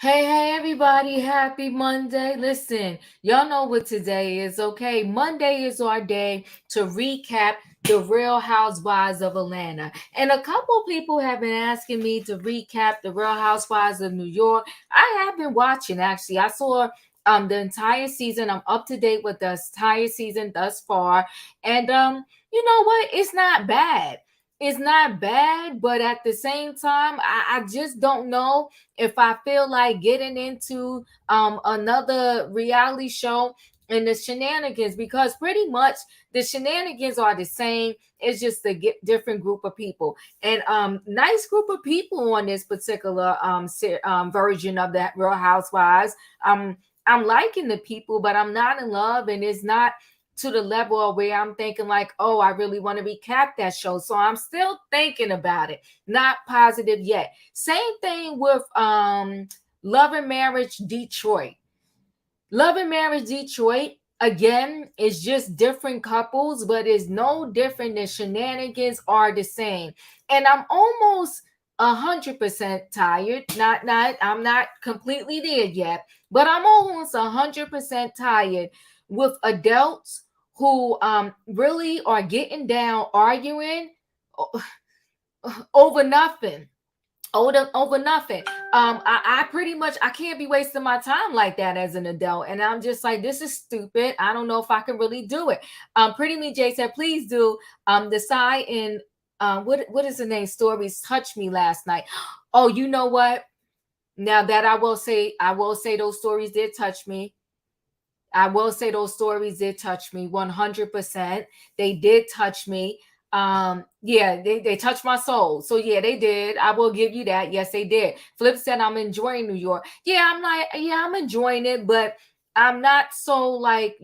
Hey, everybody, happy Monday. Listen, y'all know what today is, okay? Monday is our day to recap the Real Housewives of Atlanta. And a couple people have been asking me to recap the Real Housewives of New York. I have been watching, actually. I saw the entire season. I'm up to date with the entire season thus far. And you know what? It's not bad. It's not bad, but at the same time, I just don't know if I feel like getting into another reality show and the shenanigans, because pretty much the shenanigans are the same. It's just a different group of people, and nice group of people on this particular version of that Real Housewives. I'm liking the people, but I'm not in love, and it's not to the level of where I'm thinking like, oh, I really want to recap that show. So I'm still thinking about it. Not positive yet. Same thing with Love and Marriage Detroit. Love and Marriage Detroit, again, is just different couples, but it's no different. The shenanigans are the same. And I'm almost 100% tired. I'm not completely there yet, but I'm almost 100% tired with adults who really are getting down, arguing over nothing. Over nothing. I pretty much, I can't be wasting my time like that as an adult. And I'm just like, this is stupid. I don't know if I can really do it. Pretty Me J said, please do decide in what is the name? Stories touched me last night. Oh, you know what? Now that I will say those stories did touch me. I will say those stories did touch me 100%. They did touch me. Yeah, they touched my soul. So yeah, they did. I will give you that. Yes, they did. Flip said, I'm enjoying New York. Yeah, I'm like, yeah, I'm enjoying it, but I'm not so like,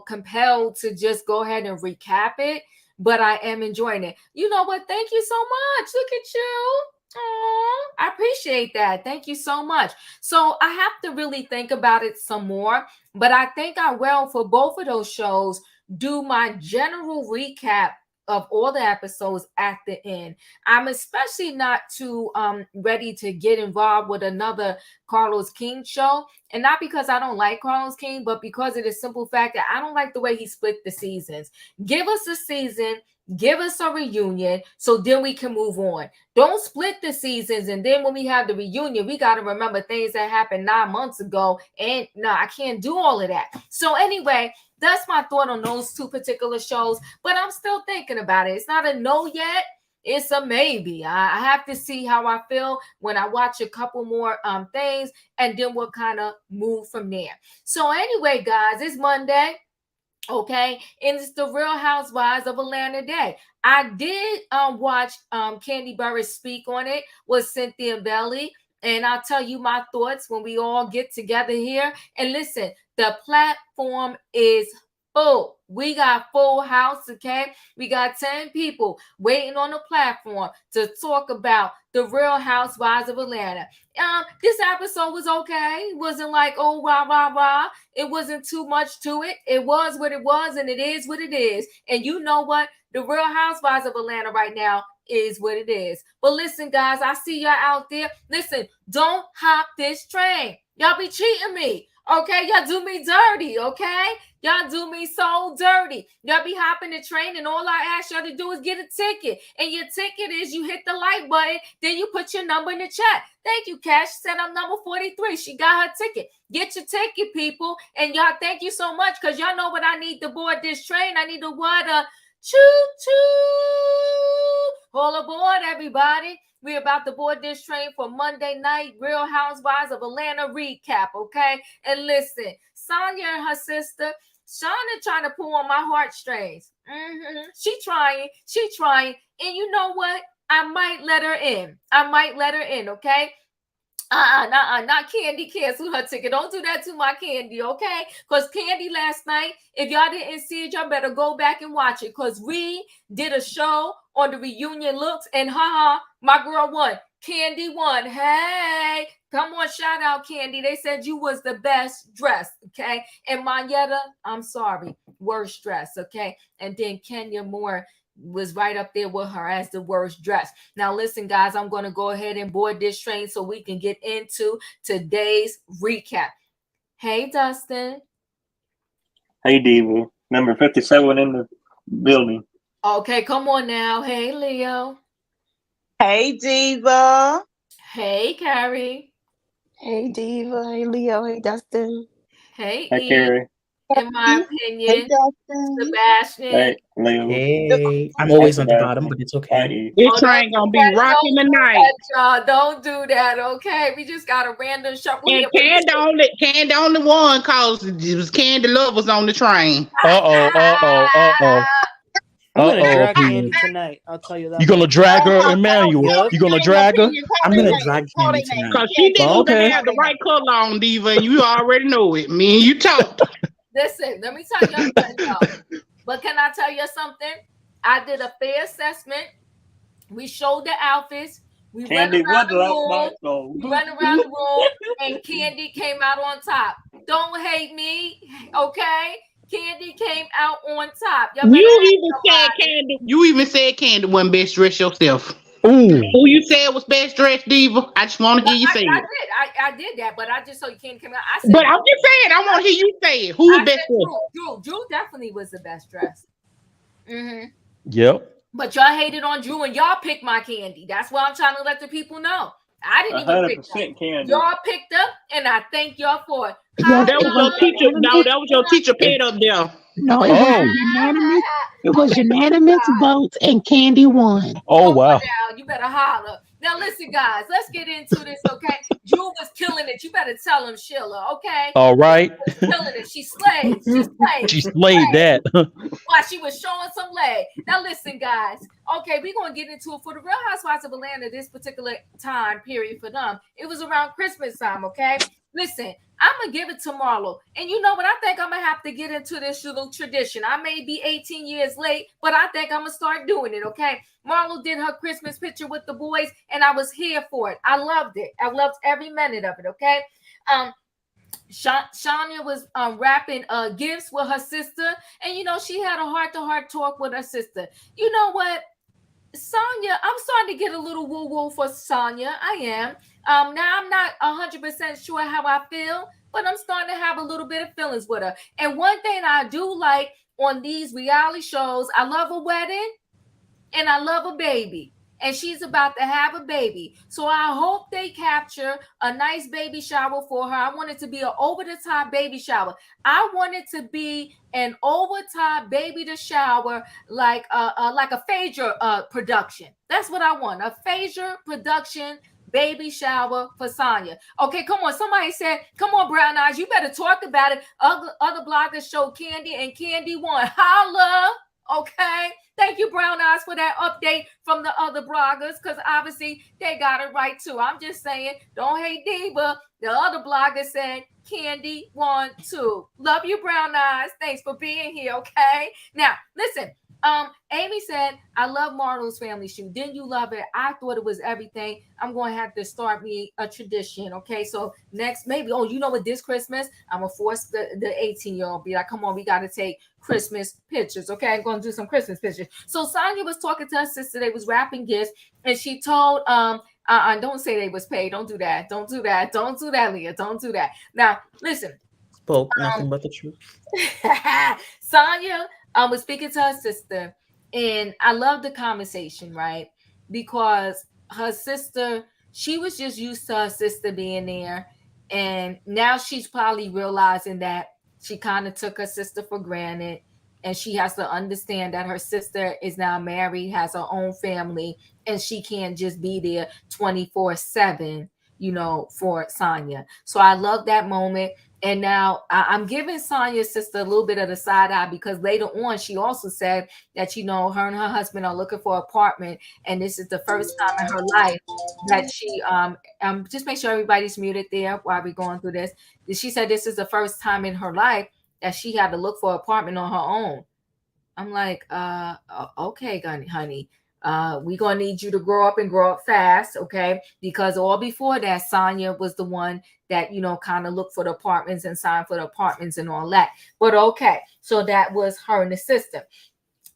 compelled to just go ahead and recap it, but I am enjoying it. You know what? Thank you so much. Look at you. Oh, I appreciate that. Thank you so much. So I have to really think about it some more, but I think I will, for both of those shows, do my general recap of all the episodes at the end. I'm especially not too ready to get involved with another Carlos King show, and not because I don't like Carlos King, but because of the simple fact that I don't like the way he split the seasons. Give us a season, give us a reunion, so then we can move on. Don't split the seasons, and then when we have the reunion, we got to remember things that happened 9 months ago, and no, I can't do all of that. So anyway, that's my thought on those two particular shows, but I'm still thinking about it. It's not a no yet. It's a maybe. I have to see how I feel when I watch a couple more things, and then we'll kind of move from there. So anyway, guys, it's Monday. Okay, and it's the Real Housewives of Atlanta Day. I did watch Kandi Burruss speak on it with Cynthia Bailey, and I'll tell you my thoughts when we all get together here. And listen, the platform is full. We got full house, okay? We got 10 people waiting on the platform to talk about the Real Housewives of Atlanta. This episode was okay. It wasn't like, oh, rah, rah, rah. It wasn't too much to it. It was what it was, and it is what it is. And you know what? The Real Housewives of Atlanta right now is what it is. But listen, guys, I see y'all out there. Listen, don't hop this train. Y'all be cheating me. Okay, y'all do me dirty, okay? Y'all do me so dirty. Y'all be hopping the train, and all I ask y'all to do is get a ticket. And your ticket is you hit the like button, then you put your number in the chat. Thank you, Cash. Said I'm number 43. She got her ticket. Get your ticket, people. And y'all, thank you so much, because y'all know what I need to board this train. I need to what? Choo-choo. All aboard, everybody. We're about to board this train for Monday night Real Housewives of Atlanta recap, okay? And listen, Sonya and her sister, Shauna trying to pull on my heartstrings. She trying. And you know what? I might let her in, okay? Not Kandi cancel her ticket. Don't do that to my Kandi, okay? Because Kandi last night, if y'all didn't see it, y'all better go back and watch it, because we did a show on the reunion looks, and my girl won. Kandi won. Hey, come on, shout out Kandi. They said you was the best dressed, okay? And Mayetta, I'm sorry, worst dressed, okay? And then Kenya Moore was right up there with her as the worst dressed. Now, listen, guys, I'm going to go ahead and board this train so we can get into today's recap. Hey, Dustin. Hey, Diva. Number 57 in the building. Okay, come on now. Hey, Leo. Hey, Diva. Hey, Carrie. Hey, Diva. Hey, Leo. Hey, Dustin. Hey, Hey, Carrie. In my opinion, Sebastian. Hey, Leo. Hey, I'm always on the bottom, but it's okay. This train gonna be rocking tonight. Don't do that, okay? We just got a random shot. And Kandi only won cause it was Kandi Lovers on the train. I'm gonna drag Kandi tonight. I'll tell you that. You gonna drag her, Emmanuel? Yep. You gonna drag her? I'm gonna drag Kandi tonight. Cause she didn't have the right color on, Diva, and you already know it. Me and you talked. Listen, let me tell you something, though. But can I tell you something? I did a fair assessment. We showed the outfits. We ran around the room, and Kandi came out on top. Don't hate me, okay? Kandi came out on top. You even said Kandi wasn't best dressed yourself. Ooh. Who you said was best dressed, Diva? I just want to hear you say it. I did that, but I just so you can't come out. But I'm just saying, I want to hear you say it. Who was best dressed? Drew definitely was the best dressed. Yep. But y'all hated on Drew, and y'all picked my Kandi. That's why I'm trying to let the people know. I didn't even pick her. Y'all picked up, and I thank y'all for it. That was your teacher. No, that was your teacher paid up there. No, it was unanimous. It was unanimous votes, and Kandi won. Oh, wow. Now, you better holler. Now, listen, guys, let's get into this, okay? Drew was killing it. You better tell him, Sheila, okay? All right. Killing it. She slayed. She slayed that. While she was showing some leg. Now, listen, guys. Okay, we're going to get into it. For the Real Housewives of Atlanta, this particular time period for them, it was around Christmas time, okay? Listen, I'm going to give it to Marlo. And you know what? I think I'm going to have to get into this little tradition. I may be 18 years late, but I think I'm going to start doing it, okay? Marlo did her Christmas picture with the boys, and I was here for it. I loved it. I loved every minute of it, okay? Shania was wrapping gifts with her sister, and, you know, she had a heart-to-heart talk with her sister. You know what? Sonya, I'm starting to get a little woo-woo for Sonya. I am. Now, I'm not 100% sure how I feel, but I'm starting to have a little bit of feelings with her. And one thing I do like on these reality shows, I love a wedding and I love a baby. And she's about to have a baby. So I hope they capture a nice baby shower for her. I want it to be an over-the-top baby shower. I want it to be an over-top baby to shower like a Phaedra production. That's what I want. A Phaedra production baby shower for Sonya. Okay, come on. Somebody said, come on, Brown Eyes. You better talk about it. Other bloggers showed Kandi, and Kandi won. Holla. Okay. Thank you, Brown Eyes, for that update from the other bloggers, because obviously they got it right too. I'm just saying, don't hate Diva. The other blogger said Kandi won too. Love you, Brown Eyes. Thanks for being here. Okay. Now, listen. Amy said, I love Marlo's family shoe. Didn't you love it? I thought it was everything. I'm going to have to start me a tradition. Okay. So next, maybe, you know what, this Christmas, I'm going to force the 18-year-old be like, come on, we got to take Christmas pictures. Okay. I'm going to do some Christmas pictures. So Sonya was talking to her sister. They was wrapping gifts, and she told, don't say they was paid. Don't do that. Don't do that. Don't do that, Leah. Don't do that. Now, listen. Spoke nothing but the truth. Sonya was speaking to her sister, and I love the conversation, right? Because her sister, she was just used to her sister being there, and now she's probably realizing that she kind of took her sister for granted, and she has to understand that her sister is now married, has her own family, and she can't just be there 24/7, for Sonya. So I love that moment. And now I'm giving Sonya's sister a little bit of the side eye because later on she also said that her and her husband are looking for an apartment, and this is the first time in her life that she just make sure everybody's muted there while we're going through this. She said this is the first time in her life that she had to look for an apartment on her own. I'm like, okay, honey. We're gonna need you to grow up and grow up fast, okay? Because all before that, Sonya was the one that kind of looked for the apartments and signed for the apartments and all that. But okay, so that was her and the sister.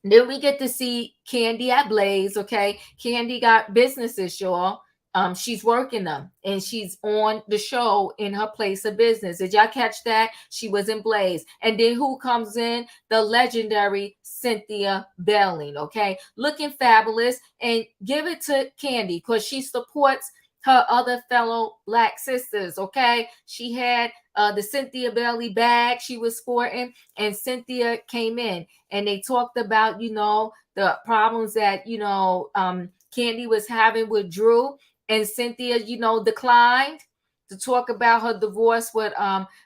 Then we get to see Kandi at Blaze, okay? Kandi got businesses, y'all. She's working them, and she's on the show in her place of business. Did y'all catch that? She was in Blaze. And then who comes in? The legendary Cynthia Bailey, okay? Looking fabulous. And give it to Kandi because she supports her other fellow Black sisters, okay? She had the Cynthia Bailey bag she was sporting, and Cynthia came in, and they talked about, the problems that, Kandi was having with Drew. And Cynthia, declined to talk about her divorce with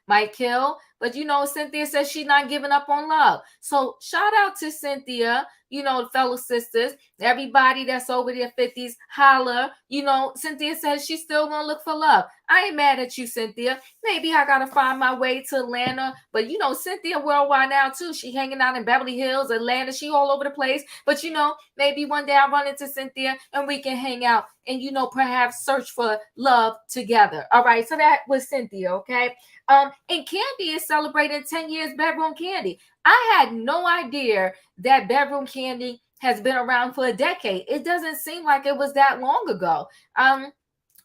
Mike Hill. But, Cynthia says she's not giving up on love. So shout out to Cynthia, fellow sisters, everybody that's over their 50s, holla. Cynthia says she's still going to look for love. I ain't mad at you, Cynthia. Maybe I got to find my way to Atlanta. But, Cynthia worldwide now, too. She hanging out in Beverly Hills, Atlanta. She all over the place. But, maybe one day I'll run into Cynthia and we can hang out and, perhaps search for love together. All right. So that was Cynthia, okay? And Kandi is celebrating 10 years Bedroom Kandi. I had no idea that Bedroom Kandi has been around for a decade. It doesn't seem like it was that long ago.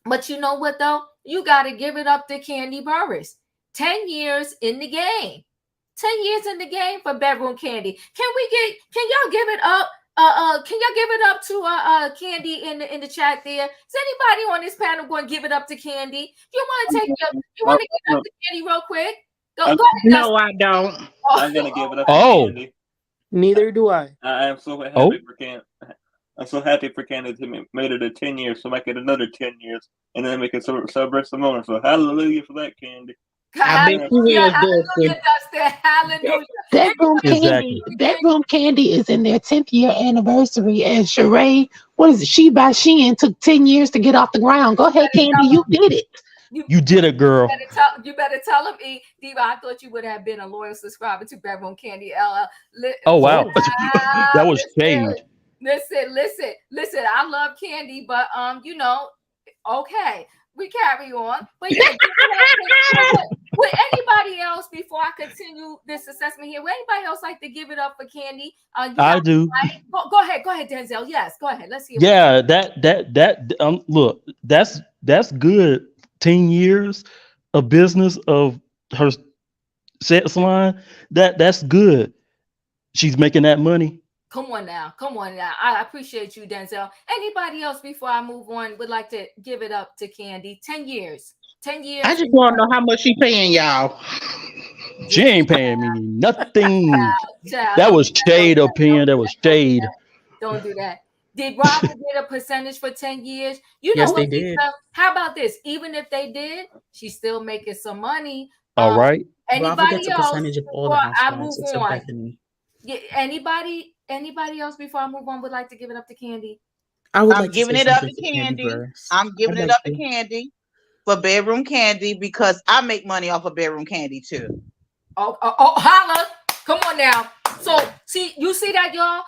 But you know what, though? You got to give it up to Kandi Burruss. 10 years in the game. 10 years in the game for Bedroom Kandi. Can y'all give it up? Can y'all give it up to Kandi in the chat there? Is anybody on this panel going to give it up to Kandi? You want to give it up to Kandi real quick? Go ahead. No, I don't. I'm gonna give it up to Kandi. Neither do I. I am so happy for Kandi. I'm so happy for Kandi to made it to 10 years, so I get another 10 years, and then we can celebrate some more. So hallelujah for that, Kandi. Hallelujah, Dustin. Hallelujah. Bedroom Kandi is in their 10th year anniversary, and Sheree, what is it? She by Shein took 10 years to get off the ground. Go ahead, Kandi, you did it. You did it, girl. You better tell him, Diva. I thought you would have been a loyal subscriber to Bedroom Kandi. Oh wow, that was shade. Listen. I love Kandi, but okay, we carry on. But yeah, would anybody else, before I continue this assessment here, would anybody else like to give it up for Kandi? I do. Go ahead, Denzel. Yes, go ahead. Let's hear. Yeah, look, that's good. 10 years of business of her sex line. That's good. She's making that money. Come on now. I appreciate you, Denzel. Anybody else before I move on would like to give it up to Kandi? 10 years. 10 years. I just want to know how much she paying y'all. She ain't paying me nothing. Child, that was shade opinion. That was shade. Don't do that. Did Robin get a percentage for 10 years? Yes, they did. How about this? Even if they did, she's still making some money. All right. Robin gets a percentage of all the housewives except Bethany. Yeah, anybody else before I move on would like to give it up to Kandi? I'm giving it up to Kandi. I'm giving it up to Kandi for Bedroom Kandi because I make money off of Bedroom Kandi too. Oh, holla. Come on now. So you see that, y'all?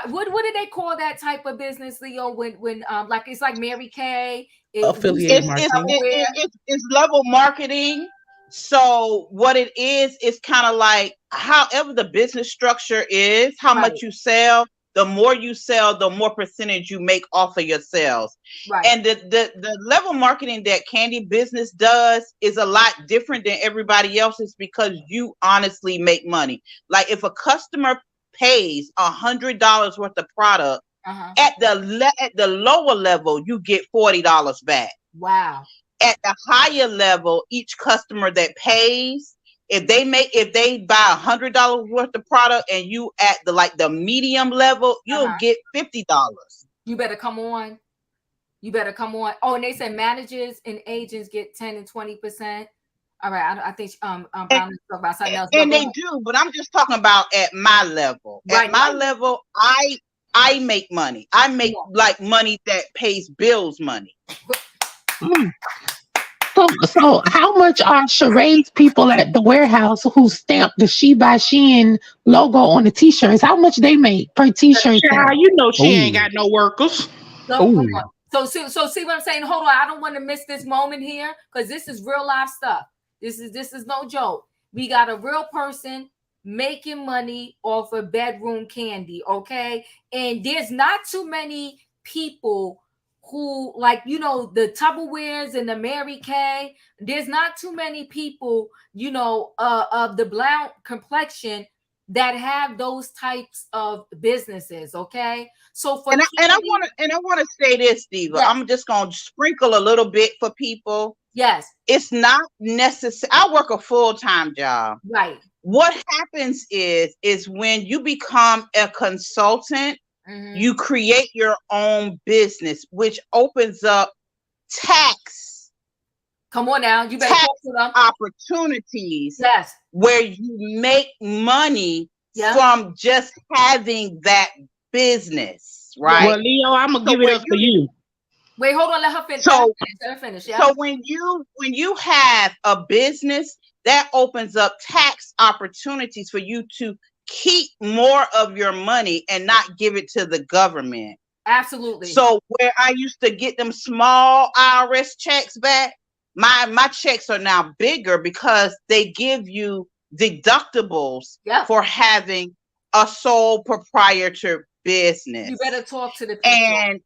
What do they call that type of business, Leo? When like it's like Mary Kay, affiliate marketing. It's level marketing. So what it is kind of like however the business structure is, how much you sell, the more you sell, the more percentage you make off of your sales. Right. And the level marketing that Kandi business does is a lot different than everybody else's because you honestly make money. Like if a customer pays $100 worth of product, at the lower level, you get $40 back. Wow. At the higher level, each customer that pays, if they buy $100 worth of product and you at the medium level, you'll get $50. You better come on. Oh, and they said managers and agents get 10 and 20%. All right, I think I'm talking about something else. And they do, but I'm just talking about at my level. Right. At my level, I make money. I make like money that pays bills money. So how much are Sheree's people at the warehouse who stamp the She by Shein logo on the t-shirts? How much they make per t-shirt? You know she ain't got no workers. So see what I'm saying? Hold on, I don't want to miss this moment here because this is real life stuff. This is no joke. We got a real person making money off of Bedroom Kandi, okay? And there's not too many people who, like, you know, the Tupperwares and the Mary Kay. There's not too many people, you know, of the brown complexion that have those types of businesses, okay? So for I want to say this, Diva. Yes. I'm just gonna sprinkle a little bit for people. Yes, it's not necessary. I work a full-time job. Right. What happens is when you become a consultant, you create your own business, which opens up tax. Come on now, you better talk to them. Opportunities. Yes. Where you make money from just having that business, right? Well, Leo, I'm gonna give it up for you. Wait, hold on, let her finish. So, let her finish. Yeah. So when you have a business, that opens up tax opportunities for you to keep more of your money and not give it to the government. Absolutely. So where I used to get them small IRS checks back, my checks are now bigger because they give you deductibles for having a sole proprietor business. You better talk to the people.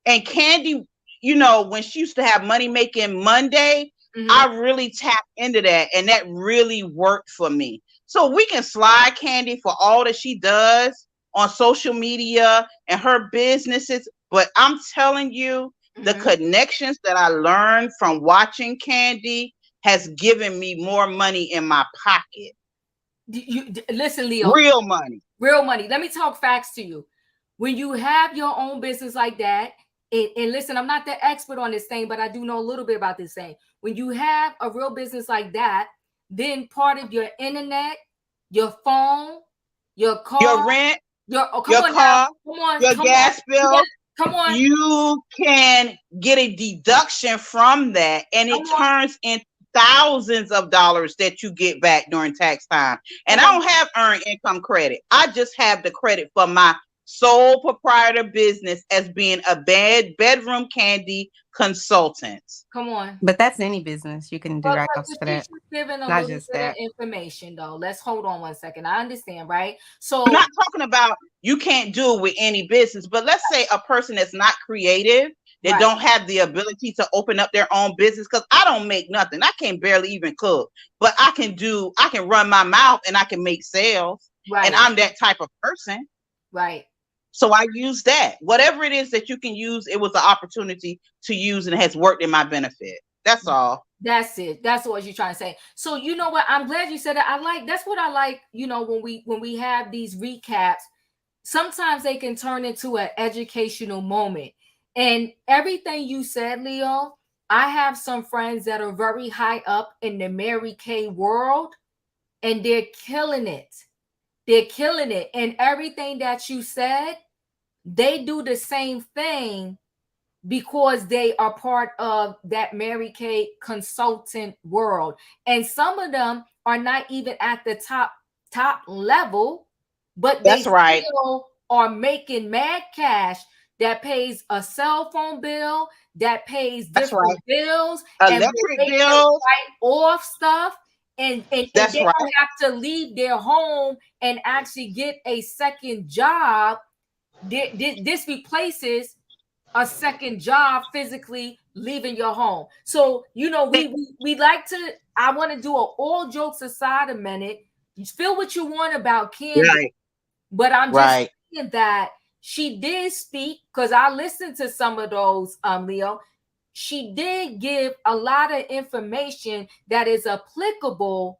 And Kandi, you know, when she used to have Money Making Monday, I really tapped into that, and that really worked for me. So we can slide Kandi for all that she does on social media and her businesses, but I'm telling you, the connections that I learned from watching Kandi has given me more money in my pocket. Listen, Leo. Real money. Real money. Let me talk facts to you. When you have your own business like that, and listen, I'm not the expert on this thing, but I do know a little bit about this thing. When you have a real business like that, then part of your internet, your phone, your car, your rent, your gas bill, you can get a deduction from that, and it turns into thousands of dollars that you get back during tax time. And I don't have earned income credit. I just have the credit for my sole proprietor business as being a Bedroom Kandi consultant. Come on. But that's any business. You can do write-offs for that. Giving a little bit of information, though. Let's hold on one second. I understand, right? So I'm not talking about you can't do it with any business, but let's say a person that's not creative, that don't have the ability to open up their own business, because I don't make nothing. I can barely even cook, but I can run my mouth and I can make sales. Right. And I'm that type of person. Right. So I use that. Whatever it is that you can use, it was an opportunity to use, and it has worked in my benefit. That's all. That's it. That's what you're trying to say. So you know what? I'm glad you said that. That's what I like, you know, when we have these recaps, sometimes they can turn into an educational moment. And everything you said, Leo, I have some friends that are very high up in the Mary Kay world, and they're killing it. They're killing it. And everything that you said, they do the same thing because they are part of that Mary Kay consultant world. And some of them are not even at the top level, but they still are making mad cash that pays a cell phone bill, that pays different bills, electric bills, write off stuff. And they don't have to leave their home and actually get a second job This replaces a second job physically leaving your home. So, you know, we like to, I want to do all jokes aside a minute. You feel what you want about Kandi, Right. but I'm just Right. saying that she did speak, because I listened to some of those, Leo. She did give a lot of information that is applicable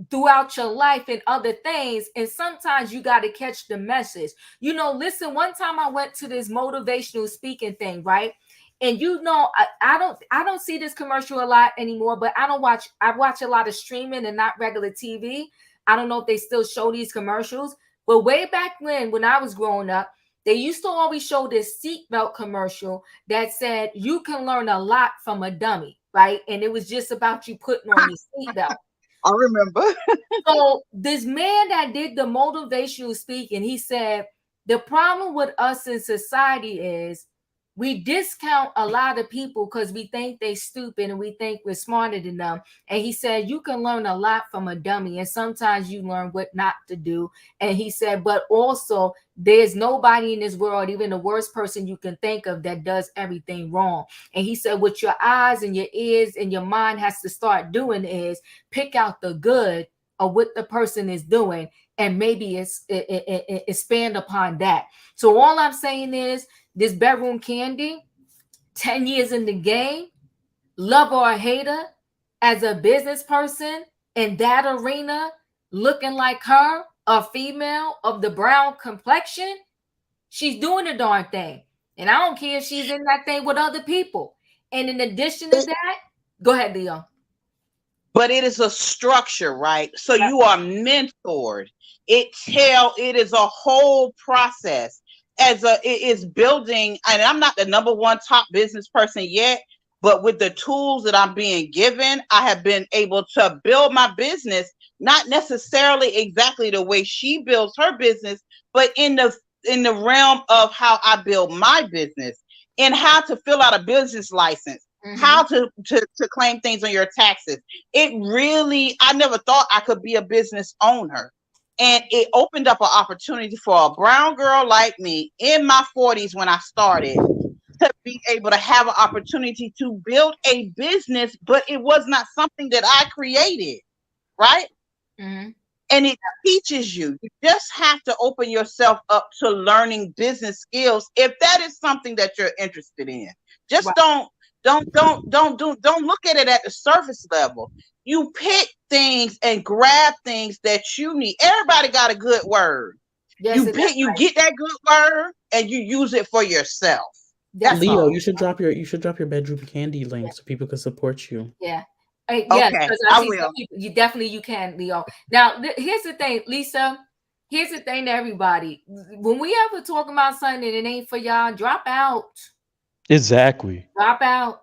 throughout your life and other things, and sometimes you got to catch the message. You know, listen, one time I went to this motivational speaking thing, right? And you know, I don't see this commercial a lot anymore, but I watch a lot of streaming and not regular TV. I don't know if they still show these commercials, but way back when I was growing up, they used to always show this seatbelt commercial that said you can learn a lot from a dummy, right? And it was just about you putting on your seatbelt. I remember. So this man that did the motivational speaking, he said, the problem with us in society is we discount a lot of people because we think they stupid and we think we're smarter than them. And he said, you can learn a lot from a dummy, and sometimes you learn what not to do. And he said, but also there's nobody in this world, even the worst person you can think of, that does everything wrong. And he said, what your eyes and your ears and your mind has to start doing is pick out the good of what the person is doing, and maybe expand upon that. So all I'm saying is, this Bedroom Kandi, 10 years in the game, love or hate her, as a business person in that arena, looking like her, a female of the brown complexion, she's doing the darn thing. And I don't care if she's in that thing with other people. And in addition to that, go ahead, Leo. But it is a structure, right? So you are mentored. It is a whole process. It is building, and I'm not the number one top business person yet, but with the tools that I'm being given, I have been able to build my business, not necessarily exactly the way she builds her business, but in the realm of how I build my business, and how to fill out a business license, how to claim things on your taxes. It really, I never thought I could be a business owner. And it opened up an opportunity for a brown girl like me in my 40s when I started to be able to have an opportunity to build a business, but it was not something that I created, right? And it teaches you. You just have to open yourself up to learning business skills if that is something that you're interested in. Just don't look at it at the surface level. You pick things and grab things that you need. Everybody got a good word. Yes, you get that good word and you use it for yourself. That's Leo, all. you should drop your Bedroom Kandi link so people can support you. Yeah. Yes, okay, I will. You can, Leo. Now, here's the thing, Lisa. Here's the thing to everybody. When we ever talk about something and it ain't for y'all, drop out. Exactly. Drop out.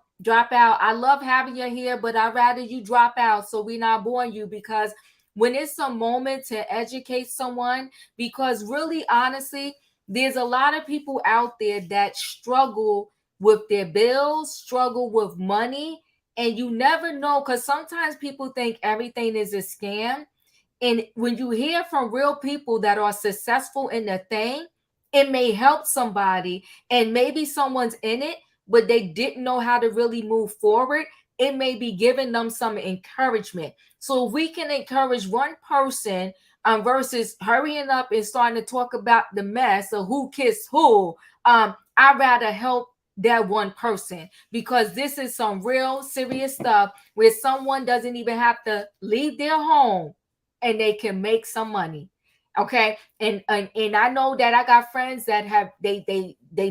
I love having you here, but I'd rather you drop out so we're not boring you, because when it's a moment to educate someone, because really, honestly, there's a lot of people out there that struggle with their bills, struggle with money, and you never know, because sometimes people think everything is a scam. And when you hear from real people that are successful in the thing, it may help somebody, and maybe someone's in it, but they didn't know how to really move forward. It may be giving them some encouragement. So if we can encourage one person versus hurrying up and starting to talk about the mess of who kissed who, I'd rather help that one person, because this is some real serious stuff where someone doesn't even have to leave their home and they can make some money. Okay. And I know that I got friends that have they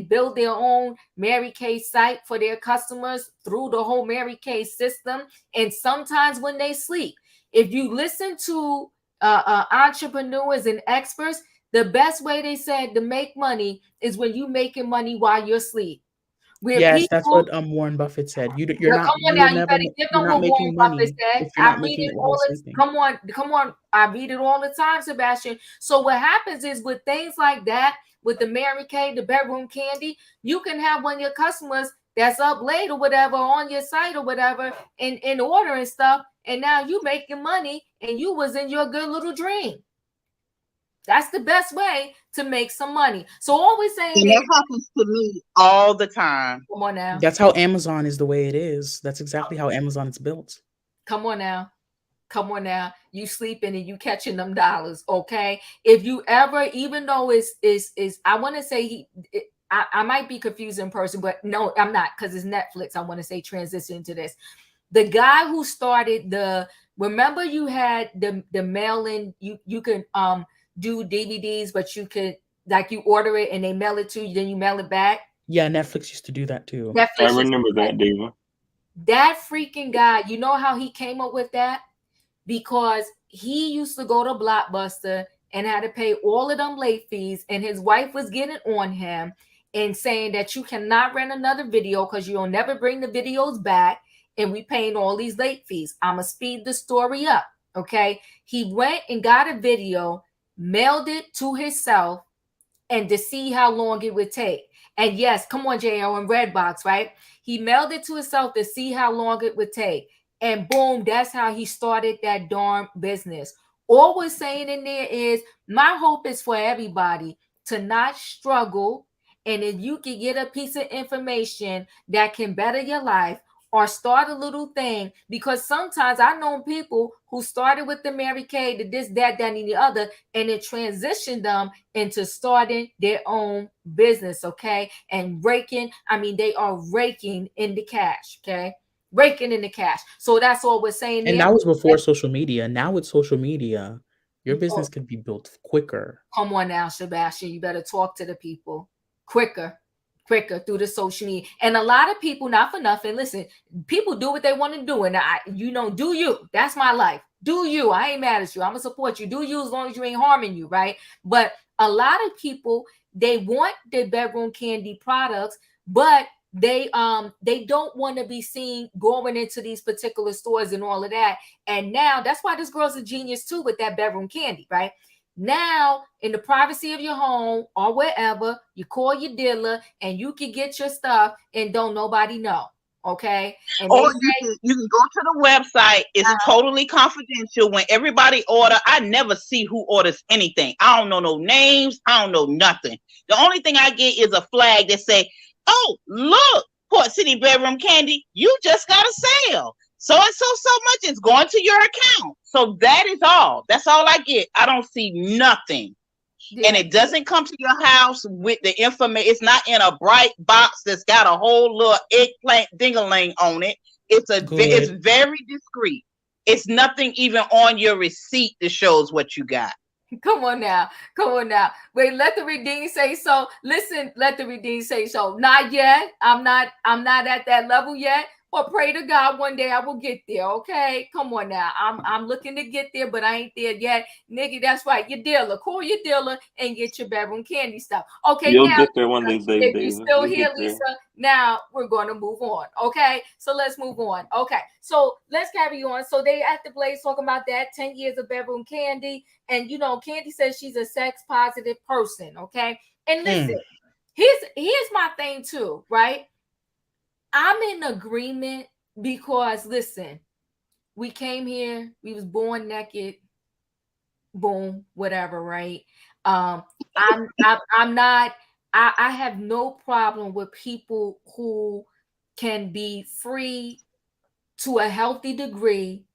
build their own Mary Kay site for their customers through the whole Mary Kay system. And sometimes when they sleep, if you listen to entrepreneurs and experts, the best way they said to make money is when you making money while you're asleep. Yes, that's what Warren Buffett said. You're not. Come on now, you better give them what Warren Buffett said. I read it all the come on. I read it all the time, Sebastian. So what happens is with things like that, with the Mary Kay, the Bedroom Kandi, you can have one of your customers that's up late or whatever on your site or whatever in ordering stuff, and now you making money and you was in your good little dream. That's the best way to make some money. So always saying And that happens to me all the time. come on now. That's how Amazon is the way it is. That's exactly how Amazon is built. Come on now. Come on now. You sleeping and you catching them dollars, okay? If you ever, even though it's I want to say I might be confusing person, but no, I'm not, because it's Netflix. I want to say transition to this. The guy who started remember you had the mail-in, you can do DVDs, but you could, like, you order it and they mail it to you, then you mail it back. Yeah, Netflix used to do that too. I remember that, Diva. That freaking guy, you know how he came up with that? Because he used to go to Blockbuster and had to pay all of them late fees, and his wife was getting on him and saying that you cannot rent another video because you'll never bring the videos back, and we paying all these late fees. I'm gonna speed the story up, okay? He went and got a video, mailed it to himself, and to see how long it would take. And yes, come on, JO, and Redbox, right? He mailed it to himself to see how long it would take. And boom, that's how he started that darn business. All we're saying in there is my hope is for everybody to not struggle. And if you can get a piece of information that can better your life, or start a little thing, because sometimes I know people who started with the Mary Kay, the this, that, and the other, and it transitioned them into starting their own business, okay? And they are raking in the cash, okay? Raking in the cash. So that's all we're saying. And that was before social media. Now with social media, your business can be built quicker. Come on now, Sebastian. You better talk to the people quicker through the social media. And a lot of people, not for nothing, listen, people do what they want to do. And do you. That's my life. Do you. I ain't mad at you. I'm going to support you. Do you, as long as you ain't harming you, right? But a lot of people, they want the Bedroom Kandi products, but they don't want to be seen going into these particular stores and all of that. And now that's why this girl's a genius too with that Bedroom Kandi, right? Now, in the privacy of your home or wherever, you call your dealer and you can get your stuff and don't nobody know. Okay. And or you can go to the website. It's totally confidential. When everybody order, I never see who orders anything. I don't know no names. I don't know nothing. The only thing I get is a flag that say, "Oh, look, Port City Bedroom Kandi, you just got a sale. So and so much is going to your account." So that is all. That's all I get. I don't see nothing. Yeah. And it doesn't come to your house with the information. It's not in a bright box that's got a whole little eggplant dingaling on it. It's very discreet. It's nothing even on your receipt that shows what you got. Come on now. Wait, let the redeemed say so. Listen, let the redeemed say so. Not yet. I'm not at that level yet. But pray to God, one day I will get there. Okay, come on now. I'm looking to get there, but I ain't there yet, nigga. That's right. Your dealer, call your dealer and get your Bedroom Kandi stuff. Okay, you'll get there one of these days. If you still here, Lisa, now we're going to move on. Okay, so let's move on. Okay, so let's carry on. So they at the Blaze talking about that 10 years of Bedroom Kandi, and Kandi says she's a sex positive person. Okay, and listen, here's my thing too, right? I'm in agreement because listen, we came here, we was born naked, boom, whatever, right? I have no problem with people who can be free to a healthy degree,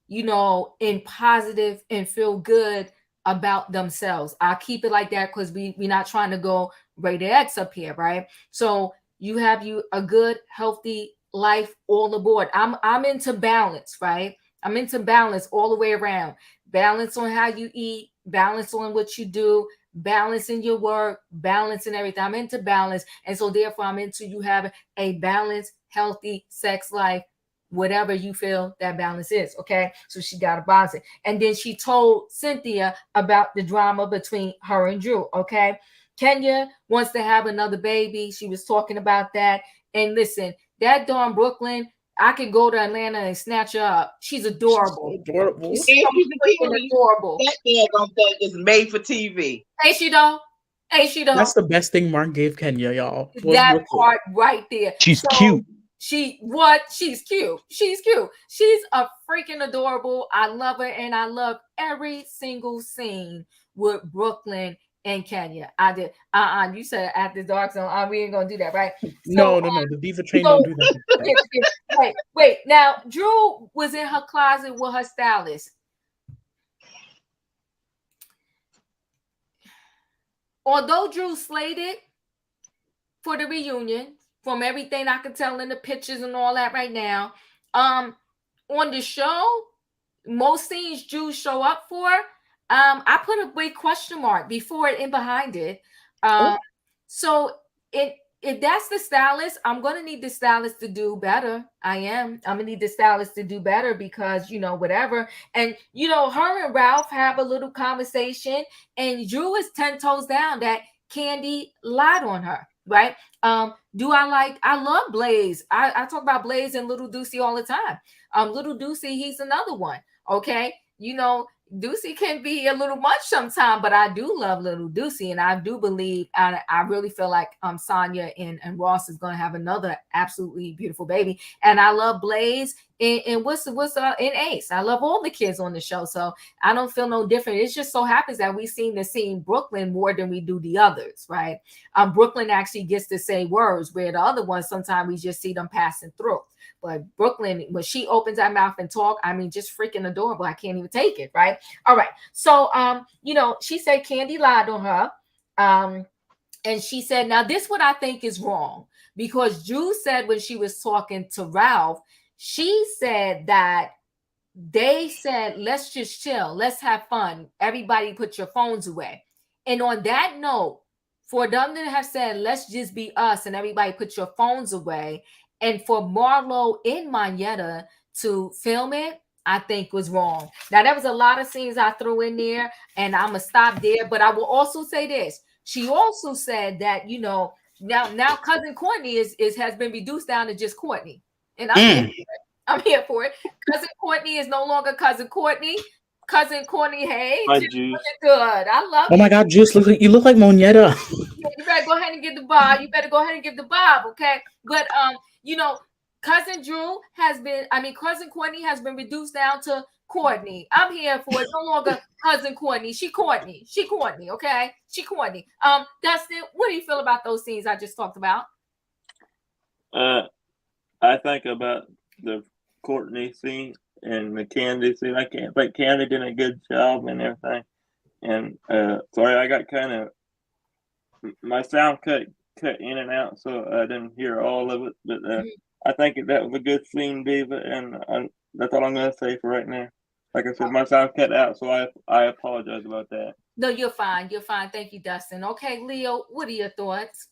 in positive and feel good about themselves. I'll keep it like that because we're not trying to go rated X up here, right? So you have a good, healthy life all aboard. I'm into balance, right? I'm into balance all the way around. Balance on how you eat, balance on what you do, balance in your work, balance in everything. I'm into balance. And so therefore I'm into you having a balanced, healthy sex life, whatever you feel that balance is. Okay. So she got a balance. And then she told Cynthia about the drama between her and Drew. Okay. Kenya wants to have another baby. She was talking about that. And listen, that darn Brooklyn, I could go to Atlanta and snatch her up. She's adorable. She's adorable. She's adorable. That daggone thing is made for TV. Ain't she though? That's the best thing Mark gave Kenya, y'all. That part right there. She's cute. She's cute. She's cute. She's a freaking adorable. I love her, and I love every single scene with Brooklyn and Kenya. I did. You said at the dark zone. We ain't gonna do that, right? No. The Diva train don't do that. Wait. Now, Drew was in her closet with her stylist. Although Drew slated for the reunion, from everything I can tell in the pictures and all that right now, on the show, most scenes Drew show up for, I put a big question mark before it and behind it. So if that's the stylist, I'm gonna need the stylist to do better. I'm gonna need the stylist to do better because whatever. And her and Ralph have a little conversation, and Drew is 10 toes down that Kandi lied on her, right? I love Blaze. I talk about Blaze and Little Deucey all the time. Little Deucey, he's another one. Okay, Deucey can be a little much sometimes, but I do love Little Deucey, and I do believe, and I really feel like Sonya and Ross is going to have another absolutely beautiful baby. And I love Blaze and what's and Ace. I love all the kids on the show, so I don't feel no different. It just so happens that we seem to see Brooklyn more than we do the others, right? Brooklyn actually gets to say words, where the other ones sometimes we just see them passing through. But Brooklyn, when she opens her mouth and talk, I mean, just freaking adorable. I can't even take it, right? All right. So, she said Kandi lied on her. And she said, now this what I think is wrong, because Drew said when she was talking to Ralph, she said that they said, let's just chill. Let's have fun. Everybody put your phones away. And on that note, for them to have said, let's just be us and everybody put your phones away, and for Marlo and Monyetta to film it, I think was wrong. Now, there was a lot of scenes I threw in there, and I'm going to stop there. But I will also say this. She also said that, now Cousin Courtney has been reduced down to just Courtney. And I'm here for it. Cousin Courtney is no longer Cousin Courtney. Cousin Courtney, hey, good. I love you. Oh my God, Juice, you look like Monyetta. You better go ahead and give the bob. Okay? But Cousin Courtney has been reduced down to Courtney. I'm here for it. No longer Cousin Courtney. She Courtney, okay? She Courtney. Dustin, what do you feel about those scenes I just talked about? I think about the Courtney scene and the Kandi scene. I think Kandi did a good job and everything. And sorry, I got kind of my sound cut in and out, so I didn't hear all of it. But I think that was a good scene, Diva, and that's all I'm going to say for right now. Like I said, my sound cut out, so I apologize about that. No, you're fine. You're fine. Thank you, Dustin. Okay, Leo, what are your thoughts?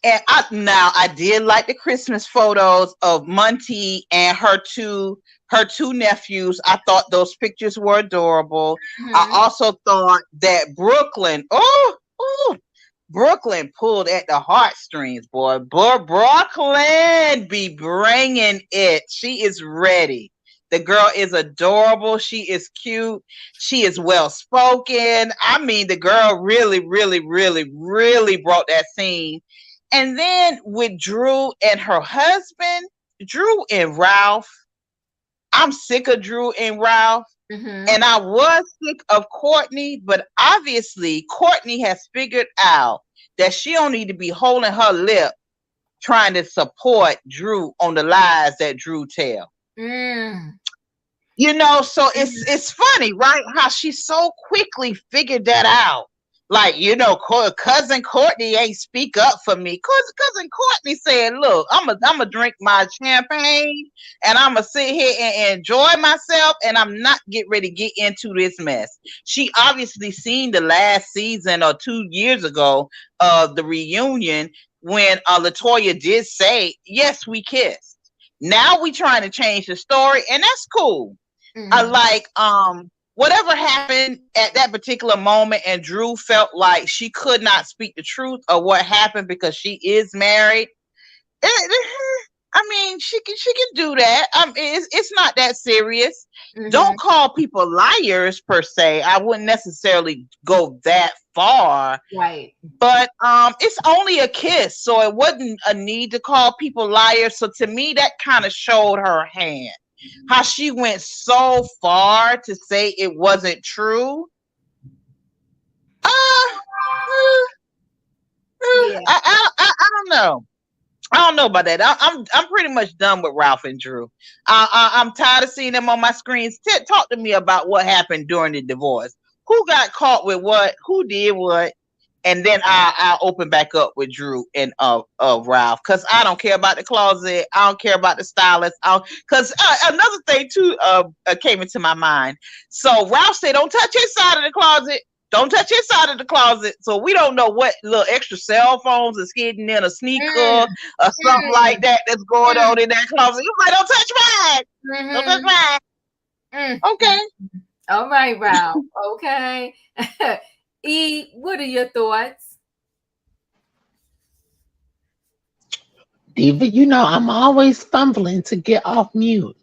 And I did like the Christmas photos of Monty and her two nephews. I thought those pictures were adorable. I also thought that Brooklyn pulled at the heartstrings, boy. Brooklyn be bringing it. She is ready. The girl is adorable. She is cute. She is well spoken. I mean, the girl really, really, really, really brought that scene. And then with Drew and her husband, Drew and Ralph, I'm sick of Drew and Ralph. And I was sick of Courtney, but obviously Courtney has figured out that she don't need to be holding her lip trying to support Drew on the lies that Drew tell. So it's funny, right? How she so quickly figured that out. Like, Cousin Courtney ain't speak up for me. Cousin Courtney said, look, I'm gonna drink my champagne and I'm gonna sit here and enjoy myself, and I'm not ready to get into this mess. She obviously seen the last season or 2 years ago of the reunion when LaToya did say, yes, we kissed. Now we trying to change the story, and that's cool. I like whatever happened at that particular moment, and Drew felt like she could not speak the truth of what happened because she is married. I mean, she can do that. It's not that serious. Don't call people liars per se. I wouldn't necessarily go that far. Right. But it's only a kiss, so it wasn't a need to call people liars. So to me, that kind of showed her hand. How she went so far to say it wasn't true. Yeah. I don't know. I don't know about that. I'm pretty much done with Ralph and Drew. I'm tired of seeing them on my screens. Talk to me about what happened during the divorce. Who got caught with what? Who did what? And then I'll open back up with Drew and Ralph, because I don't care about the closet. I don't care about the stylist. Because another thing too came into my mind. So Ralph said, "Don't touch his side of the closet. Don't touch his side of the closet." So we don't know what little extra cell phones is hidden in a sneaker or something like that that's going on in that closet. You like, don't touch mine. Don't touch mine. Okay. All right, Ralph. Okay. E, what are your thoughts? Diva, you know I'm always fumbling to get off mute.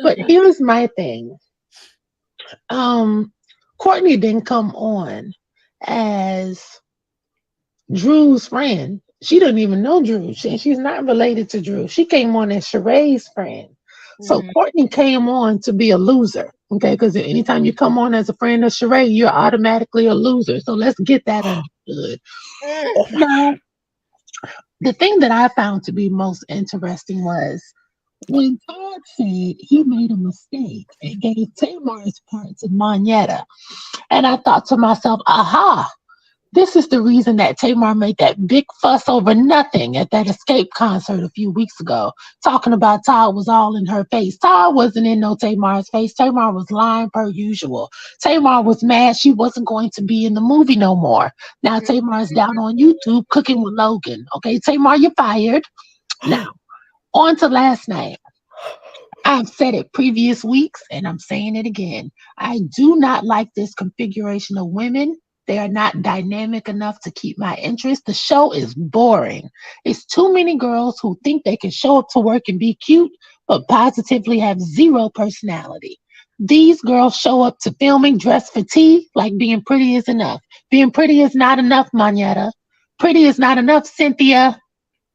But here's my thing. Courtney didn't come on as Drew's friend. She doesn't even know Drew. She's not related to Drew. She came on as Sheree's friend. So Courtney came on to be a loser. Okay, because anytime you come on as a friend of Sheree, you're automatically a loser. So let's get that understood. Now, the thing that I found to be most interesting was when Todd said he made a mistake and gave Tamar's part to Moneta. And I thought to myself, aha, this is the reason that Tamar made that big fuss over nothing at that Escape concert a few weeks ago, talking about Todd was all in her face. Todd wasn't in no Tamar's face. Tamar was lying per usual. Tamar was mad she wasn't going to be in the movie no more. Now Tamar's down on YouTube cooking with Logan. Okay, Tamar, you're fired. Now, on to last night. I've said it previous weeks, and I'm saying it again. I do not like this configuration of women. They are not dynamic enough to keep my interest. The show is boring. It's too many girls who think they can show up to work and be cute, but positively have zero personality. These girls show up to filming dressed for tea like being pretty is enough. Being pretty is not enough, Moneta. Pretty is not enough, Cynthia.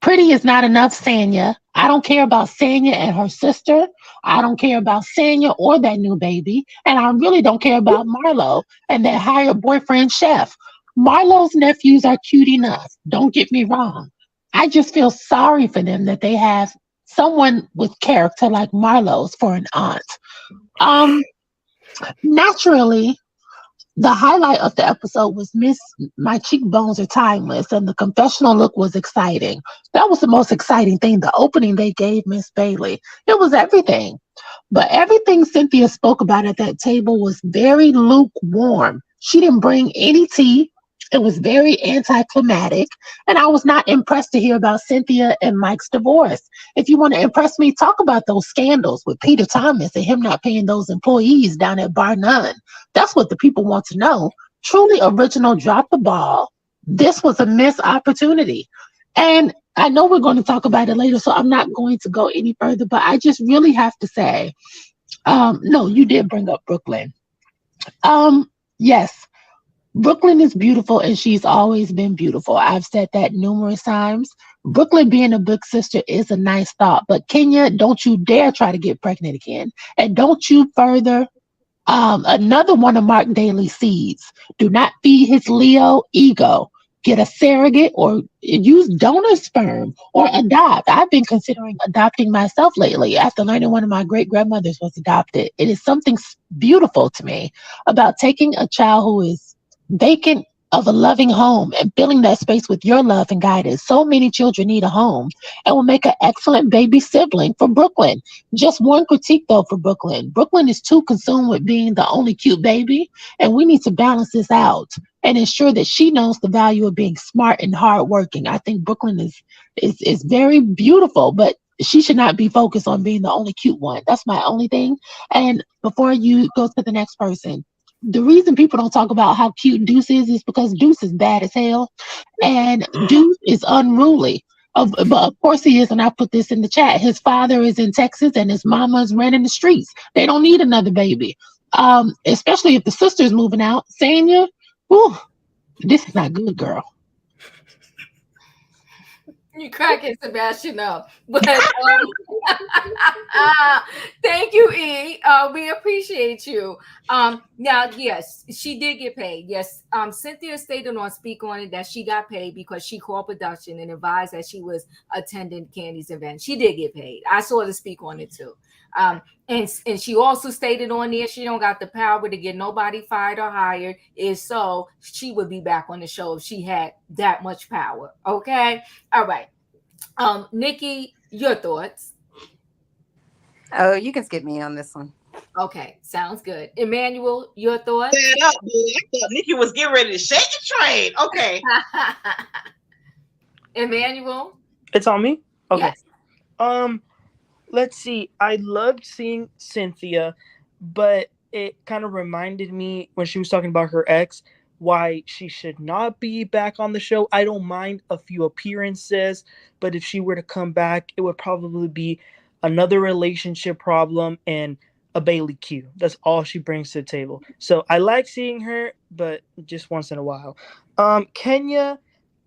Pretty is not enough, Sanya. I don't care about Sanya and her sister. I don't care about Sanya or that new baby. And I really don't care about Marlo and that hired boyfriend chef. Marlo's nephews are cute enough. Don't get me wrong. I just feel sorry for them that they have someone with character like Marlo's for an aunt. Naturally, the highlight of the episode was Miss My Cheekbones Are Timeless, and the confessional look was exciting. That was the most exciting thing, the opening they gave Miss Bailey. It was everything. But everything Cynthia spoke about at that table was very lukewarm. She didn't bring any tea. It was very anticlimactic, and I was not impressed to hear about Cynthia and Mike's divorce. If you want to impress me, talk about those scandals with Peter Thomas and him not paying those employees down at Bar None. That's what the people want to know. Truly original, drop the ball. This was a missed opportunity. And I know we're going to talk about it later, so I'm not going to go any further, but I just really have to say, no, you did bring up Brooklyn. Yes. Brooklyn is beautiful, and she's always been beautiful. I've said that numerous times. Brooklyn being a big sister is a nice thought, but Kenya, don't you dare try to get pregnant again. And don't you further another one of Mark Daly's seeds. Do not feed his Leo ego. Get a surrogate or use donor sperm or adopt. I've been considering adopting myself lately after learning one of my great-grandmothers was adopted. It is something beautiful to me about taking a child who is vacant of a loving home and filling that space with your love and guidance. So many children need a home and will make an excellent baby sibling for Brooklyn. Just one critique though for Brooklyn. Brooklyn is too consumed with being the only cute baby, and we need to balance this out and ensure that she knows the value of being smart and hardworking. I think Brooklyn is very beautiful, but she should not be focused on being the only cute one. That's my only thing. And before you go to the next person, the reason people don't talk about how cute Deuce is because Deuce is bad as hell, and Deuce is unruly. But of course he is, and I put this in the chat. His father is in Texas, and his mama is running the streets. They don't need another baby, especially if the sister's moving out. Sanya, whew, this is not good, girl. You cracking Sebastian up. But thank you, E. We appreciate you. Now, yes, she did get paid. Yes, Cynthia stated on Speak On It that she got paid because she called production and advised that she was attending Candy's event. She did get paid. I saw the Speak On It too. And she also stated on there she don't got the power to get nobody fired or hired. If so, she would be back on the show if she had that much power. Okay. All right. Nikki, your thoughts. Oh, you can skip me on this one. Okay, sounds good. Emmanuel, your thoughts. That up, dude. I thought Nikki was getting ready to shake the trade. Okay. Emmanuel. It's on me? Okay. Yes. Let's see. I loved seeing Cynthia, but it kind of reminded me when she was talking about her ex why she should not be back on the show. I don't mind a few appearances, but if she were to come back, it would probably be another relationship problem and a Bailey Q. That's all she brings to the table. So I like seeing her, but just once in a while. Kenya,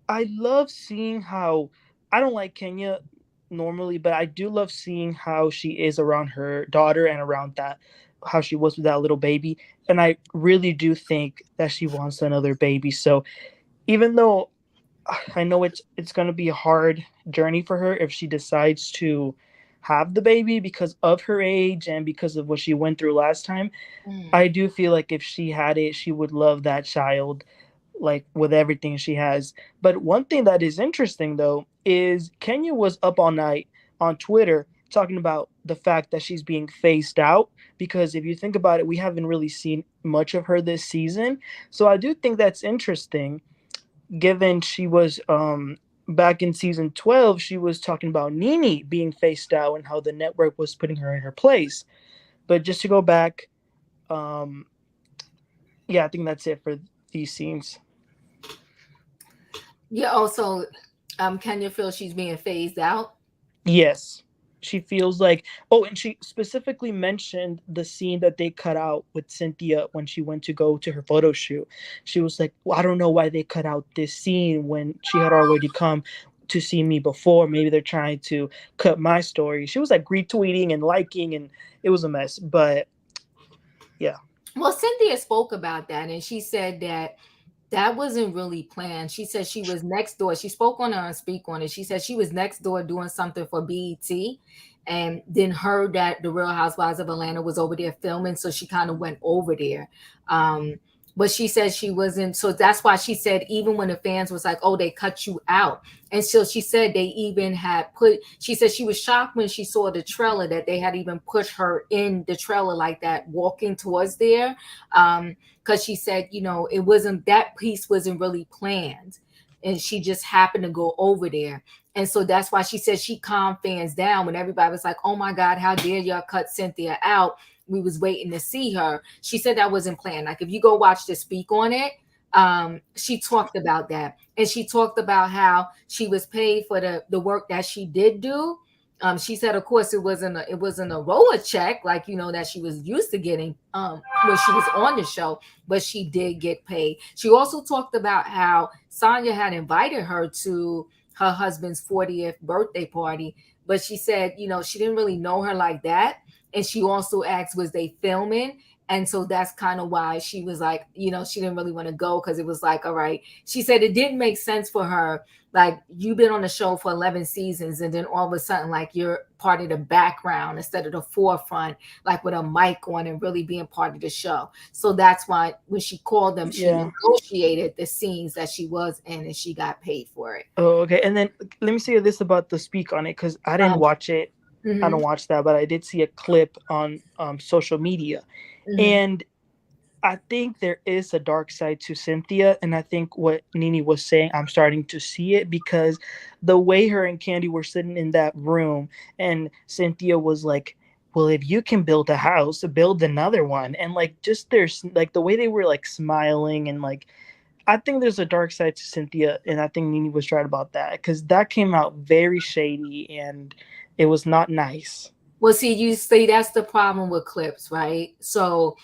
I love seeing how I don't like Kenya normally, but I do love seeing how she is around her daughter and around that how she was with that little baby. And I really do think that she wants another baby. So even though I know it's going to be a hard journey for her if she decides to have the baby because of her age and because of what she went through last time, I do feel like if she had it, she would love that child like with everything she has. But one thing that is interesting though is Kenya was up all night on Twitter talking about the fact that she's being phased out because if you think about it, we haven't really seen much of her this season. So I do think that's interesting given she was back in season 12 she was talking about Nene being phased out and how the network was putting her in her place. But just to go back, yeah, I think that's it for these scenes. Yeah, also Kenya feels she's being phased out. Yes. She feels like, oh, and she specifically mentioned the scene that they cut out with Cynthia when she went to go to her photo shoot. She was like, well, I don't know why they cut out this scene when she had already come to see me before. Maybe they're trying to cut my story. She was like retweeting and liking, and it was a mess. But yeah. Well, Cynthia spoke about that, and she said that wasn't really planned. She said she was next door. She spoke on her and Speak On It. She said she was next door doing something for BET and then heard that the Real Housewives of Atlanta was over there filming. So she kind of went over there. But she said she wasn't. So that's why she said even when the fans was like, oh, they cut you out. And so she said they even had she said she was shocked when she saw the trailer that they had even put her in the trailer like that, walking towards there. Because she said, it wasn't, that piece wasn't really planned. And she just happened to go over there. And so that's why she said she calmed fans down when everybody was like, oh my God, how dare y'all cut Cynthia out? We was waiting to see her. She said that wasn't planned. Like if you go watch the Speak On It, she talked about that. And she talked about how she was paid for the work that she did do. She said, of course, it wasn't a RHOA check like, that she was used to getting when she was on the show, but she did get paid. She also talked about how Sonya had invited her to her husband's 40th birthday party, but she said, she didn't really know her like that. And she also asked, was they filming? And so that's kind of why she was like, she didn't really want to go because it was like, all right. She said it didn't make sense for her. Like you've been on the show for 11 seasons and then all of a sudden like you're part of the background instead of the forefront, like with a mic on and really being part of the show. So that's why when she called them, she negotiated the scenes that she was in and she got paid for it. Oh, okay. And then let me say this about the Speak On It because I didn't watch it. Mm-hmm. I don't watch that, but I did see a clip on social media. Mm-hmm. And I think there is a dark side to Cynthia. And I think what Nene was saying, I'm starting to see it because the way her and Kandi were sitting in that room and Cynthia was like, well, if you can build a house, build another one. And like, just there's like the way they were like smiling and like, I think there's a dark side to Cynthia. And I think Nene was right about that because that came out very shady and it was not nice. Well, see, you see, that's the problem with clips, right? So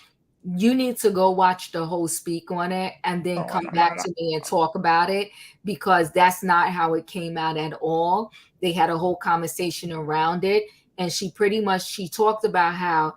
you need to go watch the whole speak on it and then come back to me and talk about it, because that's not how it came out at all. They had a whole conversation around it, and she talked about how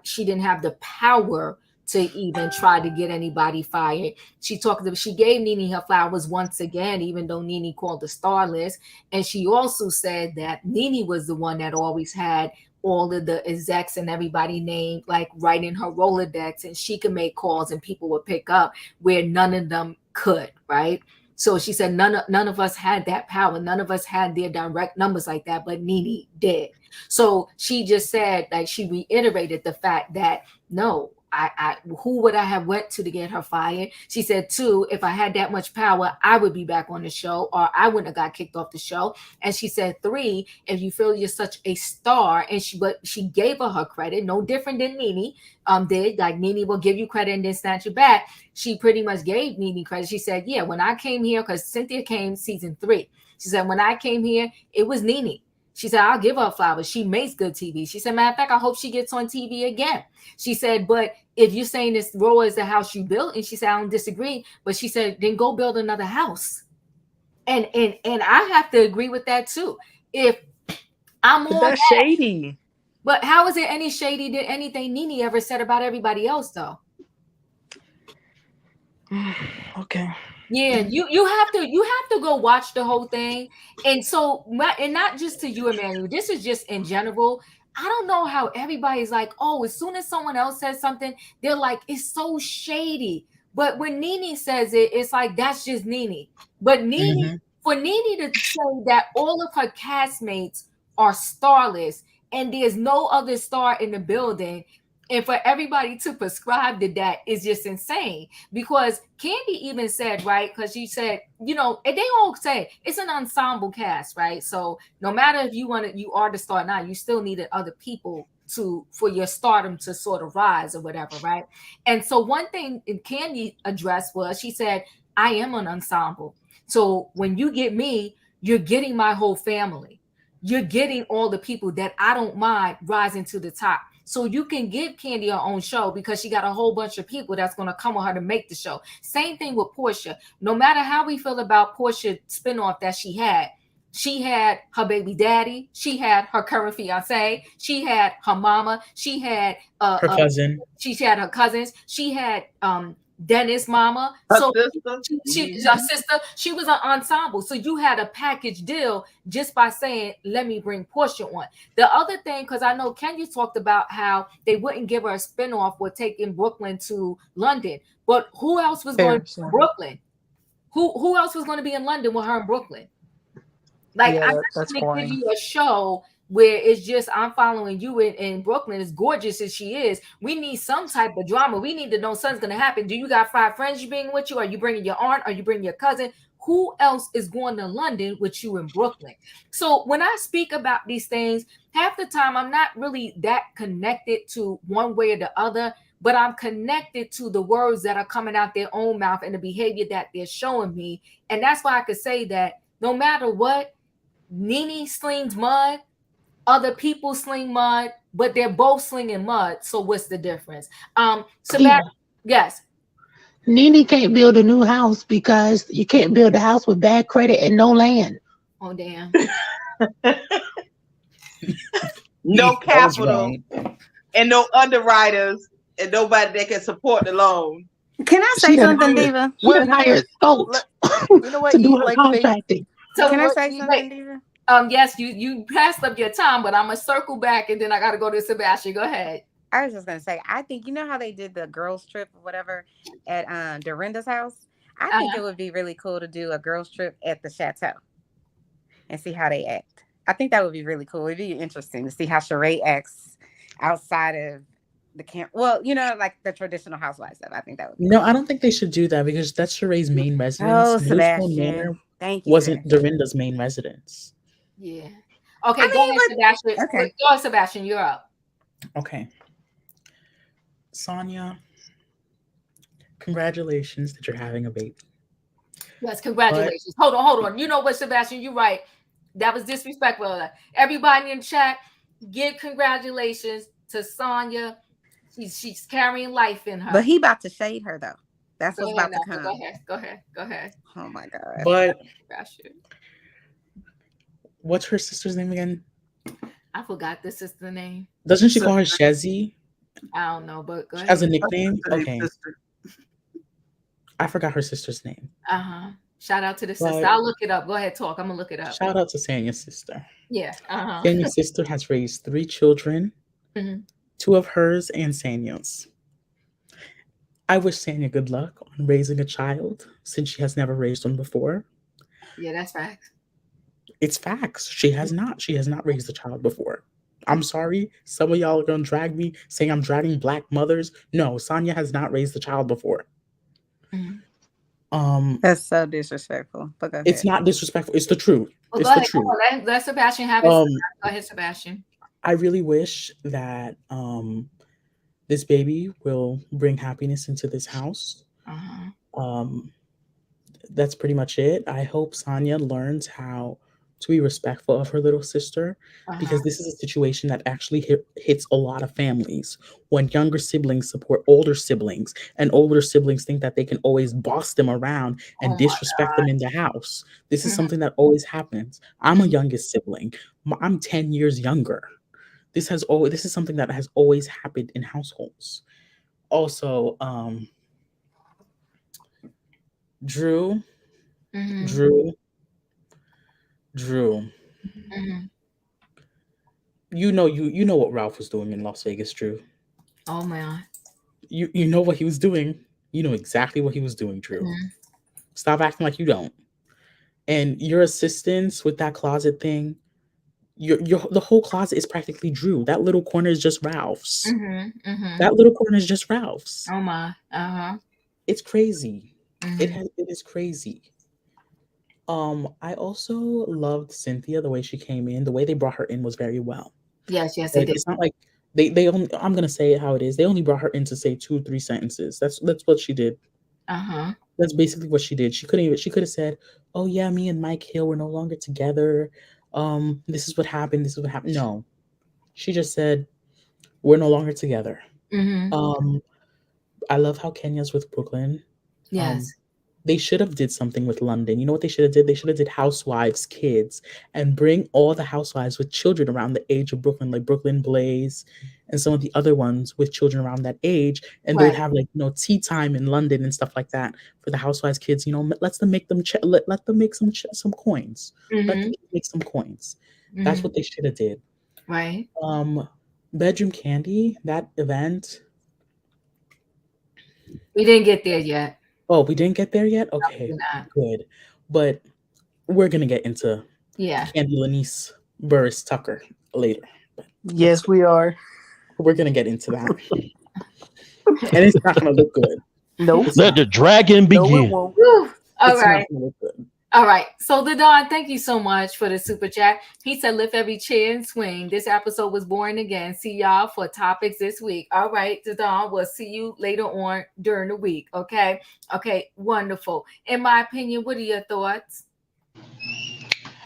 she didn't have the power to even try to get anybody fired. She gave Nene her flowers once again, even though Nene called the star list. And she also said that Nene was the one that always had all of the execs and everybody named like right in her Rolodex, and she could make calls and people would pick up where none of them could, right? So she said none of us had that power. None of us had their direct numbers like that, but Nene did. So she just said, like, she reiterated the fact that no, who would I have went to get her fired? She said, 2, if I had that much power, I would be back on the show, or I wouldn't have got kicked off the show. And she said, 3, if you feel you're such a star, but she gave her credit, no different than Nene did. Like, Nene will give you credit and then snatch it back. She pretty much gave Nene credit. She said, yeah, when I came here, because Cynthia came season 3. She said, when I came here, it was Nene. She said, I'll give her flowers. She makes good TV. She said, matter of fact, I hope she gets on TV again. She said, but if you're saying this RHOA is the house you built, and she said, I don't disagree, but she said, then go build another house. And I have to agree with that too. If I'm on that's shady. But how is it any shady than anything Nene ever said about everybody else though? Okay. Yeah, you have to go watch the whole thing. And so, and not just to you, Emmanuel, this is just in general. I don't know how everybody's like, oh, as soon as someone else says something, they're like, it's so shady. But when Nene says it, it's like, that's just Nene. But for Nene to say that all of her castmates are starless and there's no other star in the building, and for everybody to prescribe to that is just insane. Because Kandi even said, right, because she said, you know, and they all say it's an ensemble cast, right? So no matter if you are the star now, you still needed other people for your stardom to sort of rise or whatever, right? And so one thing Kandi addressed was, she said, I am an ensemble. So when you get me, you're getting my whole family. You're getting all the people that I don't mind rising to the top. So you can give Kandi her own show because she got a whole bunch of people that's going to come with her to make the show. Same thing with Portia. No matter how we feel about Portia spinoff that she had her baby daddy, she had her current fiance, she had her mama, she had her cousin, she had her cousins, she had Dennis' mama, Her sister. She was an ensemble. So you had a package deal just by saying, let me bring Portia on. The other thing, because I know Kenya talked about how they wouldn't give her a spinoff or taking Brooklyn to London. But who else was going to Brooklyn? Who else was going to be in London with her in Brooklyn? Like, yeah, I'm going to give you a show where it's just, I'm following you in Brooklyn, as gorgeous as she is. We need some type of drama. We need to know something's going to happen. Do you got 5 friends you bringing with you? Are you bringing your aunt? Are you bringing your cousin? Who else is going to London with you in Brooklyn? So when I speak about these things, half the time I'm not really that connected to one way or the other, but I'm connected to the words that are coming out their own mouth and the behavior that they're showing me. And that's why I could say that no matter what, Nene slings mud, other people sling mud, but they're both slinging mud. So what's the difference? Sebastian, yes. Nene can't build a new house because you can't build a house with bad credit and no land. Oh, damn. No capital and no underwriters and nobody that can support the loan. Can I say something, Diva? She done hired Scott You know what? to do her like contracting. So Can I say something, Diva? Yes, you passed up your time, but I'm gonna circle back and then I gotta go to Sebastian. Go ahead. I was just gonna say, I think, you know how they did the girls trip or whatever at Dorinda's house? I think it would be really cool to do a girls trip at the chateau and see how they act. I think that would be really cool. It'd be interesting to see how Sheree acts outside of the camp. Well, you know, like the traditional housewives stuff. I think that would be No, I don't think they should do that because that's Sheree's main residence. Oh, Bluestone Sebastian. Manor Thank you. wasn't Dorinda's main residence. Yeah. Okay, go ahead, Sebastian. Okay. Go ahead, Sebastian. You're up. Okay. Sonia, congratulations that you're having a baby. Yes, congratulations. Hold on. You know what, Sebastian? You're right. That was disrespectful. Everybody in chat, give congratulations to Sonia. She's carrying life in her. But he about to shade her though. That's Go what's ahead about to now. come. Go ahead. Oh my god. But Fashion. what's her sister's name again? I forgot the sister name. Doesn't she call her Shezzy? I don't know, but go She ahead. has a nickname? Okay. Sister. I forgot her sister's name. Shout out to the sister. But- I'll look it up. Go ahead, talk. I'm gonna look it up. Shout out to Sanya's sister. Yeah. Sanya's sister has raised 3 children, Mhm. 2 of hers and Sanya's. I wish Sanya good luck on raising a child since she has never raised one before. Yeah, that's facts. It's facts. She has not. She has not raised a child before. I'm sorry. Some of y'all are going to drag me saying I'm dragging Black mothers. No, Sanya has not raised a child before. Mhm. That's so disrespectful. But go ahead. It's not disrespectful. It's the truth. Well, It's go the ahead. truth. Come on, let Sebastian have his. Um, Go ahead, Sebastian. I really wish that this baby will bring happiness into this house. That's pretty much it. I hope Sanya learns how to be respectful of her little sister, because this is a situation that actually hits a lot of families when younger siblings support older siblings and older siblings think that they can always boss them around and disrespect them in the house. This is something that always happens. I'm a youngest sibling. I'm 10 years younger. This is something that has always happened in households. Also, Drew. You know what Ralph was doing in Las Vegas, Drew. Oh man. You know what he was doing. You know exactly what he was doing, Drew. Stop acting like you don't. And your assistance with that closet thing, the whole closet is practically Drew. That little corner is just Ralph's. That little corner is just Ralph's. Oh my. It's crazy. It is crazy. I also loved Cynthia, the way she came in. The way they brought her in was very well. Yes, they did. It's not like they only, I'm gonna say it how it is. They only brought her in to say 2 or 3 sentences. That's what she did. That's basically what she did. She could have said, "Oh yeah, me and Mike Hill were no longer together. This is what happened. This is what happened." No, she just said, "We're no longer together." I love how Kenya's with Brooklyn. Yes. They should have did something with London. You know what they should have did? They should have did Housewives Kids and bring all the housewives with children around the age of Brooklyn, like Brooklyn Blaze and some of the other ones with children around that age. And they would have tea time in London and stuff like that for the housewives kids. Let them make them let them make some coins. Let them make some coins. That's what they should have did. Right. Bedroom Kandi, that event. We didn't get there yet. Oh, we didn't get there yet? Okay, good. But we're going to get into Kandi Lanice Burris Tucker later. Yes, we are. We're going to get into that. And it's not going to look good. Nope. Let the dragon begin. No, it won't. All right. All right. So, Don, thank you so much for the super chat. He said, lift every chair and swing. This episode was boring again. See y'all for topics this week. All right, Don, we'll see you later on during the week. Okay. Okay. Wonderful. In my opinion, what are your thoughts?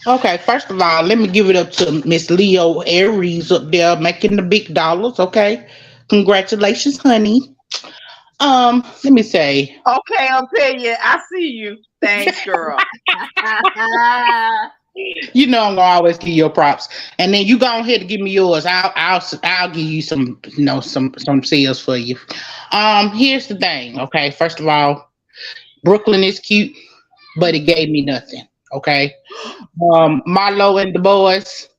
Okay, first of all, let me give it up to Miss Leo Aries up there making the big dollars. Okay. Congratulations, honey. Let me say. Okay, I'll tell you. I see you. Thanks, girl. You know I'm gonna always give you props, and then you go ahead and give me yours. I'll give you some some sales for you. Here's the thing. Okay, first of all, Brooklyn is cute, but it gave me nothing. Okay, Marlo and the boys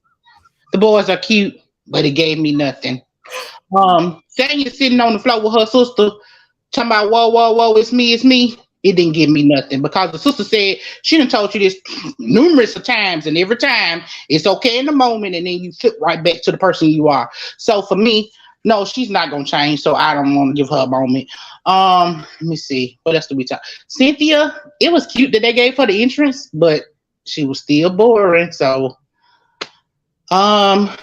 are cute, but it gave me nothing. Sanya sitting on the floor with her sister, talking about whoa, it's me. It didn't give me nothing because the sister said she done told you this numerous of times, and every time it's okay in the moment, and then you flip right back to the person you are. So for me, no, she's not gonna change. So I don't want to give her a moment. Let me see. What else do we talk? Cynthia, it was cute that they gave her the entrance, but she was still boring. So Kandi,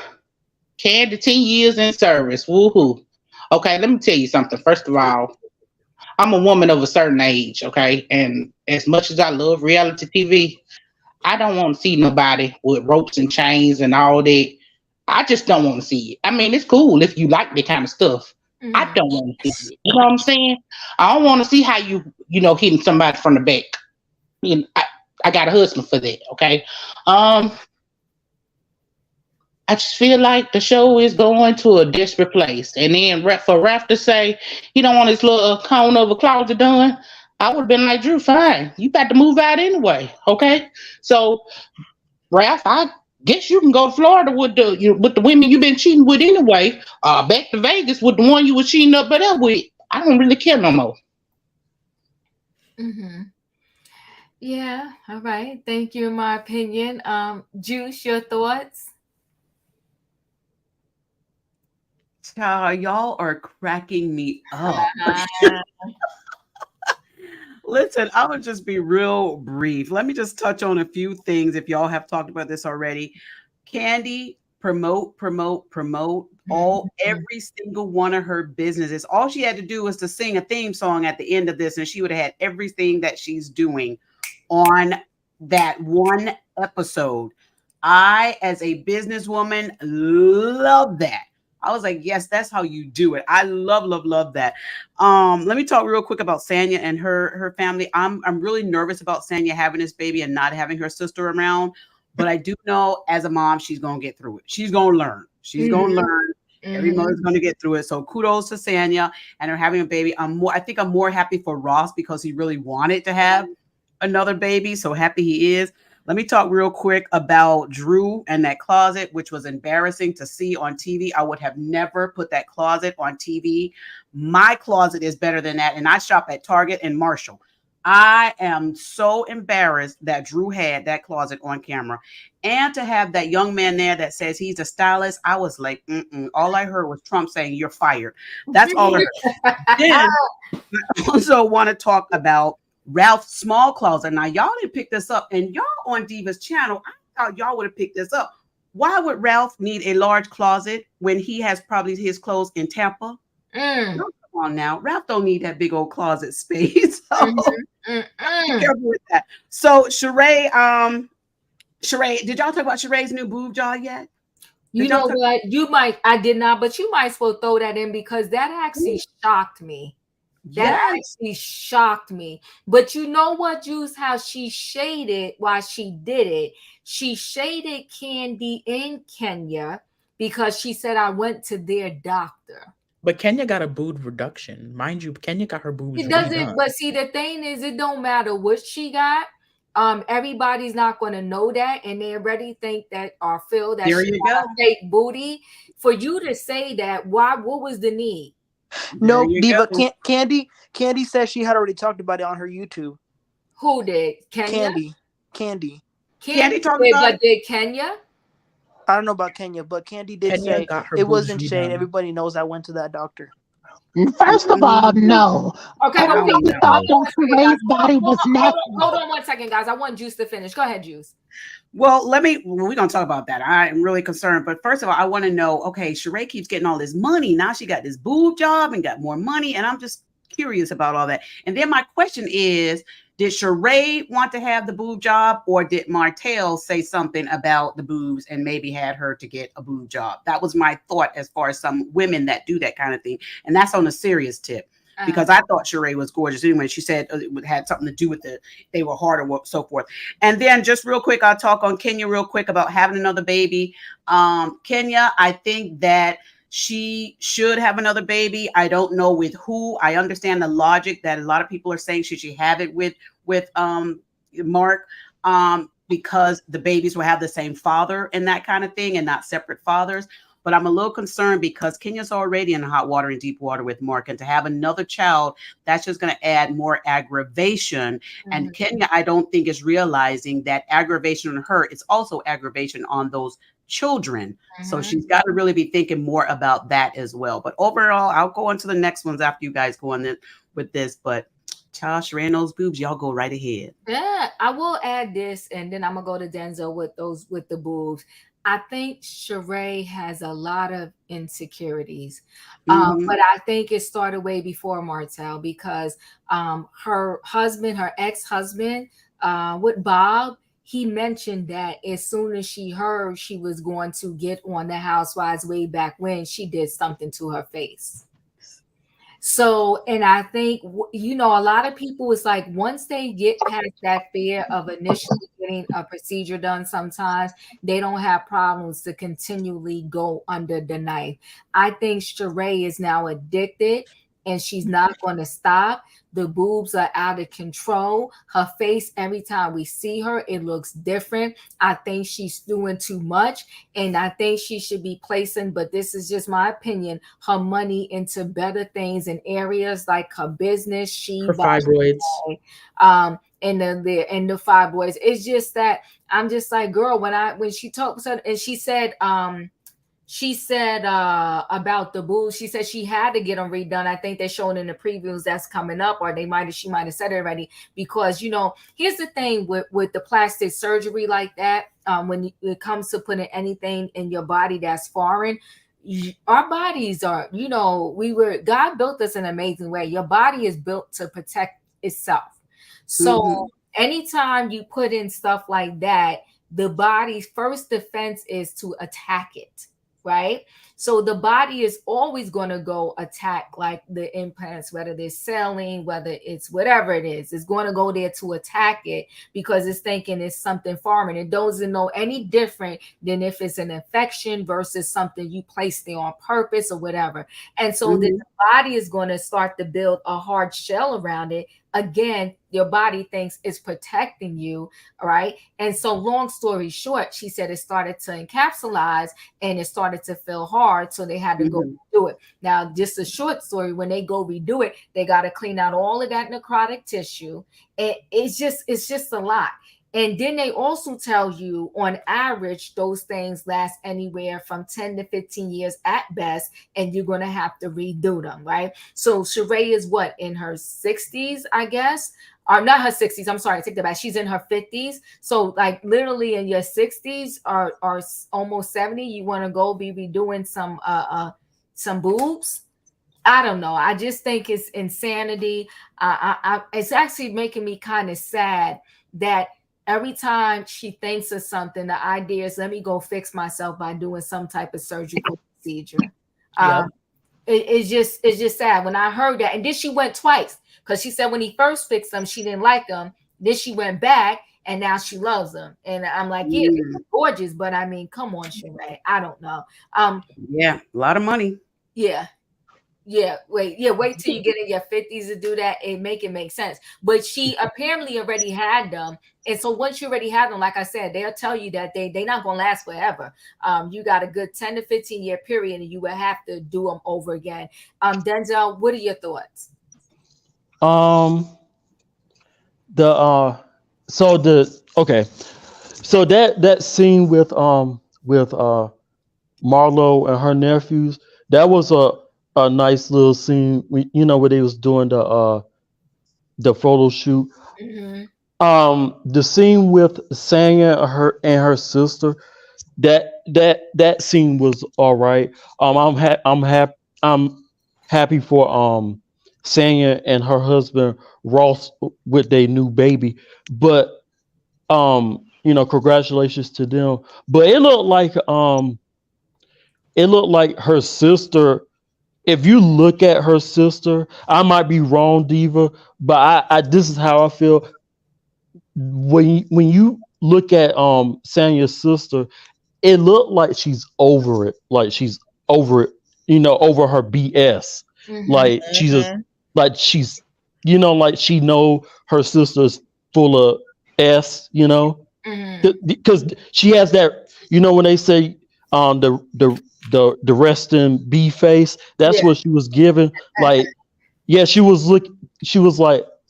10 years in service. Woohoo. Okay, let me tell you something. First of all, I'm a woman of a certain age, okay? And as much as I love reality TV, I don't want to see nobody with ropes and chains and all that. I just don't want to see it. I mean, it's cool if you like that kind of stuff, I don't want to see it. You know what I'm saying? I don't want to see how you hitting somebody from the back. I got a husband for that. Okay. I just feel like the show is going to a desperate place. And then for Raph to say he don't want his little cone of a closet done, I would have been like, Drew, fine. You about to move out anyway. Okay. So Raph, I guess you can go to Florida with the women you've been cheating with anyway. Back to Vegas with the one you were cheating up there with. I don't really care no more. Mm-hmm. Yeah. All right. Thank you. In my opinion, Juice, your thoughts? Y'all are cracking me up. Listen, I'm gonna just be real brief. Let me just touch on a few things if y'all have talked about this already. Kandi, promote every single one of her businesses. All she had to do was to sing a theme song at the end of this, and she would have had everything that she's doing on that one episode. I, as a businesswoman, love that. I was like, yes, that's how you do it. I love that. Let me talk real quick about Sanya and her family. I'm really nervous about Sanya having this baby and not having her sister around. But I do know as a mom, she's gonna get through it. She's gonna learn. She's gonna learn. Every mother's gonna get through it. So kudos to Sanya and her having a baby. I think I'm more happy for Ross because he really wanted to have another baby. So happy he is. Let me talk real quick about Drew and that closet, which was embarrassing to see on TV. I would have never put that closet on TV. My closet is better than that. And I shop at Target and Marshall. I am so embarrassed that Drew had that closet on camera. And to have that young man there that says he's a stylist, I was like, all I heard was Trump saying, you're fired. That's all I heard. Then I also want to talk about Ralph's small closet. Now, y'all didn't pick this up, and y'all on Diva's channel, I thought y'all would have picked this up. Why would Ralph need a large closet when he has probably his clothes in Tampa? Come on now. Ralph don't need that big old closet space. So be careful with that. So Sheree, did y'all talk about Sheree's new boob job yet? You know what? I did not, but you might as well throw that in because that actually shocked me. That actually shocked me. But you know what, Juice, how she shaded while she did it. She shaded Kandi in Kenya because she said, I went to their doctor. But Kenya got a boob reduction. Mind you, Kenya got her boobs. It doesn't, but see, the thing is, it don't matter what she got. Everybody's not going to know that, and they already think that or feel that she got a fake booty. For you to say that, what was the need? No, Diva, Kandi says she had already talked about it on her YouTube. Who did? Kenya? Kandi talked about it. But did Kenya? I don't know about Kenya, but Kandi did say it wasn't shade. Everybody knows I went to that doctor. First of all, no. Okay, everybody thought that Sheree's body was natural. Hold on 1 second, guys. I want Juice to finish. Go ahead, Juice. Well, we're going to talk about that. I'm really concerned. But first of all, I want to know, okay, Sheree keeps getting all this money. Now she got this boob job and got more money. And I'm just curious about all that. And then my question is, did Sheree want to have the boob job, or did Martell say something about the boobs and maybe had her to get a boob job? That was my thought as far as some women that do that kind of thing. And that's on a serious tip. Because I thought Sheree was gorgeous anyway. She said it had something to do with they were hard or so forth. And then just real quick, I'll talk on Kenya real quick about having another baby. Kenya, I think that she should have another baby. I don't know with who. I understand the logic that a lot of people are saying should she have it with Mark, because the babies will have the same father and that kind of thing and not separate fathers. But I'm a little concerned because Kenya's already in hot water and deep water with Mark. And to have another child, that's just going to add more aggravation. And Kenya, I don't think is realizing that aggravation on her, it's also aggravation on those children. So she's got to really be thinking more about that as well. But overall, I'll go on to the next ones after you guys go on with this. But child, Sheree and those boobs, y'all go right ahead. Yeah, I will add this, and then I'm going to go to Denzel with the boobs. I think Sheree has a lot of insecurities, but I think it started way before Martell because her ex-husband, with Bob, he mentioned that as soon as she heard she was going to get on the Housewives way back when, she did something to her face. So, and I think, you know, a lot of people, it's like once they get past that fear of initially getting a procedure done, sometimes they don't have problems to continually go under the knife. I think Sheree is now addicted and she's not going to stop. The boobs are out of control. Her face, every time we see her, it looks different. I think she's doing too much. And I think she should be placing, but this is just my opinion, her money into better things in areas like her business. Her fibroids. And the fibroids. It's just that I'm just like, girl, when she talked, and she said about the boobs, she said she had to get them redone. I think they're showing in the previews that's coming up, or she might have said it already, because, you know, here's the thing with the plastic surgery like that, when it comes to putting anything in your body that's foreign, our bodies are, you know, God built us in an amazing way. Your body is built to protect itself. So anytime you put in stuff like that, the body's first defense is to attack it. Right? So the body is always going to go attack like the implants, whether they're selling, whether it's whatever it is, it's going to go there to attack it because it's thinking it's something foreign. It doesn't know any different than if it's an infection versus something you placed there on purpose or whatever. And so the body is going to start to build a hard shell around it. Again, your body thinks it's protecting you, right? And so long story short, she said it started to encapsulize and it started to feel hard. So they had to go do it. Now, just a short story, when they go redo it, they got to clean out all of that necrotic tissue. It's just a lot. And then they also tell you on average, those things last anywhere from 10 to 15 years at best, and you're going to have to redo them, right? So Sheree is what, in her 60s, I guess? Or not her 60s, I'm sorry, I take that back. She's in her 50s. So like literally in your 60s or almost 70, you want to go be redoing some boobs? I don't know. I just think it's insanity. It's actually making me kind of sad that every time she thinks of something, the idea is, let me go fix myself by doing some type of surgical procedure. It's just sad when I heard that. And then she went twice, because she said when he first fixed them, she didn't like them. Then she went back and now she loves them. And I'm like, yeah, they're gorgeous, but I mean, come on, Sheree. I don't know. Yeah, a lot of money. Yeah. Wait till you get in your 50s to do that and make it make sense. But she apparently already had them. And so once you already have them, like I said, they'll tell you that they're not going to last forever. You got a good 10 to 15 year period and you will have to do them over again. Denzel, what are your thoughts? So that scene with Marlo and her nephews, that was a nice little scene, you know, where they was doing the photo shoot. The scene with Sanya and her sister, that scene was all right. I'm happy for Sanya and her husband Ross with their new baby, but you know, congratulations to them. But it looked like her sister. If you look at her sister, I might be wrong, Diva, but I this is how I feel. When you look at Sanya's sister, it looked like she's over it. Like she's over it, you know, over her BS. Like she's you know, like she know her sister's full of S, you know, because she has that, you know, when they say the resting B face, that's what she was given. Like, yeah, she was like,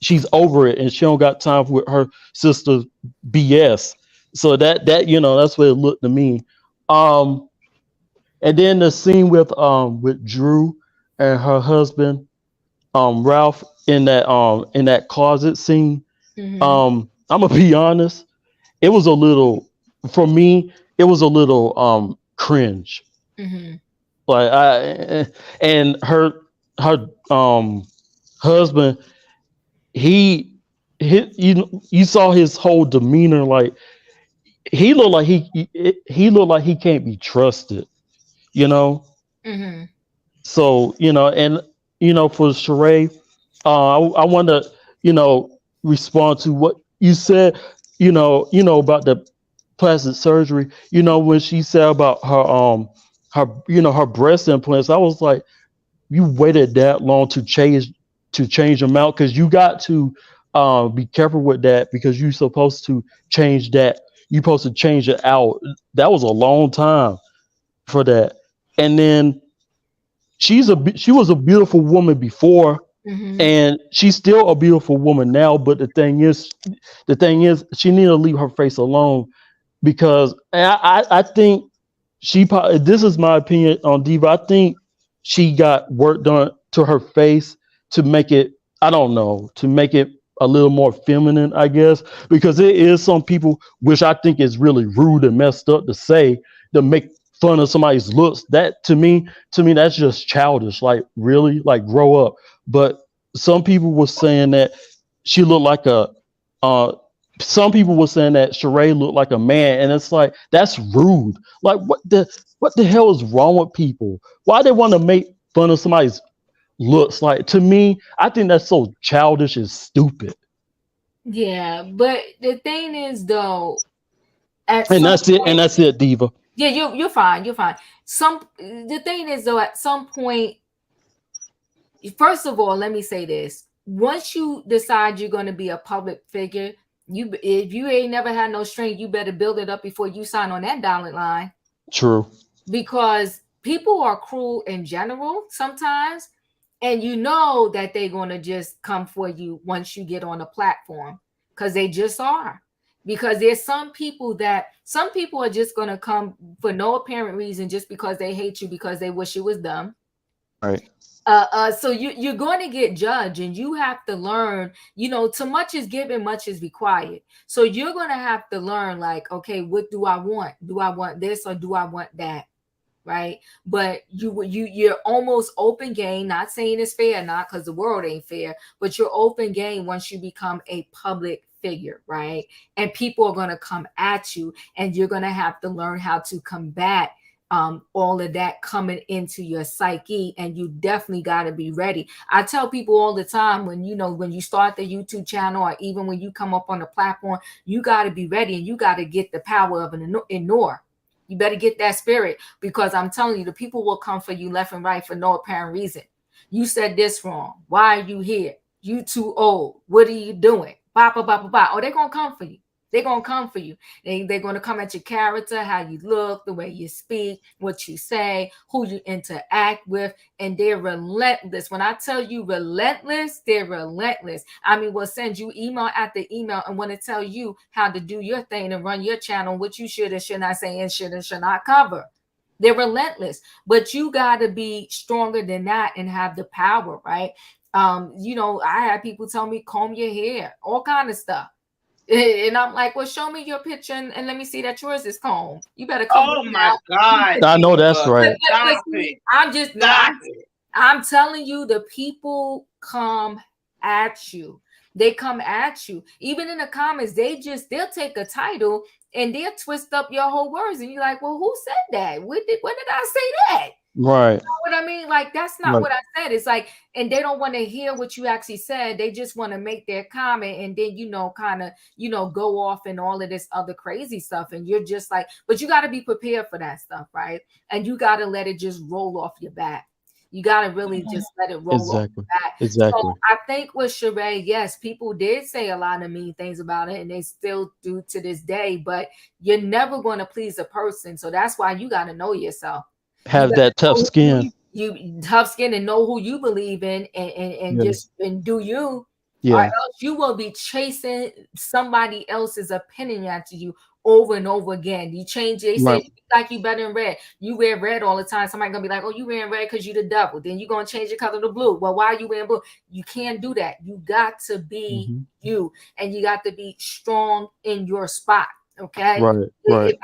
she's over it and she don't got time for her sister's BS. So that you know, that's what it looked to me. And then the scene with Drew and her husband Ralph in that closet scene. I'm gonna be honest, it was a little, for me, it was a little cringe. Like and her husband, you saw his whole demeanor, like he looked like he can't be trusted, you know. So, you know, and for Sheree, I want to, respond to what you said, about the plastic surgery. When she said about her breast implants, I was like, you waited that long to change them out, because you got to be careful with that, because you're supposed to change that. You're supposed to change it out. That was a long time for that. And then she was a beautiful woman before, and she's still a beautiful woman now. But the thing is, she need to leave her face alone, because I think this is my opinion on Diva. I think she got work done to her face to make it, I don't know, to make it a little more feminine, I guess, because there is some people, which I think is really rude and messed up to say, to make fun of somebody's looks. That to me, that's just childish. Like, really, like, grow up. But some people were saying that she looked like some people were saying that Sheree looked like a man, and it's like, that's rude. Like, what the hell is wrong with people? Why they want to make fun of somebody's looks? Like, to me, I think that's so childish and stupid. Yeah, but the thing is, though, and that's it, Diva. Yeah, you're fine. You're fine. The thing is, though, at some point, first of all, let me say this: once you decide you're going to be a public figure, if you ain't never had no strength, you better build it up before you sign on that dotted line. True. Because people are cruel in general sometimes, and you know that they're going to just come for you once you get on a platform, because they just are. Because there's some people are just going to come for no apparent reason, just because they hate you, because they wish it was them. Right. So you're going to get judged, and you have to learn, too much is given, much is required. So you're going to have to learn, like, okay, what do I want? Do I want this, or do I want that? Right. But you're almost open game, not saying it's fair, not because the world ain't fair, but you're open game once you become a public figure, right? And people are going to come at you, and you're going to have to learn how to combat all of that coming into your psyche, and you definitely got to be ready. I tell people all the time, when you start the YouTube channel, or even when you come up on the platform, you got to be ready, and you got to get the power of an ignore. You better get that spirit, because I'm telling you, the people will come for you left and right for no apparent reason. You said this wrong. Why are you here? You too old. What are you doing? Bah, bah, bah, bah, bah. Oh, they're going to come for you. They're going to come for you. They're going to come at your character, how you look, the way you speak, what you say, who you interact with, and they're relentless. When I tell you relentless, they're relentless. I mean, we'll send you email after email and want to tell you how to do your thing and run your channel, what you should and should not say and should not cover. They're relentless, but you got to be stronger than that and have the power, right? I had people tell me, comb your hair, all kind of stuff. And I'm like, well, show me your picture and let me see that yours is combed. You better come. Oh my God. I know that's right. I'm telling you, the people come at you. They come at you. Even in the comments, they'll take a title and they'll twist up your whole words. And you're like, well, who said that? When did I say that? Right. You know what I mean? Like, that's not what I said. It's like, and they don't want to hear what you actually said. They just want to make their comment and then, kind of, go off and all of this other crazy stuff. And you're just like, but you got to be prepared for that stuff, right? And you got to let it just roll off your back. You got to really just let it roll off your back. Exactly. So I think with Sheree, yes, people did say a lot of mean things about it, and they still do to this day, but you're never going to please a person. So that's why you got to know yourself. Have that tough skin. You tough skin and know who you believe in, and just do you. Yeah. Or else you will be chasing somebody else's opinion after you over and over again. You change it. They say like you better in red. You wear red all the time. Somebody gonna be like, oh, you wearing red because you the devil. Then you're gonna change your color to blue. Well, why are you wearing blue? You can't do that. You got to be you, and you got to be strong in your spot. Okay. Right.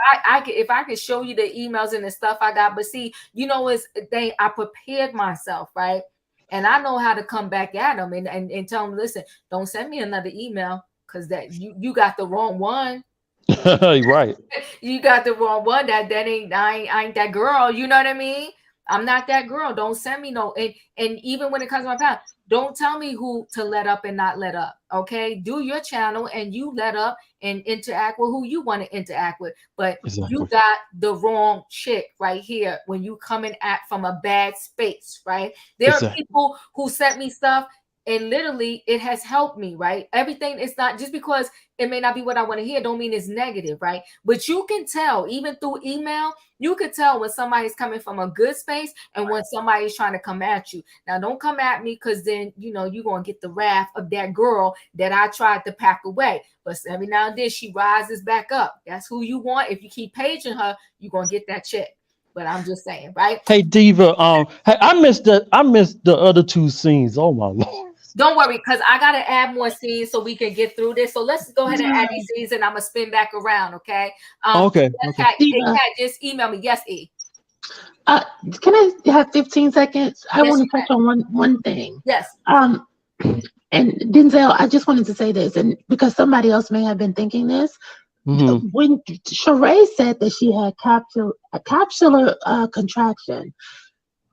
If I could show you the emails and the stuff I got, but see, I prepared myself, right? And I know how to come back at them and tell them, listen, don't send me another email, because that you got the wrong one. Right. You got the wrong one. That ain't I ain't that girl. You know what I mean? I'm not that girl. Don't send me no. And even when it comes to my past, don't tell me who to let up and not let up. Okay, do your channel and you let up and interact with who you want to interact with. But you got the wrong chick right here when you coming at from a bad space, right? There are people who sent me stuff and literally it has helped me, right? Everything is not just because it may not be what I want to hear, don't mean it's negative, right? But you can tell, even through email, you could tell when somebody's coming from a good space and when somebody's trying to come at you. Now, don't come at me because then, you know, you're going to get the wrath of that girl that I tried to pack away. But every now and then she rises back up. That's who you want. If you keep paging her, you're going to get that chick. But I'm just saying, right? Hey Diva, hey, I missed the other two scenes. Oh my Lord. Don't worry, because I got to add more scenes so we can get through this. So let's go ahead and add these scenes and I'm going to spin back around, okay? Okay. Kat, just email me. Yes, E. Can I have 15 seconds? I want to touch on one thing. Yes. And Denzel, I just wanted to say this, and because somebody else may have been thinking this. Mm-hmm. When Sheree said that she had a capsular contraction,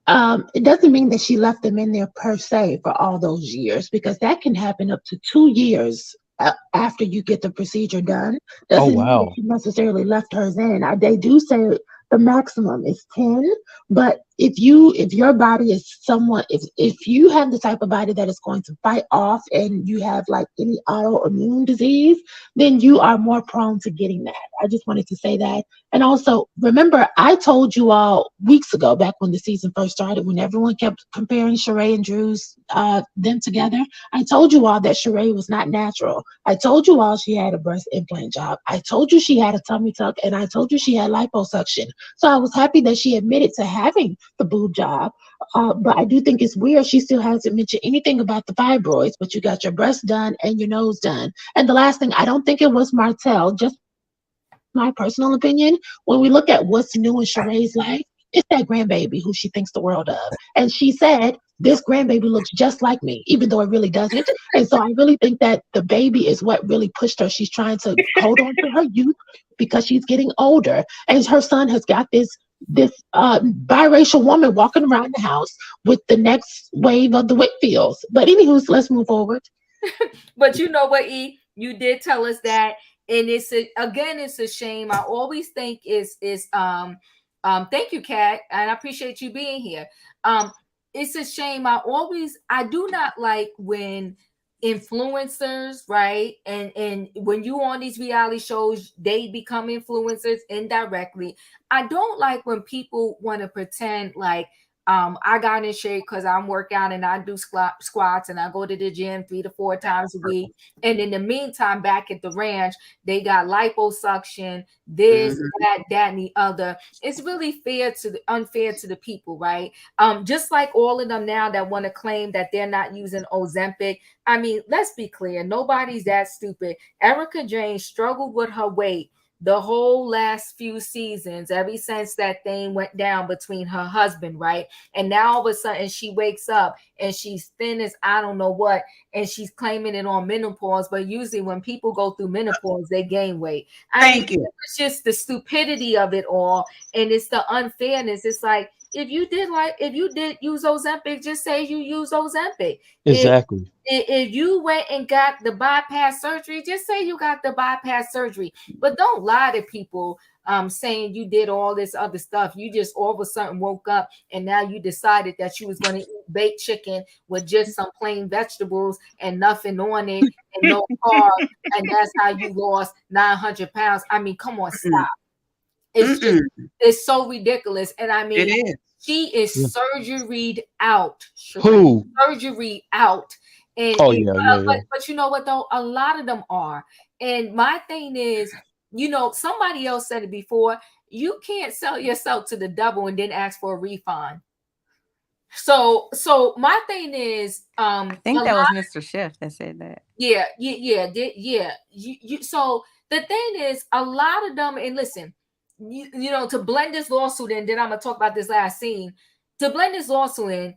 it doesn't mean that she left them in there per se for all those years, because that can happen up to 2 years after you get the procedure done. Doesn't mean that she necessarily left hers in. They do say the maximum is 10, but if your body is somewhat, if you have the type of body that is going to fight off and you have like any autoimmune disease, then you are more prone to getting that. I just wanted to say that. And also, remember, I told you all weeks ago, back when the season first started, when everyone kept comparing Sheree and Drew's them together, I told you all that Sheree was not natural. I told you all she had a breast implant job. I told you she had a tummy tuck, and I told you she had liposuction. So I was happy that she admitted to having the boob job. But I do think it's weird she still hasn't mentioned anything about the fibroids, but you got your breast done and your nose done. And the last thing, I don't think it was Martell, just my personal opinion. When we look at what's new in Sheree's life, it's that grandbaby who she thinks the world of. And she said, this grandbaby looks just like me, even though it really doesn't. And so I really think that the baby is what really pushed her. She's trying to hold on to her youth because she's getting older. And her son has got this biracial woman walking around the house with the next wave of the Whitfields. But anywho, let's move forward. But you know what, E? You did tell us that. And it's a shame. I always think thank you, Kat, and I appreciate you being here. It's a shame. I do not like when influencers, right? And when you on these reality shows, they become influencers indirectly. I don't like when people want to pretend like I got in shape because I'm working out and I do squats and I go to the gym 3 to 4 times a week. And in the meantime, back at the ranch, they got liposuction, this, that, and the other. It's really unfair to the people, right? Just like all of them now that want to claim that they're not using Ozempic. I mean, let's be clear. Nobody's that stupid. Erica Jane struggled with her weight the whole last few seasons, ever since that thing went down between her husband, right? And now all of a sudden she wakes up and she's thin as I don't know what, and she's claiming it on menopause. But usually when people go through menopause, they gain weight. Thank you. It's just the stupidity of it all, and it's the unfairness. It's like, if you did use Ozempic, just say you use Ozempic. Exactly. If you went and got the bypass surgery, just say you got the bypass surgery. But don't lie to people saying you did all this other stuff. You just all of a sudden woke up and now you decided that you was going to eat baked chicken with just some plain vegetables and nothing on it and no carbs, and that's how you lost 900 pounds. I mean, come on, stop. It's so ridiculous. And I mean, she is surgeried out. Who? Surgery out. And, but you know what though? A lot of them are. And my thing is, you know, somebody else said it before, you can't sell yourself to the devil and then ask for a refund. So my thing is, I think that was Mr. Schiff that said that. Yeah. So the thing is, a lot of them, and listen, you know, to blend this lawsuit in, then I'm gonna talk about this last scene. To blend this lawsuit in,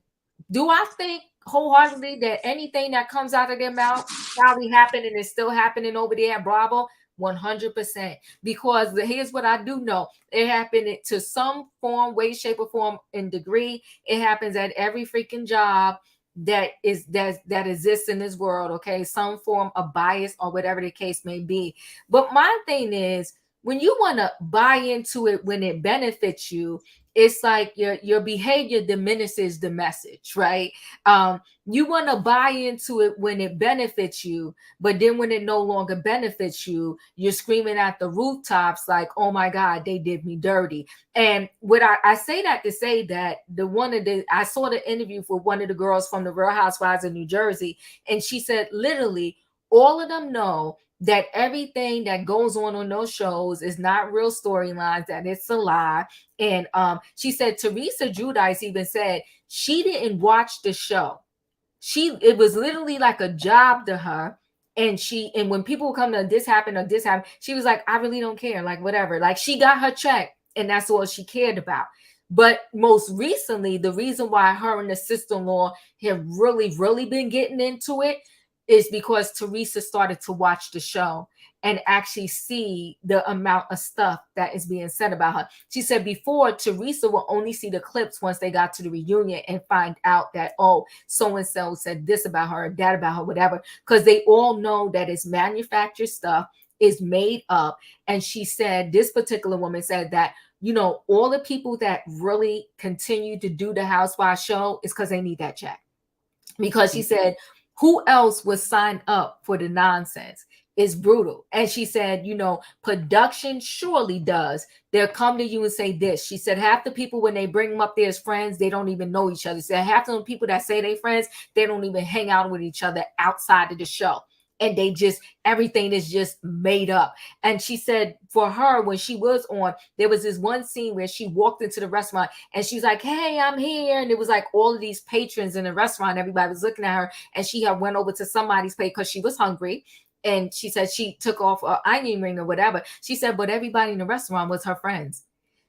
do I think wholeheartedly that anything that comes out of their mouth probably happened and is still happening over there at Bravo? 100%. Because here's what I do know. It happened to some form, way, shape, or form and degree. It happens at every freaking job that exists in this world. Okay. Some form of bias or whatever the case may be. But my thing is, when you want to buy into it when it benefits you, it's like your behavior diminishes the message, right? You want to buy into it when it benefits you, but then when it no longer benefits you, you're screaming at the rooftops like, oh my God, they did me dirty. And what I say that to say that I saw the interview for one of the girls from the Real Housewives of New Jersey, and she said literally all of them know that everything that goes on those shows is not real storylines, that it's a lie. And she said Teresa Giudice even said she didn't watch the show. It was literally like a job to her. And when people come to this happened or this happened, she was like, I really don't care, like whatever. Like she got her check and that's all she cared about. But most recently, the reason why her and the sister-in-law have really, really been getting into it is because Teresa started to watch the show and actually see the amount of stuff that is being said about her. She said before, Teresa will only see the clips once they got to the reunion and find out that, oh, so-and-so said this about her, that about her, whatever, because they all know that it's manufactured stuff, is made up. And she said, this particular woman said that, you know, all the people that really continue to do the Housewives show is because they need that check. Because she said, who else would sign up for the nonsense? It's brutal. And she said, you know, production surely does. They'll come to you and say this. She said, half the people, when they bring them up there as friends, they don't even know each other. She said, half of the people that say they're friends, they don't even hang out with each other outside of the show. And they just, everything is just made up. And she said for her, when she was on, there was this one scene where she walked into the restaurant and she's like, hey, I'm here. And it was like all of these patrons in the restaurant, everybody was looking at her, and she had went over to somebody's plate because she was hungry. And she said she took off an onion ring or whatever. She said, but everybody in the restaurant was her friends.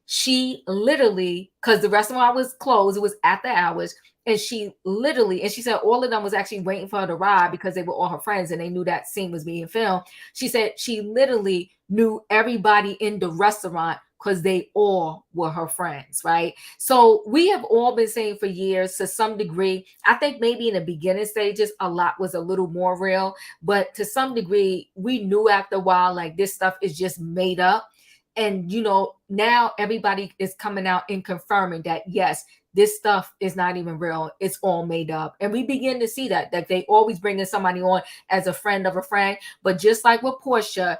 She literally, because the restaurant was closed, it was at the hours. And she literally, and she said all of them was actually waiting for her to ride because they were all her friends and they knew that scene was being filmed. She said she literally knew everybody in the restaurant because they all were her friends, right? So we have all been saying for years, to some degree, I think maybe in the beginning stages, a lot was a little more real, but to some degree, we knew after a while, like this stuff is just made up. And, you know, now everybody is coming out and confirming that, yes, this stuff is not even real. It's all made up. And we begin to see that they always bring in somebody on as a friend of a friend. But just like with Portia,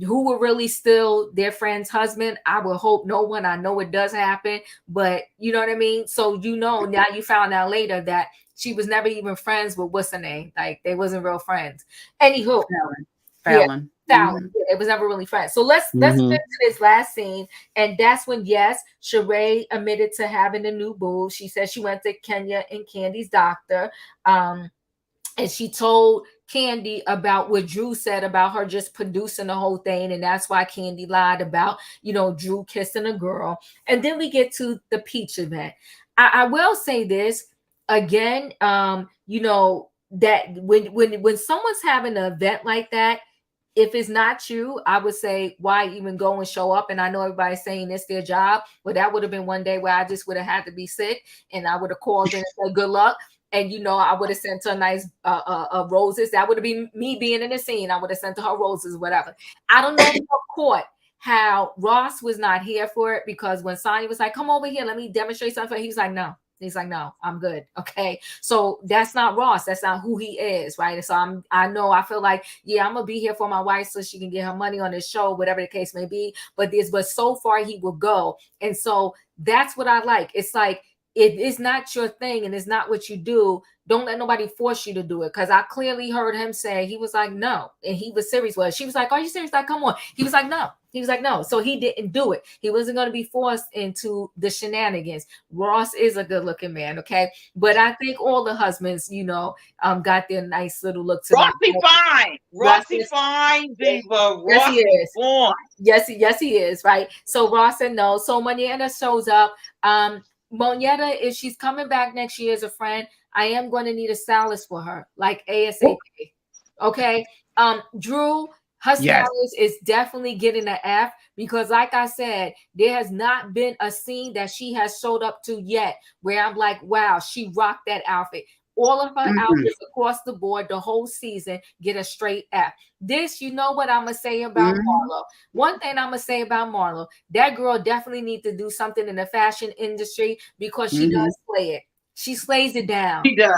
who were really still their friend's husband, I would hope no one. I know it does happen, but you know what I mean? So, you know, now you found out later that she was never even friends with what's her name? Like they wasn't real friends. Anywho. Fallon. Mm-hmm. It was never really friends. So let's get to this last scene. And that's when, yes, Sheree admitted to having a new boo. She said she went to Kenya and Candy's doctor. And she told Kandi about what Drew said about her just producing the whole thing. And that's why Kandi lied about, you know, Drew kissing a girl. And then we get to the Peach event. I will say this again, you know, that when someone's having an event like that, if it's not you, I would say, why even go and show up? And I know everybody's saying it's their job, but that would have been one day where I just would have had to be sick and I would have called in and said, good luck. And, you know, I would have sent her nice roses. That would have been me being in the scene. I would have sent her roses, whatever. I don't know if you caught how Ross was not here for it, because when Sonya was like, come over here, let me demonstrate something. He was like, no. He's like, no, I'm good. Okay. So that's not Ross. That's not who he is. Right. So I feel like, yeah, I'm going to be here for my wife so she can get her money on this show, whatever the case may be. But so far he will go. And so that's what I like. It's like, it is not your thing and it's not what you do. Don't let nobody force you to do it. Because I clearly heard him say, he was like, no. And he was serious. Well, she was like, are you serious? Like, come on. He was like, no. He was like, no. So he didn't do it. He wasn't going to be forced into the shenanigans. Ross is a good looking man. Okay. But I think all the husbands, you know, got their nice little look to Rossy fine. Rossy fine, Diva. Yes, he is. Born. Yes, he is. Right. So Ross said no. So Monietta shows up. Monietta, if she's coming back next year as a friend, I am going to need a stylist for her, like ASAP. Okay. Drew, Her Yes. stylist is definitely getting an F because, like I said, there has not been a scene that she has showed up to yet where I'm like, wow, she rocked that outfit. All of her outfits across the board, the whole season, get a straight F. This, you know what I'm going to say about Marlo? One thing I'm going to say about Marlo, that girl definitely needs to do something in the fashion industry because she does slay it. She slays it down. She does.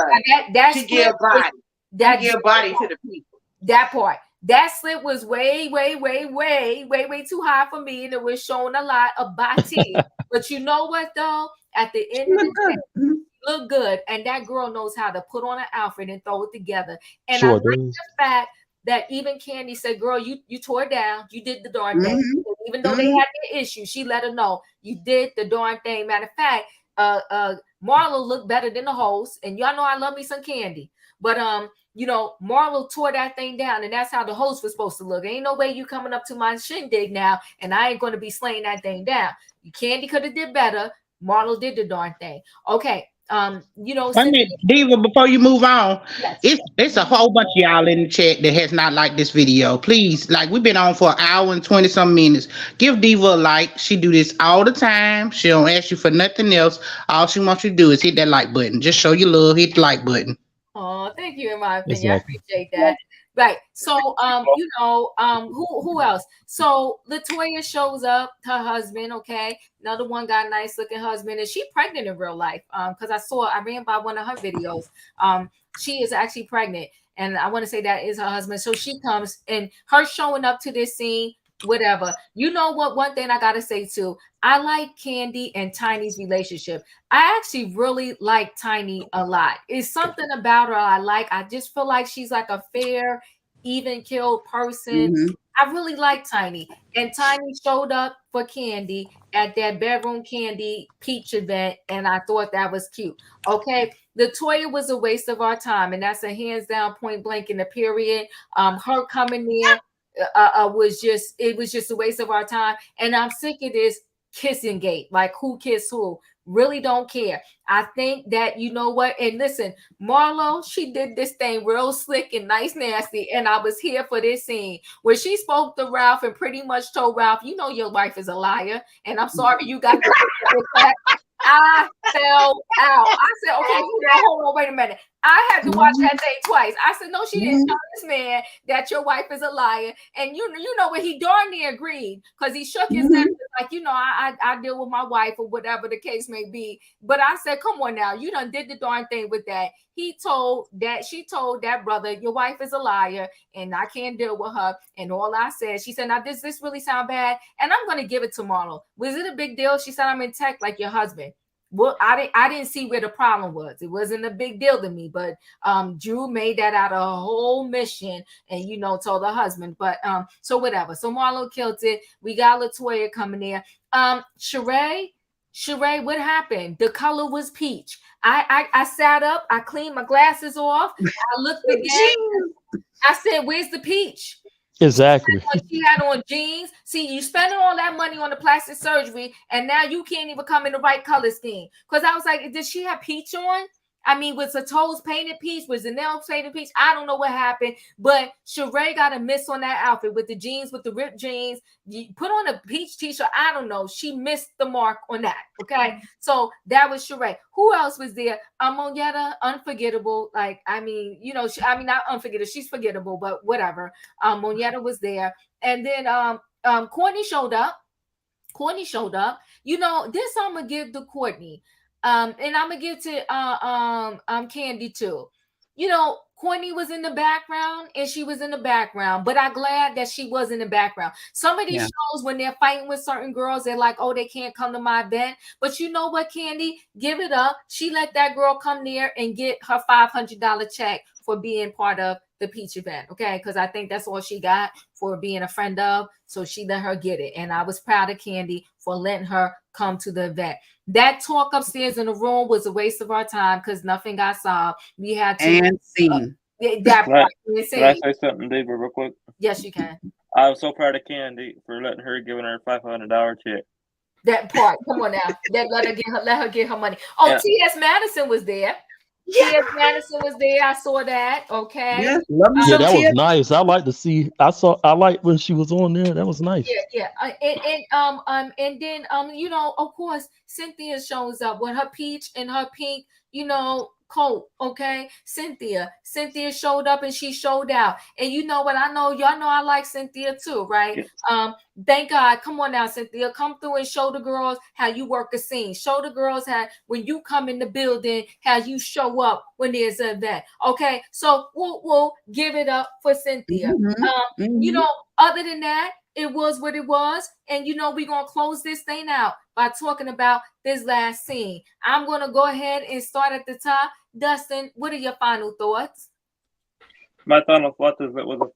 She give body. She give body to the people. That part. That slip was way too high for me, and it was showing a lot of body. But you know what, though? At the end of the day, look good, and that girl knows how to put on an outfit and throw it together. And I like the fact that even Kandi said, "Girl, you tore it down. You did the darn thing." Even though they had their issues, she let her know you did the darn thing. Matter of fact, Marlo looked better than the host, and y'all know I love me some Kandi, but you know, Marlo tore that thing down, and that's how the host was supposed to look. Ain't no way you coming up to my shindig now, and I ain't going to be slaying that thing down. Kandi could have did better. Marlo did the darn thing. Okay. You know, Diva, before you move on, it's a whole bunch of y'all in the chat that has not liked this video. Please, like, we've been on for an hour and 20 some minutes. Give Diva a like. She do this all the time. She don't ask you for nothing else. All she wants you to do is hit that like button. Just show your love. Hit the like button. Oh, thank you, in my opinion. I appreciate that. Right. So, you know, who else? So LaToya shows up, her husband, okay. Another one got a nice looking husband, and she pregnant in real life. Because I ran by one of her videos. She is actually pregnant, and I want to say that is her husband. So she comes, and her showing up to this scene, whatever. You know what? One thing I gotta say too, I like Kandi and Tiny's relationship. I actually really like Tiny a lot. It's something about her I like. I just feel like she's like a fair, even-keeled person. I really like Tiny. And Tiny showed up for Kandi at that Bedroom Kandi Peach event, and I thought that was cute. Okay, LaToya was a waste of our time, and that's a hands down, point blank in the period. Her coming there was just a waste of our time, and I'm sick of this kissing gate. Like, who kissed who? Really don't care. I think that, you know what, and listen, Marlo, she did this thing real slick and nice, nasty, and I was here for this scene where she spoke to Ralph and pretty much told Ralph, you know, your wife is a liar, and I'm sorry you got the I fell out. I said, okay, hold on, wait a minute. I had to watch that tape twice. I said, no, she didn't tell this man that your wife is a liar. And you know what, he darn near agreed, because he shook his head like, you know, I deal with my wife or whatever the case may be. But I said, come on now, you done did the darn thing with that. She told that brother, your wife is a liar and I can't deal with her. And all I said, she said, now this really sound bad, and I'm going to give it to Marlo. Was it a big deal? She said, I'm in tech like your husband. Well, I didn't see where the problem was. It wasn't a big deal to me, but Drew made that out of a whole mission and, you know, told her husband. But so whatever. So Marlo killed it. We got LaToya coming there. Sheree, what happened? The color was peach. I sat up, I cleaned my glasses off, I looked again. I said, where's the peach? Exactly. She had on jeans. See, you spending all that money on the plastic surgery, and now you can't even come in the right color scheme. Because I was like, did she have peach on? I mean, was her toes painted peach? Was the nails painted peach? I don't know what happened, but Sheree got a miss on that outfit with the jeans, with the ripped jeans. You put on a peach t-shirt. I don't know. She missed the mark on that. Okay, so that was Sheree. Who else was there? Monyetta, unforgettable. Like, I mean, you know, not unforgettable. She's forgettable, but whatever. Monyetta was there, and then Courtney showed up. You know, this I'm gonna give to Courtney. And I'm gonna give to Kandi too. You know, Courtney was in the background, and she was in the background, but I'm glad that she was in the background. Some of these shows, when they're fighting with certain girls, they're like, oh, they can't come to my event. But you know what, Kandi? Give it up. She let that girl come there and get her $500 check for being part of the Peach event, okay? Because I think that's all she got for being a friend of, so she let her get it. And I was proud of Kandi for letting her come to the event. That talk upstairs in the room was a waste of our time because nothing got solved. We had to and scene. Can I say something, Diva, real quick? Yes, you can. I was so proud of Kandi for letting her giving her a $500 check. That part, come on now. Let her get her money. Oh, yeah. T.S. Madison was there. Tia Madison was there. I saw that. Okay. Yes, love me Yeah, some that was Tia. nice. I like to see. I like when she was on there. That was nice. Yeah. And then you know, of course, Cynthia shows up with her peach and her pink, you know, coat. Okay, Cynthia showed up and she showed out. And you know what? I know y'all know I like Cynthia too, right? Thank God. Come on now, Cynthia, come through and show the girls how you work a scene. Show the girls how when you come in the building, how you show up when there's an event. Okay, so we'll give it up for Cynthia. You know, other than that, it was what it was. And you know, we're gonna close this thing out by talking about this last scene. I'm gonna go ahead and start at the top. Dustin, what are your final thoughts? My final thoughts is it was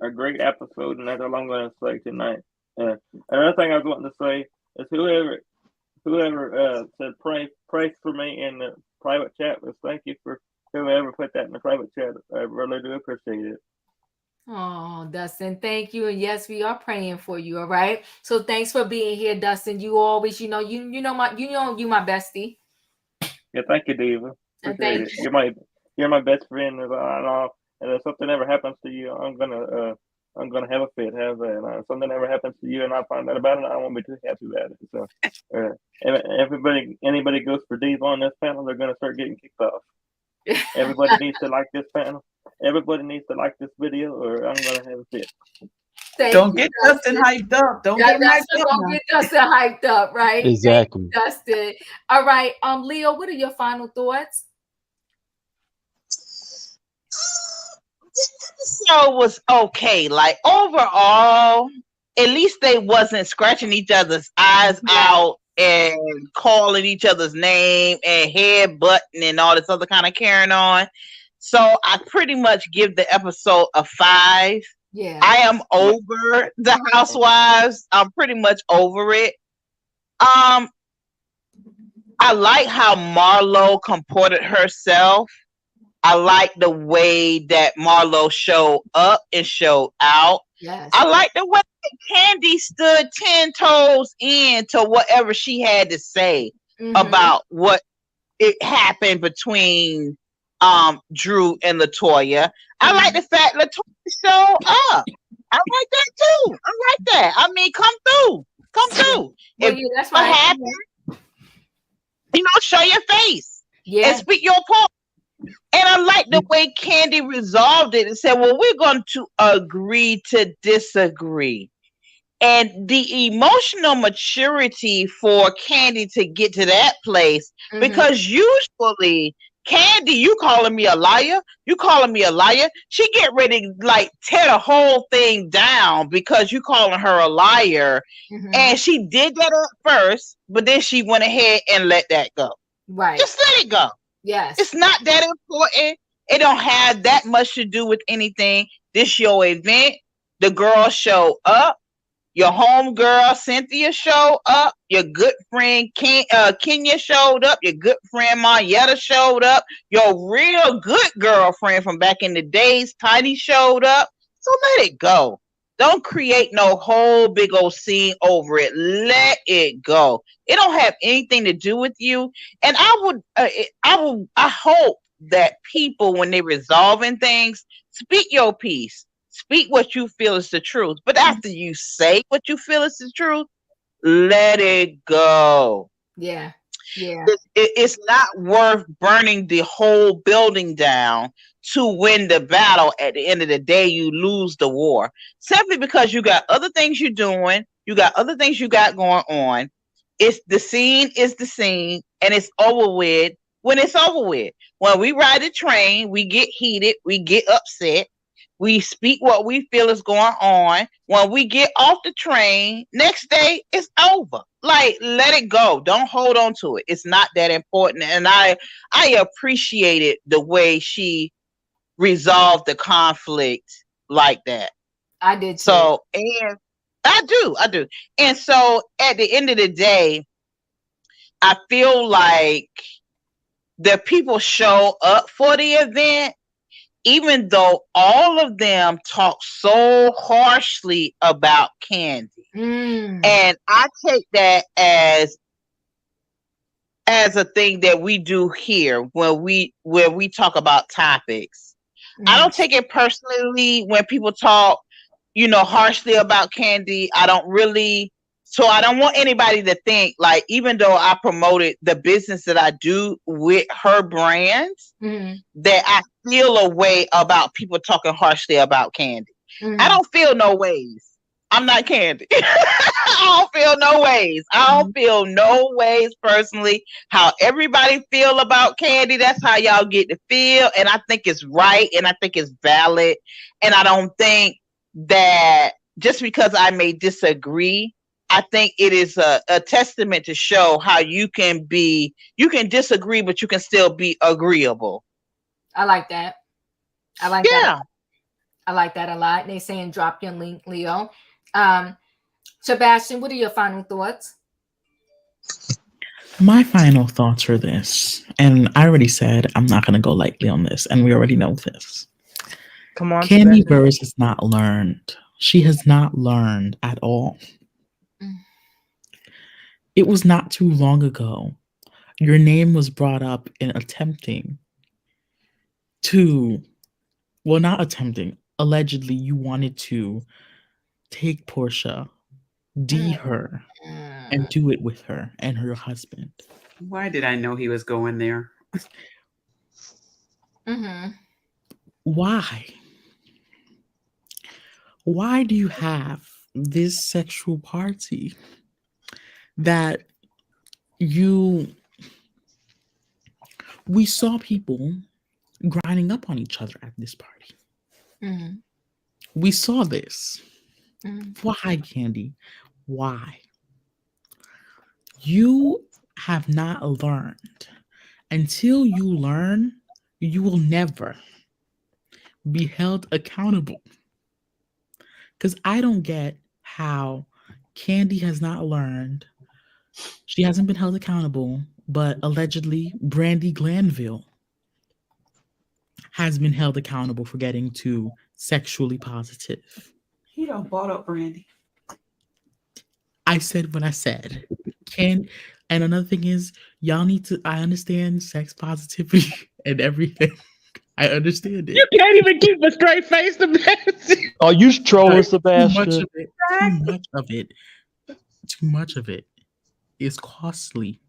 a great episode, and that's all I'm going to say tonight. Another thing I was wanting to say is whoever said pray for me in the private chat was thank you for whoever put that in the private chat. I really do appreciate it. Oh, Dustin, thank you. And yes, we are praying for you. All right. So thanks for being here, Dustin. You always, you know my bestie. Yeah, thank you, Diva. And Appreciate thank it. you. You're my best friend, and if something ever happens to you, I'm gonna have a fit. Have that. If something ever happens to you, and I find out about it, I won't be too happy about it. So, anybody goes for Diva on this panel, they're gonna start getting kicked off. Everybody needs to like this panel. Everybody needs to like this video, or I'm gonna have a fit. Don't get Dustin hyped up. Don't get Dustin hyped up, right? Exactly. Dustin. All right. Leo, what are your final thoughts? This episode was okay. Like overall, at least they wasn't scratching each other's eyes out and calling each other's name and head butting and all this other kind of carrying on. So I pretty much give the episode a 5. Yeah. I am over the Housewives. I'm pretty much over it. I like how Marlo comported herself. I like the way that Marlo showed up and showed out. Yes. I like the way Kandi stood 10 toes in to whatever she had to say about what it happened between Drew and LaToya. I like the fact LaToya showed up. I like that too. I like that. I mean, come through. Well, If that's what right. happened, show your face and speak your point. And I like the way Kandi resolved it and said, well, we're going to agree to disagree. And the emotional maturity for Kandi to get to that place, because usually Kandi, you calling me a liar, she get ready to like tear the whole thing down because you calling her a liar. And she did that at first, but then she went ahead and let that go. Right. Just let it go. Yes. It's not that important. It don't have that much to do with anything. This your event. The girl showed up. Your homegirl Cynthia showed up. Your good friend Kenya showed up. Your good friend Marietta showed up. Your real good girlfriend from back in the days, Tiny, showed up. So let it go. Don't create no whole big old scene over it. Let it go. It don't have anything to do with you. And I hope that people, when they resolving things, speak your piece. Speak what you feel is the truth. But after you say what you feel is the truth, let it go. Yeah. Yeah. It's not worth burning the whole building down to win the battle. At the end of the day, you lose the war simply because you got other things you're doing. You got other things you got going on. It's the scene is the scene, and it's over with when it's over with. When we ride the train, we get heated, we get upset. We speak what we feel is going on. When we get off the train, next day it's over. Like, let it go. Don't hold on to it. It's not that important. And I appreciated the way she resolved the conflict like that. I did too. So, and I do. And so at the end of the day, I feel like the people show up for the event, even though all of them talk so harshly about Kandi. And I take that as as a thing that we do here where we talk about topics. I don't take it personally when people talk, harshly about Kandi. I don't want anybody to think like, even though I promoted the business that I do with her brands, that I feel a way about people talking harshly about Kandi. I don't feel no ways. I'm not Kandi. I don't feel no ways. I don't feel no ways personally. How everybody feel about Kandi, that's how y'all get to feel. And I think it's right and I think it's valid. And I don't think that just because I may disagree, I think it is a testament to show how you can disagree, but you can still be agreeable. I like that. I like that. I like that a lot. They saying drop your link, Leo. Sebastian, what are your final thoughts? My final thoughts are this, and I already said I'm not going to go lightly on this, and we already know this. Come on, Kandi Burruss has not learned. She has not learned at all. It was not too long ago. Your name was brought up in attempting to, well, not attempting, allegedly you wanted to take Portia, her, and do it with her and her husband. Why did I know he was going there? Why? Why do you have this sexual party that we saw people grinding up on each other at this party? We saw this. Why, Kandi? Why? You have not learned. Until you learn, you will never be held accountable. Because I don't get how Kandi has not learned. She hasn't been held accountable, but allegedly Brandy Glanville has been held accountable for getting too sexually positive. He done bought up Brandy. I said what I said. And another thing is, y'all need to, I understand sex positivity and everything. I understand it. You can't even keep a straight face to this. Are you trolling, Sebastian? Too much of it is costly.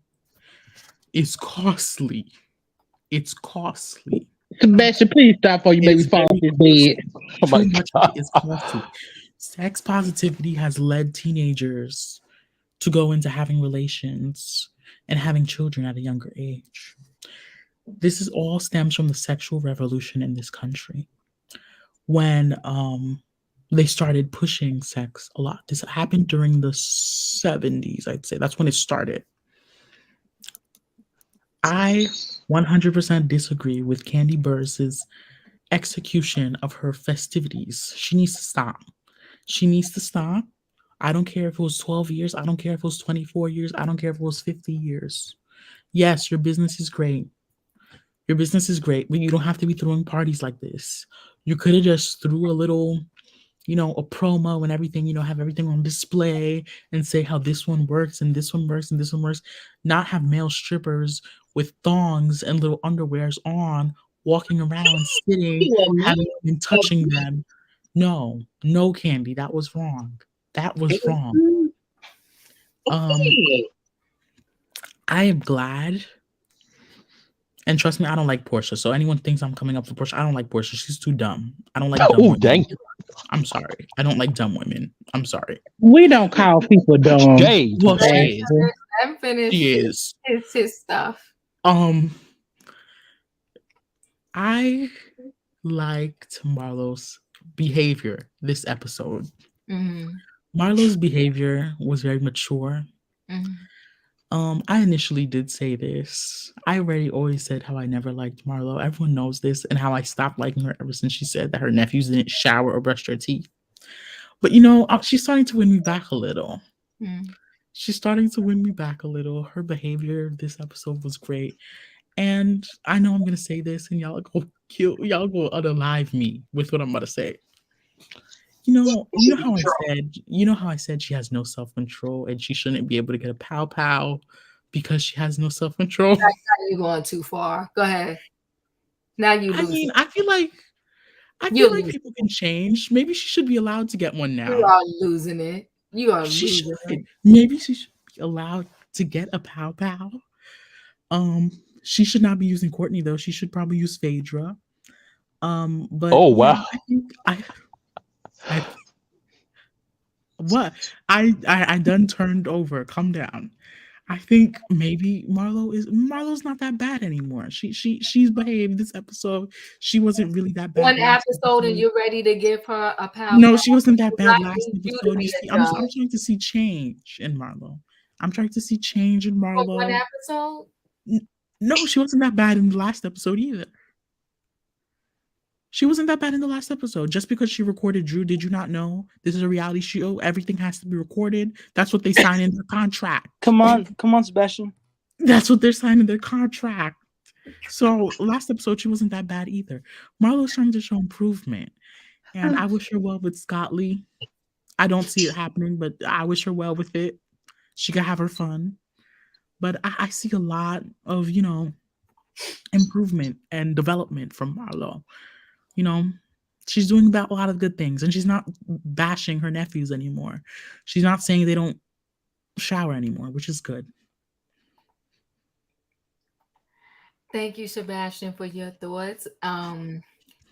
It's costly. Sebastian, please stop before you make me fall off this bed. Oh my God. It's costly. Sex positivity has led teenagers to go into having relations and having children at a younger age. This is all stems from the sexual revolution in this country. When they started pushing sex a lot. This happened during the 70s, I'd say. That's when it started. I 100% disagree with Kandi Burruss's execution of her festivities. She needs to stop. I don't care if it was 12 years. I don't care if it was 24 years. I don't care if it was 50 years. Yes, your business is great. But you don't have to be throwing parties like this. You could have just threw a little, a promo and everything, have everything on display and say how this one works and this one works and this one works. Not have male strippers with thongs and little underwears on, walking around, sitting, having and touching them. No, Kandi, that was wrong. I am glad. And trust me, I don't like Portia. So anyone thinks I'm coming up for Portia, I don't like Portia. She's too dumb. I don't like dumb women. Dang. I'm sorry. I don't like dumb women. I'm sorry. We don't call people dumb. Well, she is. I'm finished. She is. It's his stuff. I liked Marlo's behavior this episode. Marlo's behavior was very mature. I initially did say this. I already always said how I never liked Marlo. Everyone knows this, and how I stopped liking her ever since she said that her nephews didn't shower or brush their teeth. But she's starting to win me back a little. Her behavior this episode was great. And I know I'm gonna say this, and y'all go unalive me with what I'm about to say. You know how I said she has no self-control and she shouldn't be able to get a pow-pow because she has no self-control. Now you're going too far. Go ahead. Now you lose. I mean, I feel like people can change. Maybe she should be allowed to get one now. You are losing it. You are She losing should. it. Maybe she should be allowed to get a pow pow. She should not be using Courtney though. She should probably use Phaedra. But Oh, yeah, wow. I think I done turned over. Calm down. I think maybe Marlo's not that bad anymore. She's behaved this episode. She wasn't really that bad. One last episode and you're ready to give her a power. No, she wasn't that bad I last need you to episode. be You a see, I'm judge. trying to see change in Marlo. I'm trying to see change in Marlo. For one episode? No, she wasn't that bad in the last episode either. She wasn't that bad in the last episode. Just because she recorded Drew, did you not know? This is a reality show. Everything has to be recorded. That's what they sign in their contract. Come on, Sebastian. That's what they're signing their contract. So last episode, she wasn't that bad either. Marlo's trying to show improvement. And I wish her well with Scotley. I don't see it happening, but I wish her well with it. She can have her fun. But I see a lot of, improvement and development from Marlo. She's doing a lot of good things, and she's not bashing her nephews anymore. She's not saying they don't shower anymore, which is good. Thank you, Sebastian, for your thoughts. And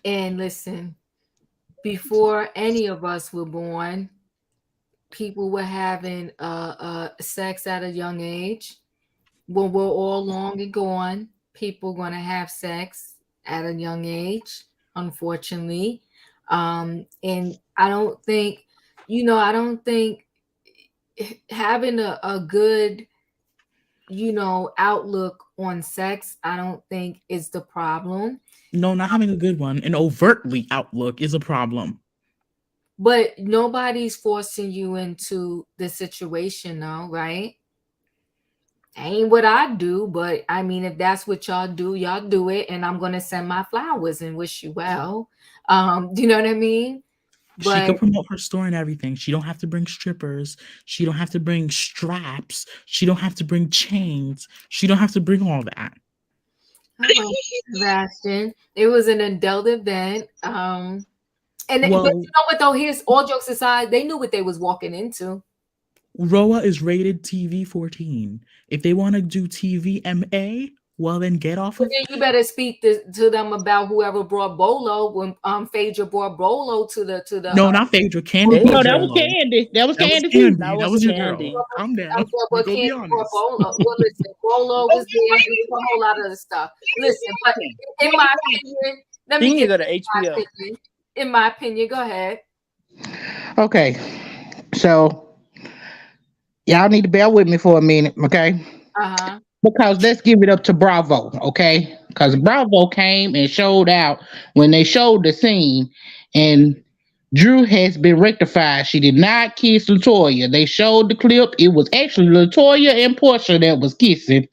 listen, before any of us were born, people were having sex at a young age. When we're all long and gone, people are going to have sex at a young age, unfortunately. And I don't think having a good, outlook on sex, I don't think is the problem. No, not having a good one. An overtly outlook is a problem. But nobody's forcing you into the situation now, right? Ain't what I do, but I mean, if that's what y'all do it, and I'm gonna send my flowers and wish you well. Do you know what I mean? She could promote her store and everything. She don't have to bring strippers. She don't have to bring straps. She don't have to bring chains. She don't have to bring all that. Sebastian, it was an adult event. But you know what though? Here's all jokes aside, they knew what they was walking into. RHOA is rated TV 14. If they want to do TV MA, well then get off of it. You better speak to them about whoever brought Bolo when Phaedra brought Bolo to the No, not Phaedra, Candy. No, that was Candy. That was Candy. That was your girl. Calm down. Go be honest. Bolo. Well, listen, Bolo was there. There was a whole lot of other stuff. Listen, but in my opinion, let me go to HBO. In my opinion, go ahead. Okay, so y'all need to bear with me for a minute, okay? Because let's give it up to Bravo, okay? Because Bravo came and showed out when they showed the scene, and Drew has been rectified. She did not kiss LaToya. They showed the clip. It was actually LaToya and Portia that was kissing.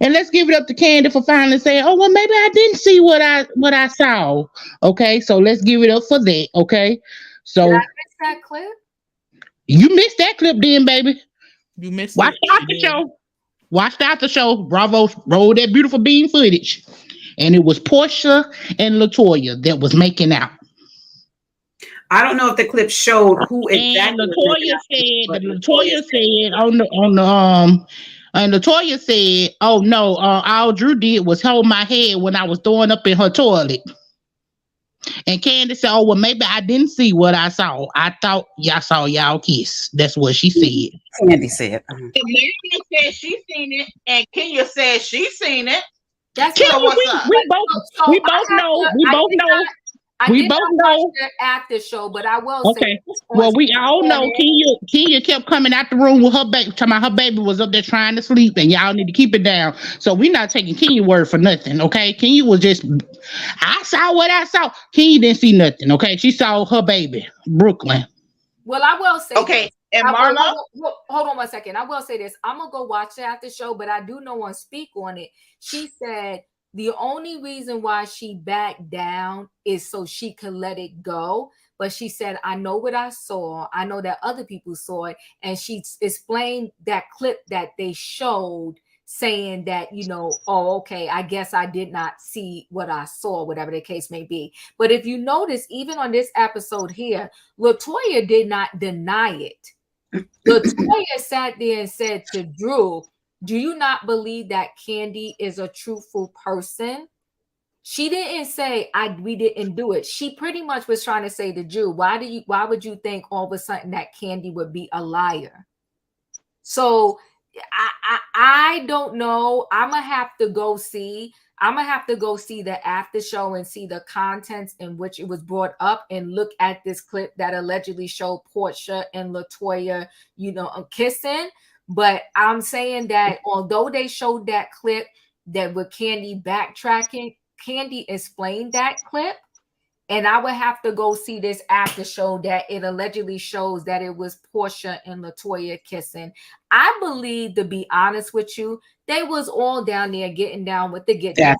And let's give it up to Candy for finally saying, "Oh well, maybe I didn't see what I saw." Okay, so let's give it up for that. Okay, so did I miss that clip? You missed that clip, then, baby. You missed. Watched out the show. Watched out the show. Bravo rolled that beautiful bean footage, and it was Portia and LaToya that was making out. I don't know if the clip showed who exactly. And LaToya said and LaToya said, "Oh no, all Drew did was hold my head when I was throwing up in her toilet." And Candy said, "Oh well, maybe I didn't see what I saw. I thought y'all saw y'all kiss." That's what she said. Candy said. Amanda said she seen it, and Kenya said she seen it. That's Kenya, we both know. We both know after show, but I will say. Okay. Well, we all know Kenya kept coming out the room with her baby, talking about her baby was up there trying to sleep, and y'all need to keep it down. So we're not taking Kenya's word for nothing, okay? Kenya was just, I saw what I saw. Kenya didn't see nothing, okay? She saw her baby, Brooklyn. Well, I will say. Okay. This. And Marlo? Hold on 1 second. I will say this. I'm going to go watch the after show, but I do know one speak on it. She said the only reason why she backed down is so she could let it go. But she said, I know what I saw. I know that other people saw it. And she explained that clip that they showed saying that, you know, oh, okay, I guess I did not see what I saw, whatever the case may be. But if you notice, even on this episode here, LaToya did not deny it. LaToya sat there and said to Drew, do you not believe that Kandi is a truthful person? She didn't say we didn't do it. She pretty much was trying to say to Drew, why would you think all of a sudden that Kandi would be a liar? So I don't know. I'm gonna have to go see the after show and see the contents in which it was brought up and look at this clip that allegedly showed Portia and LaToya, you know, kissing. But I'm saying that although they showed that clip that with Kandi backtracking, Kandi explained that clip. And I would have to go see this after show that it allegedly shows that it was Portia and LaToya kissing. I believe, to be honest with you, they was all down there getting down with the get down.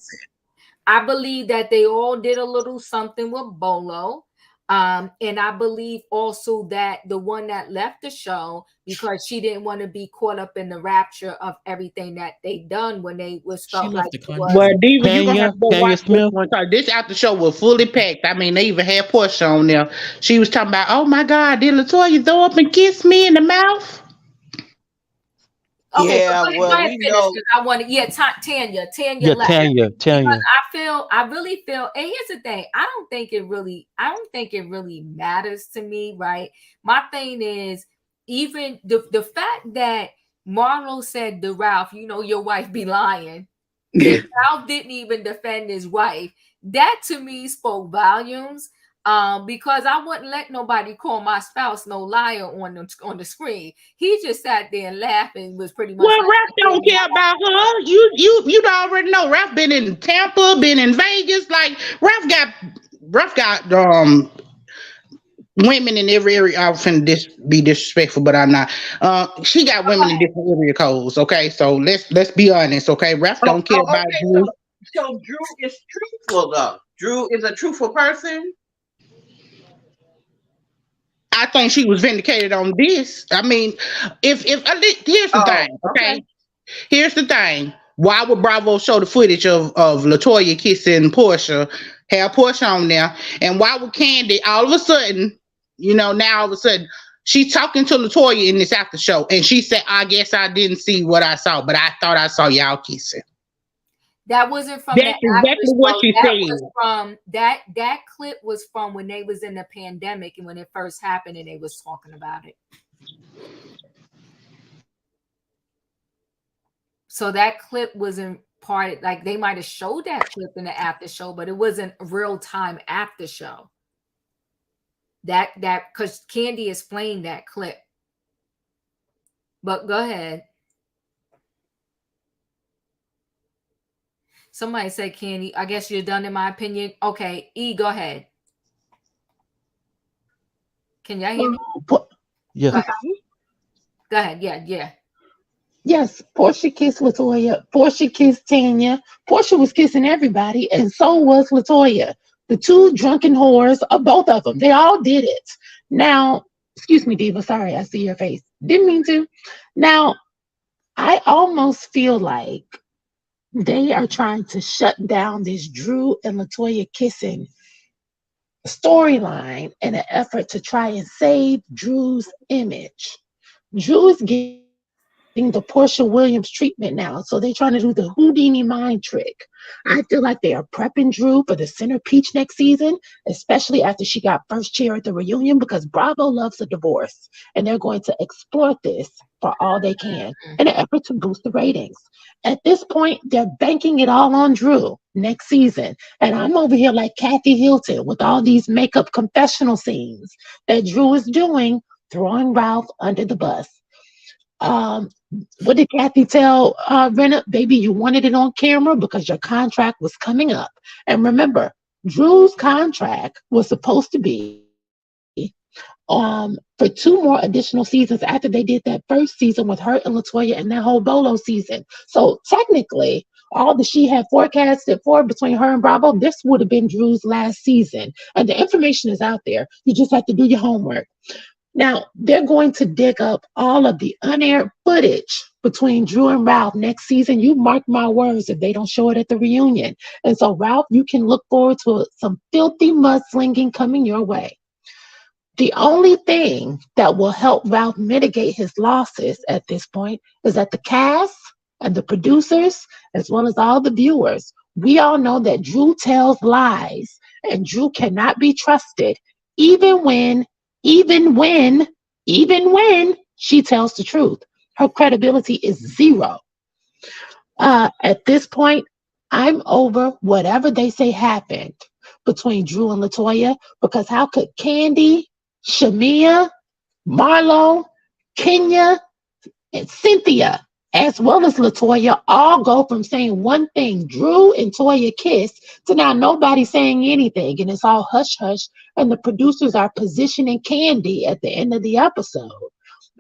I believe that they all did a little something with Bolo. And I believe also that the one that left the show because she didn't want to be caught up in the rapture of everything that they done when they was felt like it was. Well, Diva, you gonna have to go watch this one. This after show was fully packed. I mean, they even had Portia on there. She was talking about, oh my God, did LaToya throw up and kiss me in the mouth? Okay, yeah, so well, we know. I want to, Tanya. Yeah, Tanya. I really feel, and here's the thing, I don't think it really matters to me, right? My thing is, even the fact that Marlo said to Ralph, you know, your wife be lying. Ralph didn't even defend his wife. That to me spoke volumes. Because I wouldn't let nobody call my spouse no liar on the screen. He just sat there and laughed and was pretty much. Well, Ralph don't care about her. You already know. Ralph been in Tampa, been in Vegas. Like Ralph got women in every area. I'm finna be disrespectful, but I'm not. She got women in different area codes. Okay, so let's be honest. Okay, Ralph don't care about Drew. So Drew is truthful though. Drew is a truthful person. I think she was vindicated on this. I mean, if here's the thing, okay? Here's the thing. Why would Bravo show the footage of LaToya kissing Portia, have Portia on there, and why would Kandi all of a sudden, you know, now all of a sudden she's talking to LaToya in this after show, and she said, "I guess I didn't see what I saw, but I thought I saw y'all kissing." That wasn't from That's exactly what she said. Was from that clip was from when they was in the pandemic and when it first happened and they was talking about it. So that clip wasn't part, like they might have showed that clip in the after show, but it wasn't real time after show. That because Kandi explained that clip. But go ahead. Somebody said, Kandi, I guess you're done in my opinion. Okay, E, go ahead. Can y'all hear me? Yeah. Go ahead. Yeah. Yes, Portia kissed LaToya. Portia kissed Tanya. Portia was kissing everybody, and so was LaToya. The two drunken whores, both of them, they all did it. Now, excuse me, Diva, sorry, I see your face. Didn't mean to. Now, I almost feel like they are trying to shut down this Drew and LaToya kissing storyline in an effort to try and save Drew's image. Drew is getting the Portia Williams treatment now, so they're trying to do the Houdini mind trick. I feel like they are prepping Drew for the center peach next season, especially after she got first chair at the reunion, because Bravo loves a divorce, and they're going to exploit this for all they can in an effort to boost the ratings. At this point, they're banking it all on Drew next season, and I'm over here like Kathy Hilton with all these makeup confessional scenes that Drew is doing, throwing Ralph under the bus. What did Kathy tell Renna? Baby, you wanted it on camera because your contract was coming up. And remember, Drew's contract was supposed to be for 2 more additional seasons after they did that first season with her and LaToya and that whole Bolo season. So technically, all that she had forecasted for between her and Bravo, this would have been Drew's last season. And the information is out there. You just have to do your homework. Now, they're going to dig up all of the unaired footage between Drew and Ralph next season. You mark my words if they don't show it at the reunion. And so, Ralph, you can look forward to some filthy mudslinging coming your way. The only thing that will help Ralph mitigate his losses at this point is that the cast and the producers, as well as all the viewers, we all know that Drew tells lies and Drew cannot be trusted, even when, even when, even when she tells the truth. Her credibility is zero. At this point, I'm over whatever they say happened between Drew and LaToya, because how could Kandi, Shamia, Marlo, Kenya, and Cynthia, as well as LaToya, all go from saying one thing, Drew and Toya kissed, to now nobody saying anything, and it's all hush hush, and the producers are positioning Kandi at the end of the episode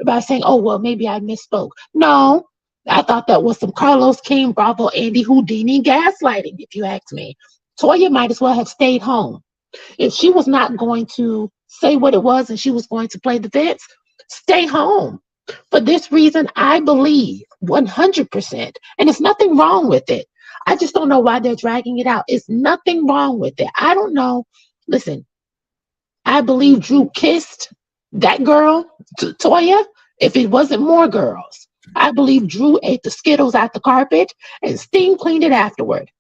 by saying, oh, well, maybe I misspoke. No, I thought that was some Carlos King, Bravo, Andy Houdini gaslighting, if you ask me. Toya might as well have stayed home. If she was not going to say what it was and she was going to play defense, stay home. For this reason, I believe 100%, and there's nothing wrong with it. I just don't know why they're dragging it out. It's nothing wrong with it. I don't know. Listen, I believe Drew kissed that girl, Toya, if it wasn't more girls. I believe Drew ate the Skittles out the carpet and steam cleaned it afterward.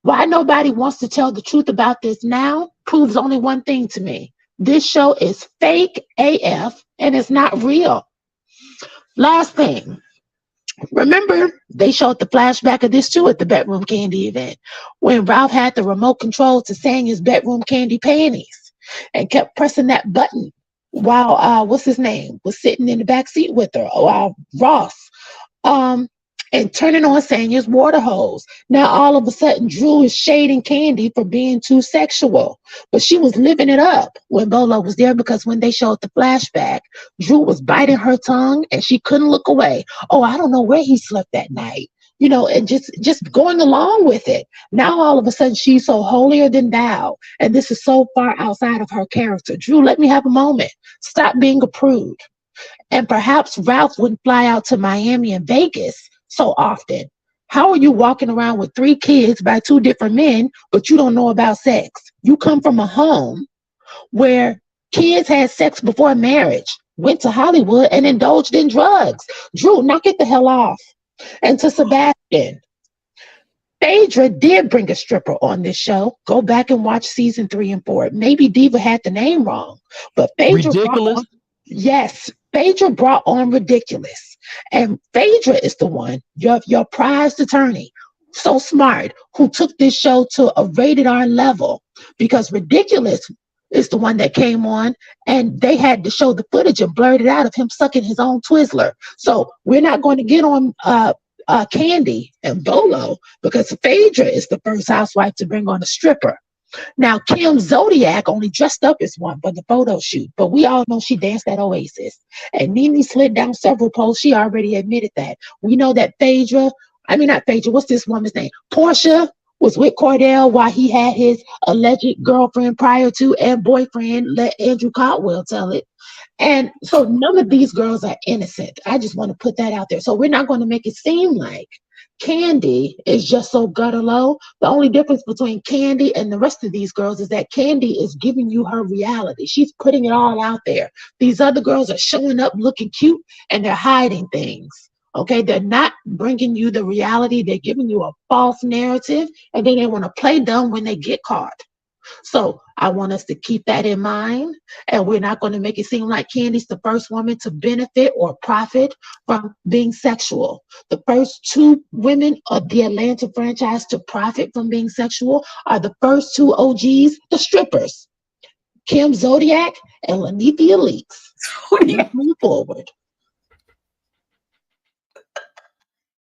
Why nobody wants to tell the truth about this now proves only one thing to me. This show is fake AF and it's not real. Last thing. Remember, they showed the flashback of this too at the Bedroom Kandi event when Ralph had the remote control to Sanya's Bedroom Kandi panties and kept pressing that button while what's his name was sitting in the back seat with her, while Ross and turning on Sanya's water hose. Now all of a sudden Drew is shading Kandi for being too sexual, but she was living it up when Bolo was there, because when they showed the flashback, Drew was biting her tongue and she couldn't look away. Oh, I don't know where he slept that night, you know, and just going along with it. Now all of a sudden she's so holier than thou, and this is so far outside of her character. Drew, let me have a moment. Stop being a prude. And perhaps Ralph wouldn't fly out to Miami and Vegas so often. How are you walking around with 3 kids by 2 different men, but you don't know about sex? You come from a home where kids had sex before marriage, went to Hollywood, and indulged in drugs. Drew, knock it the hell off. And to Sebastian, Phaedra did bring a stripper on this show. Go back and watch season 3 and 4. Maybe Diva had the name wrong, but Phaedra Ridiculous. yes, Phaedra brought on Ridiculous. And Phaedra is the one, your prized attorney, so smart, who took this show to a rated R level, because Ridiculous is the one that came on and they had to show the footage and blurred it out of him sucking his own Twizzler. So we're not going to get on Kandi and Bolo, because Phaedra is the first housewife to bring on a stripper. Now, Kim Zodiac only dressed up as one for the photo shoot, but we all know she danced at Oasis. And Nene slid down several poles. She already admitted that. We know that not Phaedra, what's this woman's name? Portia was with Cordell while he had his alleged girlfriend prior to, and boyfriend, let Andrew Caldwell tell it. And so none of these girls are innocent. I just want to put that out there. So we're not going to make it seem like Kandi is just so gutter low. The only difference between Kandi and the rest of these girls is that Kandi is giving you her reality. She's putting it all out there. These other girls are showing up looking cute and they're hiding things. Okay, they're not bringing you the reality. They're giving you a false narrative, and then they want to play dumb when they get caught. So I want us to keep that in mind, and we're not going to make it seem like Kandi's the first woman to benefit or profit from being sexual. The first 2 women of the Atlanta franchise to profit from being sexual are the first 2 OGs, the strippers, Kim Zodiac and Lanithia Leaks. Let's move forward.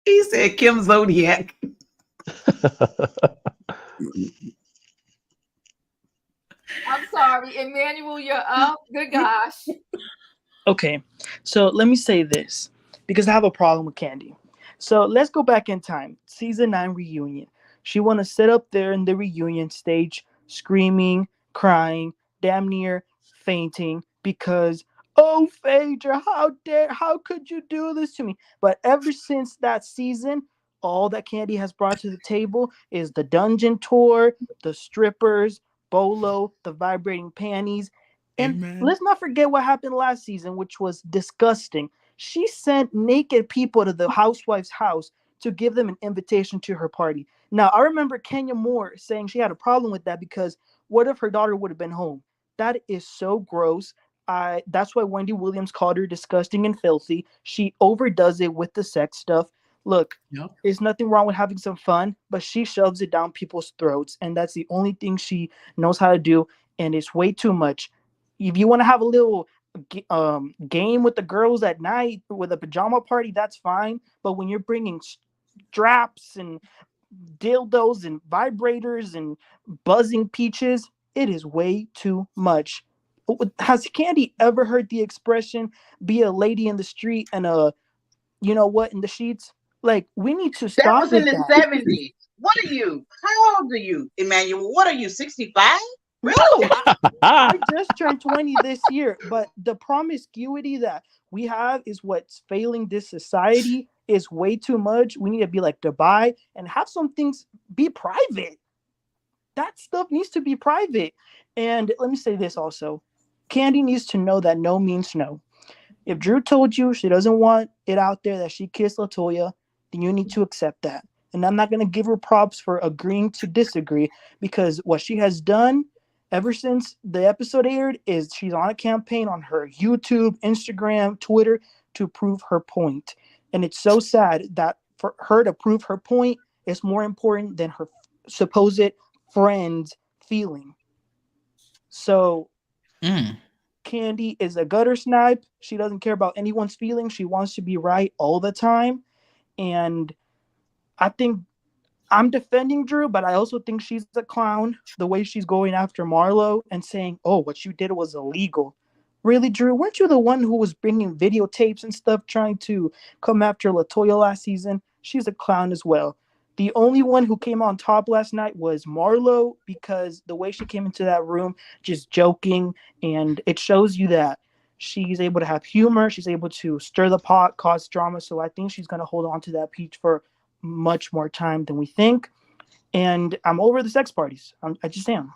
He said Kim Zodiac. I'm sorry, Emmanuel, you're up. Good gosh. Okay, so let me say this, because I have a problem with Kandi. So let's go back in time. Season 9 reunion. She want to sit up there in the reunion stage, screaming, crying, damn near fainting, because, "Oh, Phaedra, how could you do this to me?" But ever since that season, all that Kandi has brought to the table is the dungeon tour, the strippers, Bolo, the vibrating panties. And Amen. let's not forget what happened last season, which was disgusting. She sent naked people to the housewife's house to give them an invitation to her party. Now, I remember Kenya Moore saying she had a problem with that because what if her daughter would have been home? That is so gross. That's why Wendy Williams called her disgusting and filthy. She overdoes it with the sex stuff. Look, Yep. there's nothing wrong with having some fun, but she shoves it down people's throats, and that's the only thing she knows how to do, and it's way too much. If you want to have a little game with the girls at night with a pajama party, that's fine. But when you're bringing straps and dildos and vibrators and buzzing peaches, it is way too much. Has Kandi ever heard the expression "be a lady in the street and a you know what in the sheets"? Like, we need to That stop was in with the that. 70s. What are you? How old are you, Emmanuel? What are you, 65? No, I just turned 20 this year, but the promiscuity that we have is what's failing this society. Is way too much. We need to be like Dubai and have some things be private. That stuff needs to be private. And let me say this also. Kandi needs to know that no means no. If Drew told you she doesn't want it out there that she kissed LaToya, then you need to accept that. And I'm not going to give her props for agreeing to disagree, because what she has done ever since the episode aired is she's on a campaign on her YouTube, Instagram, Twitter to prove her point. And it's so sad that for her to prove her point is more important than her supposed friend's feeling. So Kandi is a gutter snipe. She doesn't care about anyone's feelings. She wants to be right all the time. And I think I'm defending Drew, but I also think she's a clown. The way she's going after Marlo and saying, "Oh, what you did was illegal." Really, Drew? Weren't you the one who was bringing videotapes and stuff trying to come after LaToya last season? She's a clown as well. The only one who came on top last night was Marlo, because the way she came into that room, just joking, and it shows you that she's able to have humor. She's able to stir the pot, cause drama. So I think she's going to hold on to that peach for much more time than we think. And I'm over the sex parties. I just am.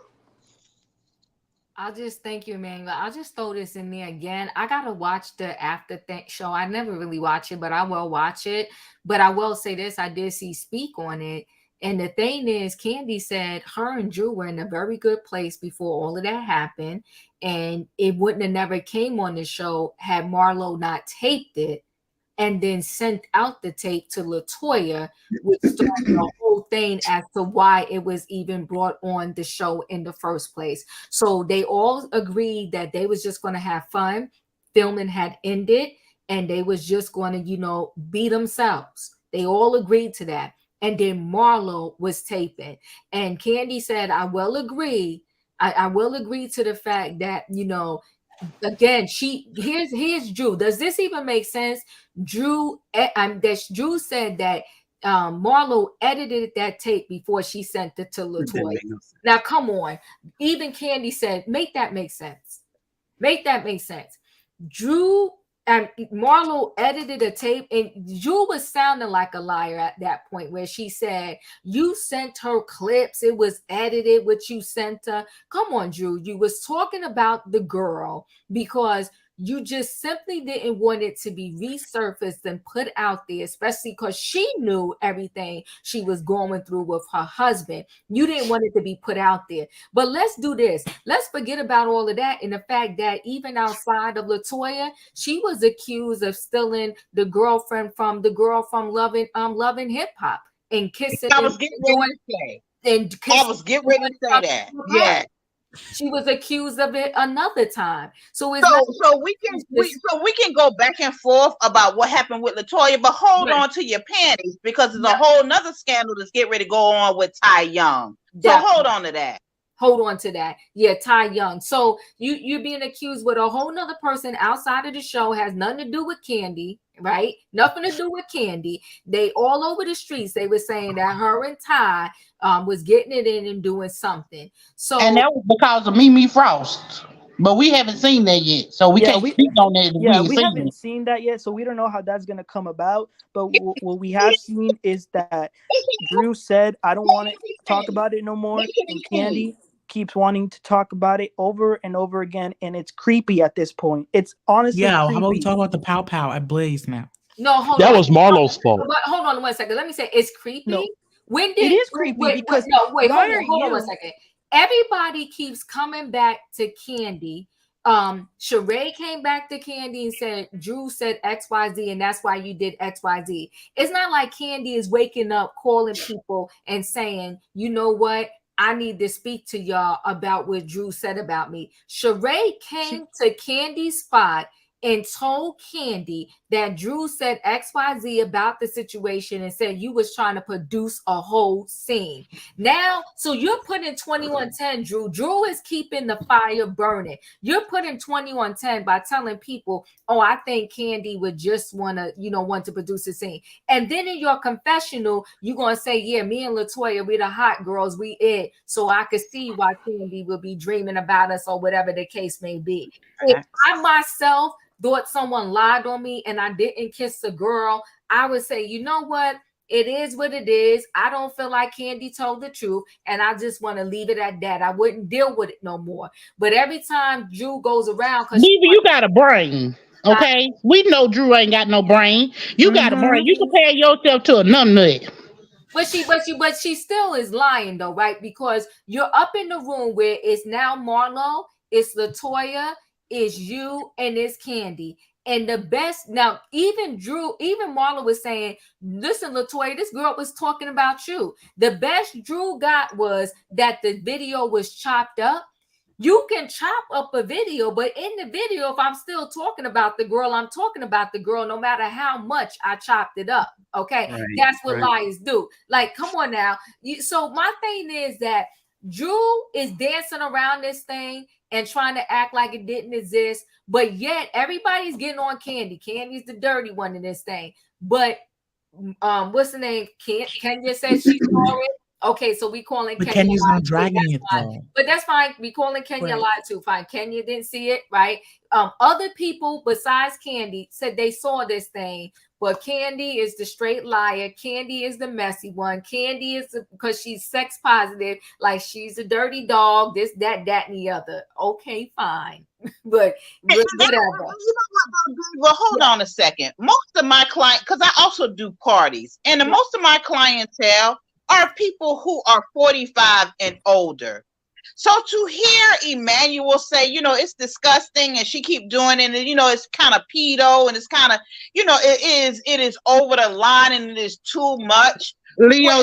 I'll just thank you, Emmanuel. I'll just throw this in there again. I gotta watch the after show. I never really watch it, but I will watch it. But I will say this: I did see Speak on it, and the thing is, Kandi said her and Drew were in a very good place before all of that happened, and it wouldn't have never came on the show had Marlo not taped it and then sent out the tape to LaToya, which started the whole thing as to why it was even brought on the show in the first place. So they all agreed that they was just going to have fun. Filming had ended, and they was just going to, be themselves. They all agreed to that. And then Marlo was taping. And Kandi said, I will agree. I will agree to the fact that, again, here's Drew. Does this even make sense? Drew said that Marlo edited that tape before she sent it to LaToya. Now, come on. Even Kandi said, make that make sense. Make that make sense. Drew and Marlo edited a tape, and Drew was sounding like a liar at that point where she said, you sent her clips. It was edited, what you sent her. Come on, Drew. You was talking about the girl because you just simply didn't want it to be resurfaced and put out there, especially because she knew everything she was going through with her husband. You didn't want it to be put out there. But let's do this. Let's forget about all of that and the fact that even outside of LaToya, she was accused of stealing the girl from Loving Hip Hop and kissing. I was getting ready to say. I was getting ready to say that. Yeah. She was accused of it another time. So we can go back and forth about what happened with LaToya, but hold on to your panties, because there's a whole nother scandal that's getting ready to go on with Ty Young. So hold on to that. Hold on to that. Yeah, Ty Young. So you're being accused with a whole nother person outside of the show, has nothing to do with Kandi, right? Nothing to do with Kandi. They all over the streets, they were saying that her and Ty was getting it in and doing something. So, and that was because of Mimi Frost. But we haven't seen that yet, so we can't speak on that. If we ain't we seen haven't it. seen that yet, so we don't know how that's gonna come about. But what we have seen is that Drew said, "I don't want to talk about it no more," and Kandi keeps wanting to talk about it over and over again, and it's creepy at this point. It's honestly Yeah, creepy. how about we talk about the pow pow at Blaze now? No, hold That on. was Marlo's fault. But hold on 1 second. Let me say it's creepy. No, When did it is creepy because wait, why hold are on 1 you? second. Everybody keeps coming back to Kandi. Sheree came back to Kandi and said Drew said XYZ and that's why you did XYZ. It's not like Kandi is waking up calling people and saying, you know what, I need to speak to y'all about what Drew said about me. Sheree came to Candy's spot and told Kandi that Drew said XYZ about the situation and said you was trying to produce a whole scene. Now, so you're putting 2110, Drew. Drew is keeping the fire burning. You're putting 2110 by telling people, oh, I think Kandi would just want to produce a scene. And then in your confessional, you're going to say, yeah, me and LaToya, we the hot girls, we it. So I could see why Kandi will be dreaming about us or whatever the case may be. If I myself thought someone lied on me and I didn't kiss a girl, I would say, you know what? It is what it is. I don't feel like Kandi told the truth, and I just want to leave it at that. I wouldn't deal with it no more. But every time Drew goes around, Diva, you got a brain, okay? We know Drew ain't got no brain. You got a brain. You compare yourself to a numbnut. But she still is lying though, right? Because you're up in the room where it's now Marlo, it's LaToya, it's you, and it's Kandi. And the best now, even Marlo was saying, listen, LaToya, this girl was talking about you. The best Drew got was that the video was chopped up. You can chop up a video, but in the video, if I'm still talking about the girl, I'm talking about the girl, no matter how much I chopped it up. Okay, that's what liars do. Like, come on now. So my thing is that Drew is dancing around this thing and trying to act like it didn't exist, but yet everybody's getting on Kandi. Kandi's the dirty one in this thing. But what's the name? Kenya says she saw it. Okay, so we calling But Kenya Kenya's lied not too. dragging That's it fine. though. But that's fine. We calling Kenya lied too. Fine. Kenya didn't see it, right? Other people besides Kandi said they saw this thing, but Kandi is the straight liar. Kandi is the messy one. Kandi is because she's sex positive, like she's a dirty dog, this, that, and the other. Okay, fine. but whatever. Well, hold on a second. Most of my clients, because I also do parties, and most of my clientele are people who are 45 and older. So to hear Emmanuel say, it's disgusting and she keep doing it, and it's kind of pedo and it's kind of, it is over the line and it is too much. Leo,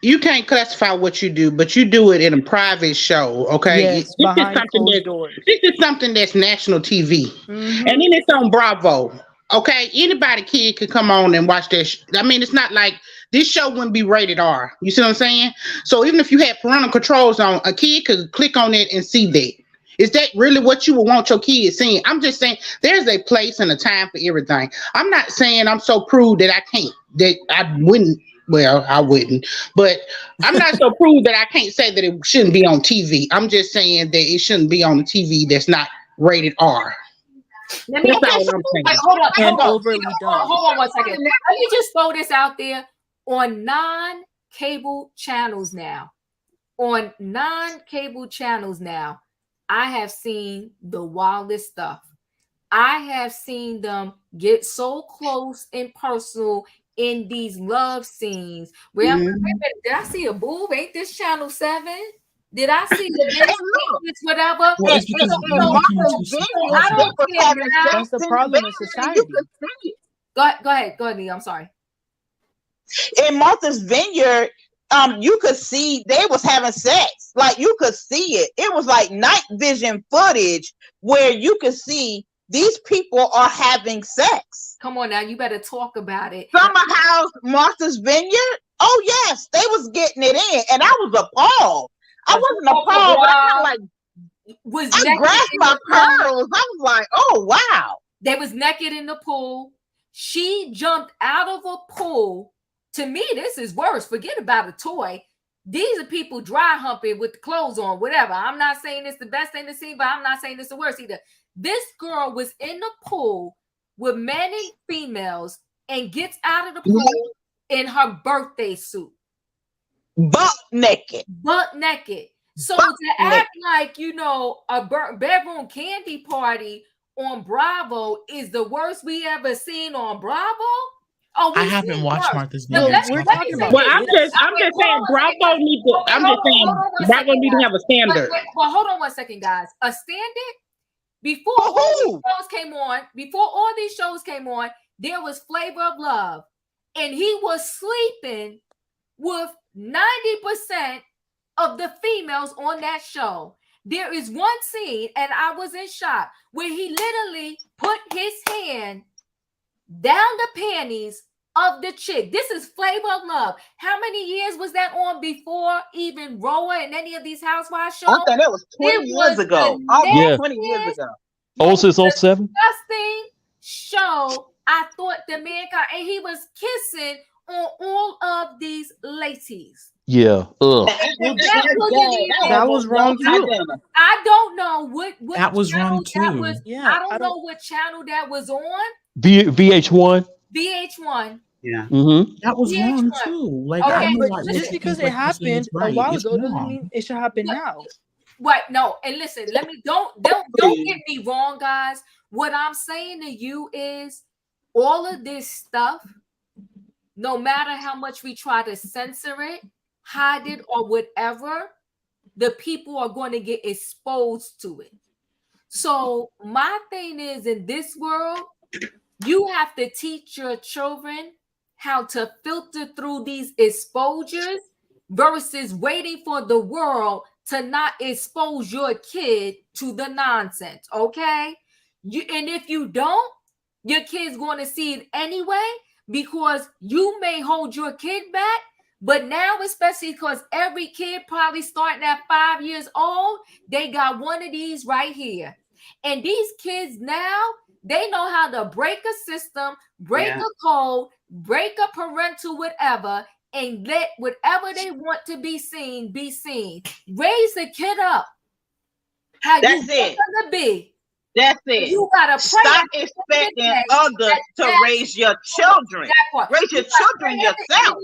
you can't classify what you do, but you do it in a private show, okay? Yes, behind closed doors. This is something that's national TV, and then it's on Bravo, okay? Anybody kid could come on and watch this. I mean, it's not like this show wouldn't be rated R. You see what I'm saying? So even if you had parental controls on, a kid could click on it and see that. Is that really what you would want your kids seeing? I'm just saying there's a place and a time for everything. I'm not saying I'm so prude that I can't, that I wouldn't. Well, I wouldn't, but I'm not so prude that I can't say that it shouldn't be on TV. I'm just saying that it shouldn't be on the TV that's not rated R. Let me hold on 1 second. Let me just throw this out there on non-cable channels now. On non-cable channels now, I have seen the wildest stuff. I have seen them get so close and personal in these love scenes where I'm like, did I see a boob? Ain't this channel 7? Did I see the whatever? Well, it's because I don't care now. That's the problem in society. Go ahead, Lee. I'm sorry. In Martha's Vineyard, you could see they was having sex. Like, you could see it. It was like night vision footage where you could see these people are having sex. Come on now, you better talk about it. Summer House, Martha's Vineyard. Oh yes, they was getting it in, and I was appalled. I wasn't appalled, but I grasped my pearls. I was like, oh wow. They was naked in the pool. She jumped out of a pool. To me, this is worse. Forget about a toy. These are people dry humping with the clothes on, whatever. I'm not saying it's the best thing to see, but I'm not saying it's the worst either. This girl was in the pool with many females and gets out of the pool in her birthday suit. Butt naked. So to act like, you know, a Bedroom Kandi party on Bravo is the worst we ever seen on Bravo. Oh, I haven't watched Martha's No, Vineyard. we're talking about. Well, I'm just saying Bravo need to. I'm just saying Bravo need to have a standard. Well, hold on one second, guys. A standard before all these shows came on, there was Flavor of Love, and he was sleeping with 90% of the females on that show. There is one scene, and I was in shock, where he literally put his hand down the panties of the chick. This is Flavor of Love. How many years was that on before even RHOA and any of these housewives shows? I thought that was 20 years ago. Yeah. 20 years ago. 06, 07? Disgusting show. I thought the mankind, and he was kissing on all of these ladies. Yeah. That was wrong too. I don't know what that was wrong too. I don't know what channel that was on. VH1. VH1. Yeah. Mm-hmm. That was wrong too. Like, Okay. But just because it happened a while ago doesn't mean it should happen now. Right? No. And listen, let me don't get me wrong, guys. What I'm saying to you is all of this stuff, no matter how much we try to censor it, hide it, or whatever, the people are going to get exposed to it. So my thing is, in this world, you have to teach your children how to filter through these exposures versus waiting for the world to not expose your kid to the nonsense, okay? And if you don't, your kid's going to see it anyway, because you may hold your kid back. But now, especially because every kid probably starting at 5 years old, they got one of these right here. And these kids now, they know how to break a system, break a code, break a parental whatever, and let whatever they want to be seen, be seen. Raise the kid up. How That's you it. want to be. That's it. You gotta stop expecting others to raise your children. Raise your children yourself.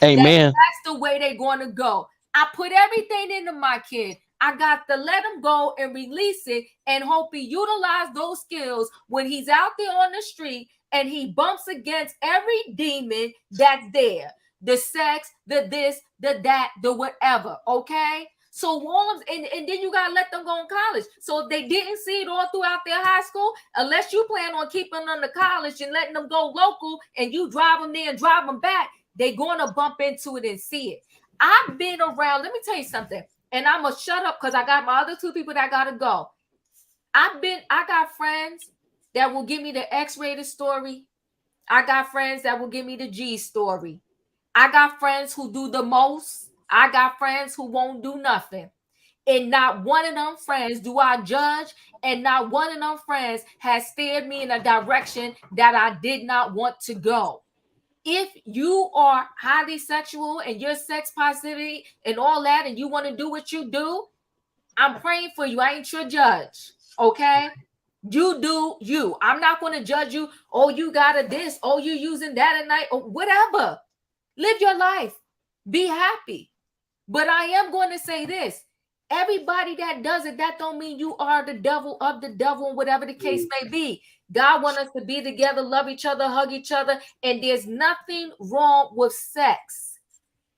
Amen. That's the way they're going to go. I put everything into my kid. I got to let him go and release it and hope he utilize those skills when he's out there on the street and he bumps against every demon that's there. The sex, the this, the that, the whatever. Okay. So all of and then you gotta let them go in college. So if they didn't see it all throughout their high school, unless you plan on keeping them to college and letting them go local and you drive them there and drive them back, they're gonna bump into it and see it. I've been around, let me tell you something, and I'm gonna shut up because I got my other two people that gotta go. I got friends that will give me the X-rated story. I got friends that will give me the G story. I got friends who do the most. I got friends who won't do nothing. And not one of them friends do I judge. And not one of them friends has steered me in a direction that I did not want to go. If you are highly sexual and your sex positivity and all that, and you want to do what you do, I'm praying for you. I ain't your judge. Okay? You do you. I'm not going to judge you. Oh, you got a this. Oh, you using that at night. Or whatever. Live your life. Be happy. But I am going to say this. Everybody that does it, that don't mean you are the devil of the devil, and whatever the case may be. God wants us to be together, love each other, hug each other, and there's nothing wrong with sex.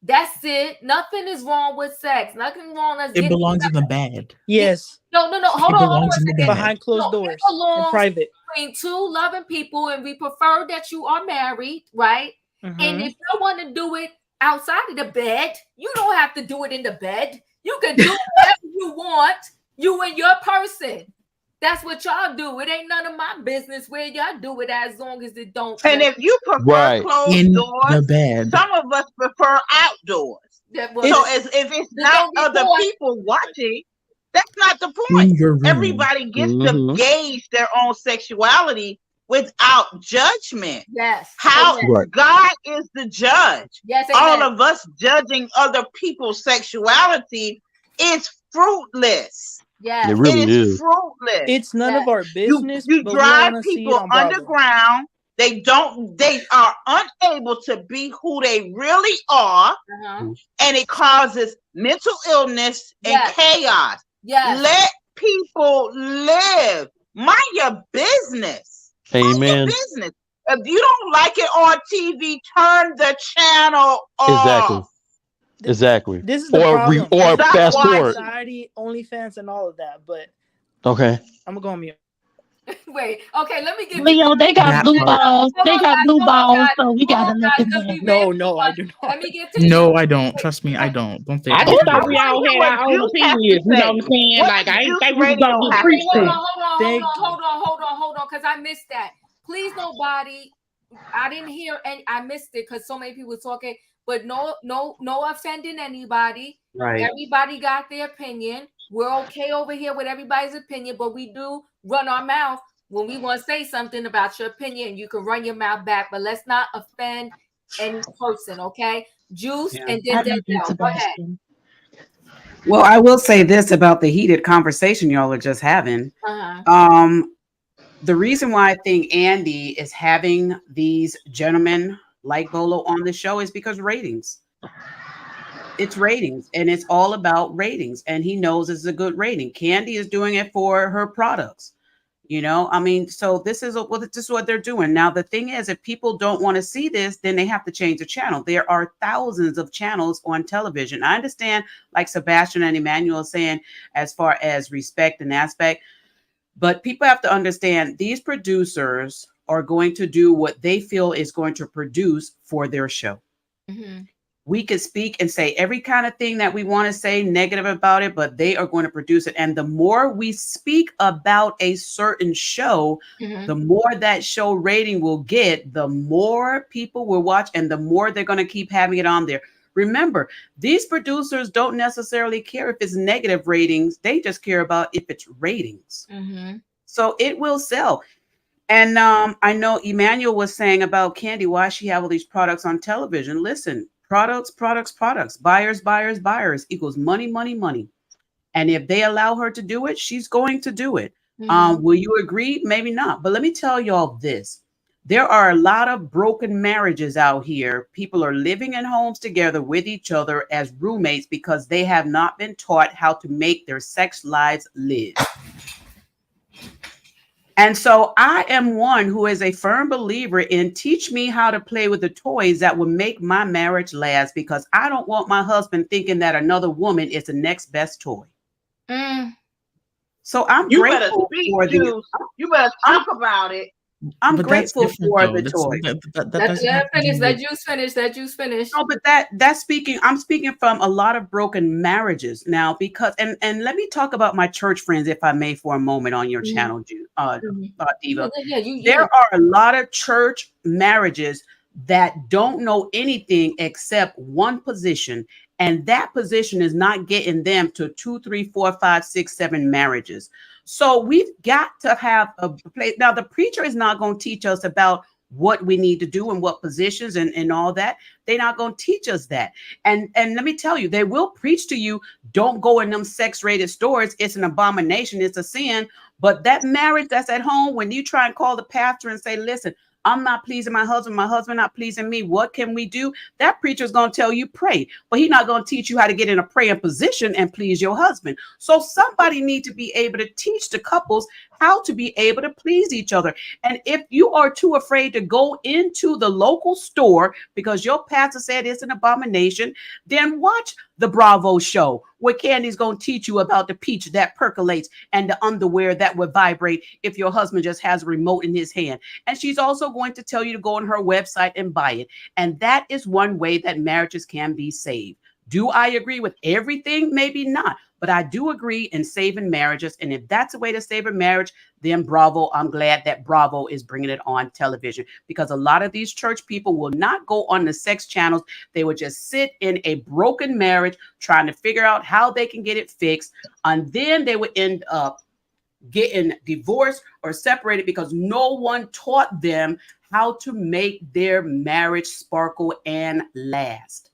That's it. Nothing is wrong with sex. Nothing wrong with it belongs in the bed. Yes. No. Hold on. Behind closed doors. In private. Between two loving people, and we prefer that you are married, right? Mm-hmm. And if you want to do it outside of the bed, you don't have to do it in the bed. You can do whatever you want, you and your person. That's what y'all do. It ain't none of my business where y'all do it, as long as it don't. And if you prefer closed in doors, the bed. Some of us prefer outdoors. So if it's not other people watching, that's not the point. Everybody gets to gauge their own sexuality without judgment. Yes. How Amen. Right. God is the judge. Yes. All Amen. of us judging other people's sexuality is fruitless. It Yes. It really is is. fruitless. It's none Yes. of our business, You but we don't drive want to see it people on Bravo. underground. They are unable to be who they really are, Uh-huh. and it causes mental illness and Yes. chaos. Yes. Let people live. Mind your business. Mind your Amen. business. If you don't like it on TV, turn the channel Exactly. off. Exactly. This is the Or problem. or Stop fast watching. forward. Society, OnlyFans, and all of that. But Okay. I'm gonna go on mute. Wait. Okay. Let me get Leo, they got That blue part. balls. Hold They on, got guys. blue Hold on, balls, guys. so we Hold gotta on, let guys. them Because know. we ran No, through no, I one. do not. Let me get to you. No, I don't. Wait, Trust me, I don't. Don't say I that. just I thought we want all to hear had what our own Juice has to opinions. You know say. what I'm saying? What Like, does I ain't Juice think we was Radio gonna get have to preached say? to. Hold on, because I missed that. Please, nobody. I didn't hear, and I missed it because so many people were talking. But no offending anybody. Right. Everybody got their opinion. We're okay over here with everybody's opinion, but we do run our mouth when we want to say something about your opinion. You can run your mouth back, but let's not offend any person, okay? Juice Yeah. and then I love you, Denzel. Go ahead. Sebastian. Well, I will say this about the heated conversation y'all are just having. Uh-huh. The reason why I think Andy is having these gentlemen like Bolo on the show is because ratings. It's ratings, and it's all about ratings, and he knows it's a good rating. Candy is doing it for her products. I mean, so this is what they're doing. Now, the thing is, if people don't want to see this, then they have to change the channel. There are thousands of channels on television. I understand, like Sebastian and Emmanuel saying, as far as respect and aspect, but people have to understand these producers are going to do what they feel is going to produce for their show. Mm-hmm. We could speak and say every kind of thing that we want to say negative about it, but they are going to produce it. And the more we speak about a certain show, Mm-hmm. the more that show rating will get, the more people will watch, and the more they're going to keep having it on there. Remember, these producers don't necessarily care if it's negative ratings. They just care about if it's ratings. Mm-hmm. So it will sell. And I know Emmanuel was saying about Candy, why she have all these products on television. Listen, products, buyers equals money. And if they allow her to do it, she's going to do it. Mm-hmm. Will you agree? Maybe not. But let me tell y'all this. There are a lot of broken marriages out here. People are living in homes together with each other as roommates because they have not been taught how to make their sex lives live. And so I am one who is a firm believer in teach me how to play with the toys that will make my marriage last, because I don't want my husband thinking that another woman is the next best toy. Mm. So I'm You better grateful speak, for Juice. You better talk about it. I'm But that's grateful different, for though. the That's, toy. that Let doesn't have to finish. do Let with. Juice finish. No, but that's speaking. I'm speaking from a lot of broken marriages now, because and let me talk about my church friends, if I may, for a moment on your Mhm. channel, Diva. Yeah, There are a lot of church marriages that don't know anything except one position, and that position is not getting them to 2, 3, 4, 5, 6, 7 marriages. So we've got to have a place. Now, the preacher is not going to teach us about what we need to do and what positions and all that. They're not going to teach us that. And let me tell you, they will preach to you, don't go in them sex-rated stores. It's an abomination. It's a sin. But that marriage that's at home, when you try and call the pastor and say, listen, I'm not pleasing my husband not pleasing me, what can we do? That preacher is going to tell you pray, but he's not going to teach you how to get in a praying position and please your husband. So somebody need to be able to teach the couples how to be able to please each other. And if you are too afraid to go into the local store because your pastor said it's an abomination, then watch the Bravo show where Candy's going to teach you about the peach that percolates and the underwear that would vibrate if your husband just has a remote in his hand. And she's also going to tell you to go on her website and buy it. And that is one way that marriages can be saved. Do I agree with everything? Maybe not. But I do agree in saving marriages. And if that's a way to save a marriage, then bravo. I'm glad that Bravo is bringing it on television, because a lot of these church people will not go on the sex channels. They will just sit in a broken marriage trying to figure out how they can get it fixed. And then they would end up getting divorced or separated because no one taught them how to make their marriage sparkle and last.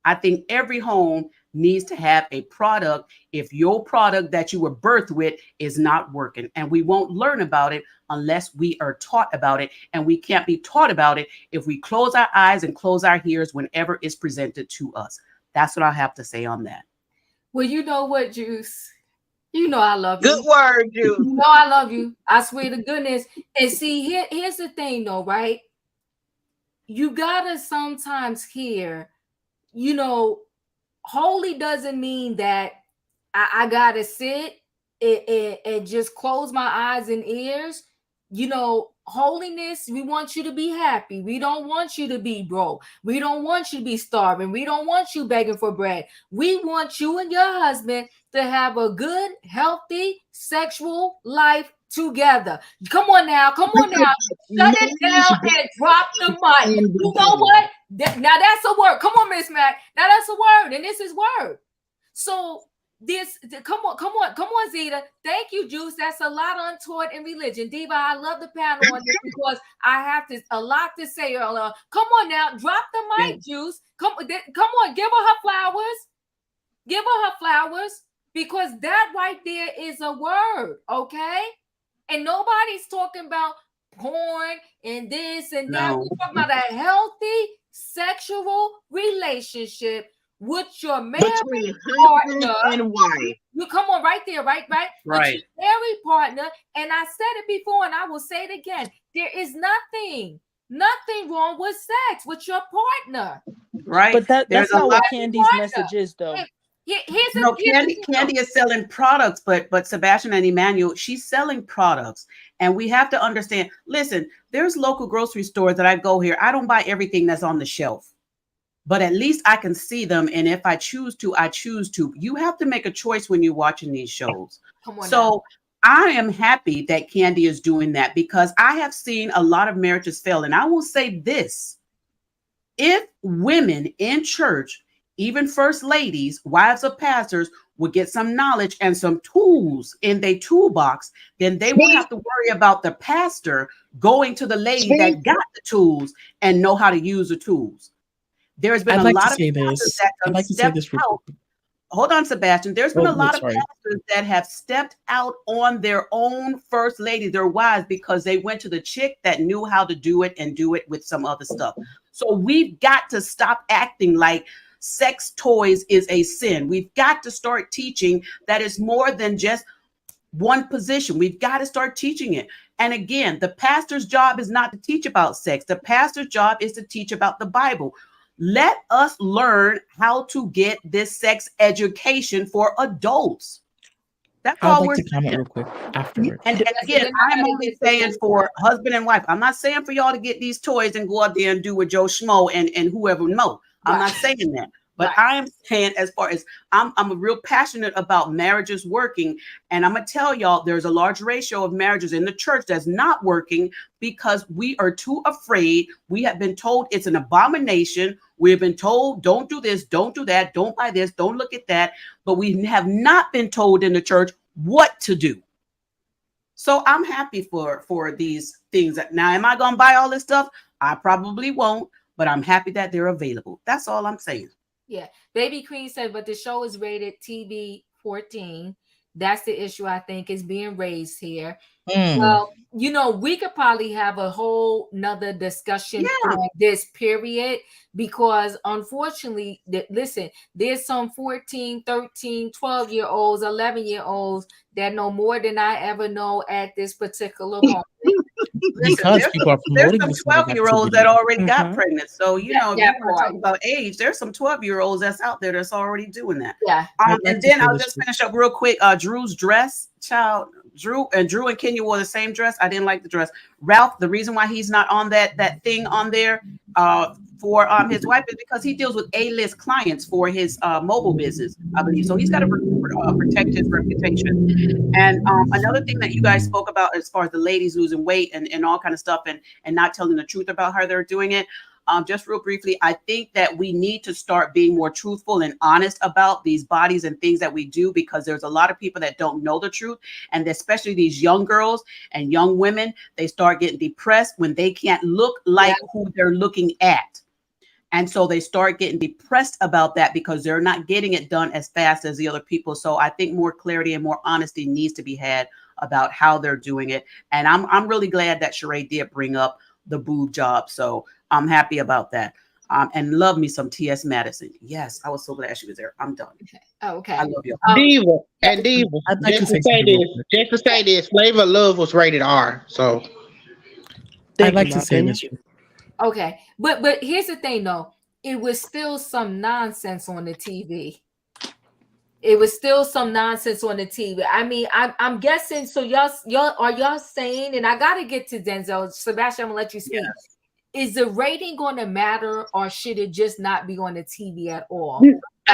I think every home needs to have a product if your product that you were birthed with is not working. And we won't learn about it unless we are taught about it. And we can't be taught about it if we close our eyes and close our ears whenever it's presented to us. That's what I have to say on that. Well, you know what, Juice? You know I love Good you. word, Juice. You know I love you. I swear to goodness. And see, here's the thing though, right? You gotta sometimes hear, you know, holy doesn't mean that I gotta sit and just close my eyes and ears. You know, holiness, we want you to be happy. We don't want you to be broke. We don't want you to be starving. We don't want you begging for bread. We want you and your husband to have a good, healthy sexual life together. Come on now. Shut it down and drop the mic. You know what? Now that's a word. Come on, Miss Mac. Now that's a word, and this is word. So come on, Zeta. Thank you, Juice. That's a lot untaught in religion. Diva, I love the panel on this because I have a lot to say. Come on now, drop the mic, Juice. Come on, give her flowers. Give her flowers because that right there is a word, okay? And nobody's talking about porn and this and that. No. We're talking about a healthy sexual relationship with your married partner and wife. You come on right there, right? Right. With your married partner, and I said it before, and I will say it again. There is nothing wrong with sex with your partner. Right. But that's not what Candy's message is, though. Kandi is selling products, but Sebastian and Emmanuel, she's selling products. And we have to understand, listen, there's local grocery stores that I go here. I don't buy everything that's on the shelf, but at least I can see them. And if I choose to, I choose to. You have to make a choice when you're watching these shows. So I am happy that Kandi is doing that because I have seen a lot of marriages fail. And I will say this, if women in church, even first ladies, wives of pastors, would get some knowledge and some tools in their toolbox, then they won't have to worry about the pastor going to the lady that got the tools and know how to use the tools. There's been a lot of pastors that have stepped out. Hold on, Sebastian. There's been a lot of pastors that have stepped out on their own first lady, their wives, because they went to the chick that knew how to do it and do it with some other stuff. So we've got to stop acting like sex toys is a sin. We've got to start teaching that it's more than just one position. We've got to start teaching it. And again, the pastor's job is not to teach about sex. The pastor's job is to teach about the Bible. Let us learn how to get this sex education for adults. That's all we're saying. Comment real quick afterwards. And again, I'm only saying for husband and wife. I'm not saying for y'all to get these toys and go out there and do with Joe Schmo and whoever know. I'm not saying that. But I am saying, as far as I'm real passionate about marriages working. And I'm going to tell y'all, there's a large ratio of marriages in the church that's not working because we are too afraid. We have been told it's an abomination. We've been told, don't do this, don't do that, don't buy this, don't look at that. But we have not been told in the church what to do. So I'm happy for these things. Now, am I going to buy all this stuff? I probably won't, but I'm happy that they're available. That's all I'm saying. Yeah. Baby Queen said, but the show is rated TV 14. That's the issue I think is being raised here. Well, you know, we could probably have a whole nother discussion on this period because unfortunately, listen, there's some 14, 13, 12-year-olds, 11-year-olds that know more than I ever know at this particular moment. Because people are promoting there's some 12-year-olds that already got pregnant. So, you know, if you want to talk about age, there's some 12-year-olds that's out there that's already doing that. Yeah. And then I'll just finish up real quick. Drew's dress, child. Drew and Kenya wore the same dress. I didn't like the dress. Ralph, the reason why he's not on that thing on there for his wife is because he deals with A-list clients for his mobile business, I believe. So he's got to protect his reputation. And another thing that you guys spoke about as far as the ladies losing weight and all kind of stuff and not telling the truth about how they're doing it. just real briefly, I think that we need to start being more truthful and honest about these bodies and things that we do, because there's a lot of people that don't know the truth. And especially these young girls and young women, they start getting depressed when they can't look like who they're looking at. And so they start getting depressed about that because they're not getting it done as fast as the other people. So I think more clarity and more honesty needs to be had about how they're doing it. And I'm really glad that Sheree did bring up the boob job. So I'm happy about that. And love me some T.S. Madison. Yes, I was so glad she was there. I'm done. Okay. I love you. Diva and Diva. I'd like Just to to say say something real this, quick. just to say this, Flavor of Love was rated R. So I'd like to say this. Okay, but here's the thing though, it was still some nonsense on the TV. It was still some nonsense on the TV. I mean, I'm guessing. So y'all saying, and I gotta get to Denzel. Sebastian, I'm gonna let you speak. Yes. Is the rating going to matter, or should it just not be on the TV at all?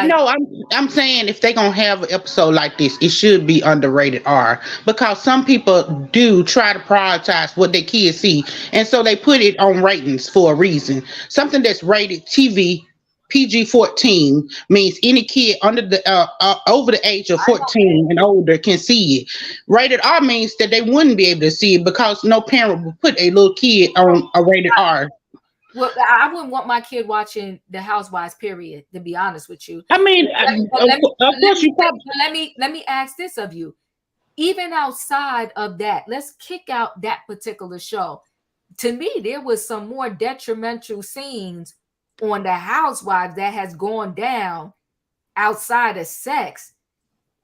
no, I'm saying if they're gonna have an episode like this, it should be underrated R, because some people do try to prioritize what their kids see, and so they put it on ratings for a reason. Something that's rated TV PG-14 means any kid under the over the age of 14 and older can see it. Rated R means that they wouldn't be able to see it because no parent would put a little kid on a rated R. Well, I wouldn't want my kid watching The Housewives, period, to be honest with you. I mean, let me ask this of you. Even outside of that, let's kick out that particular show. To me, there was some more detrimental scenes on The Housewives that has gone down outside of sex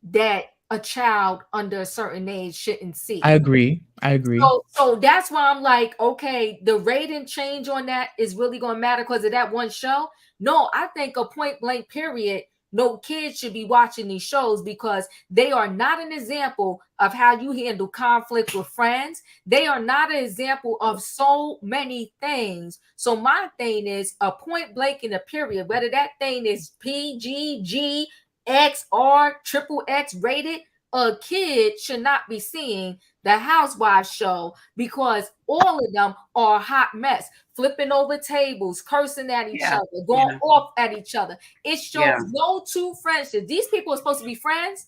that a child under a certain age shouldn't see. I agree. So that's why I'm like, okay, the rating change on that is really going to matter because of that one show. No, I think a point blank period, no kids should be watching these shows because they are not an example of how you handle conflict with friends. They are not an example of so many things. So my thing is a point blank in a period, whether that thing is PG, G, X, R, triple X rated, a kid should not be seeing the Housewives show because all of them are a hot mess, flipping over tables, cursing at each other, going off at each other. It shows no true friendship. These people are supposed to be friends,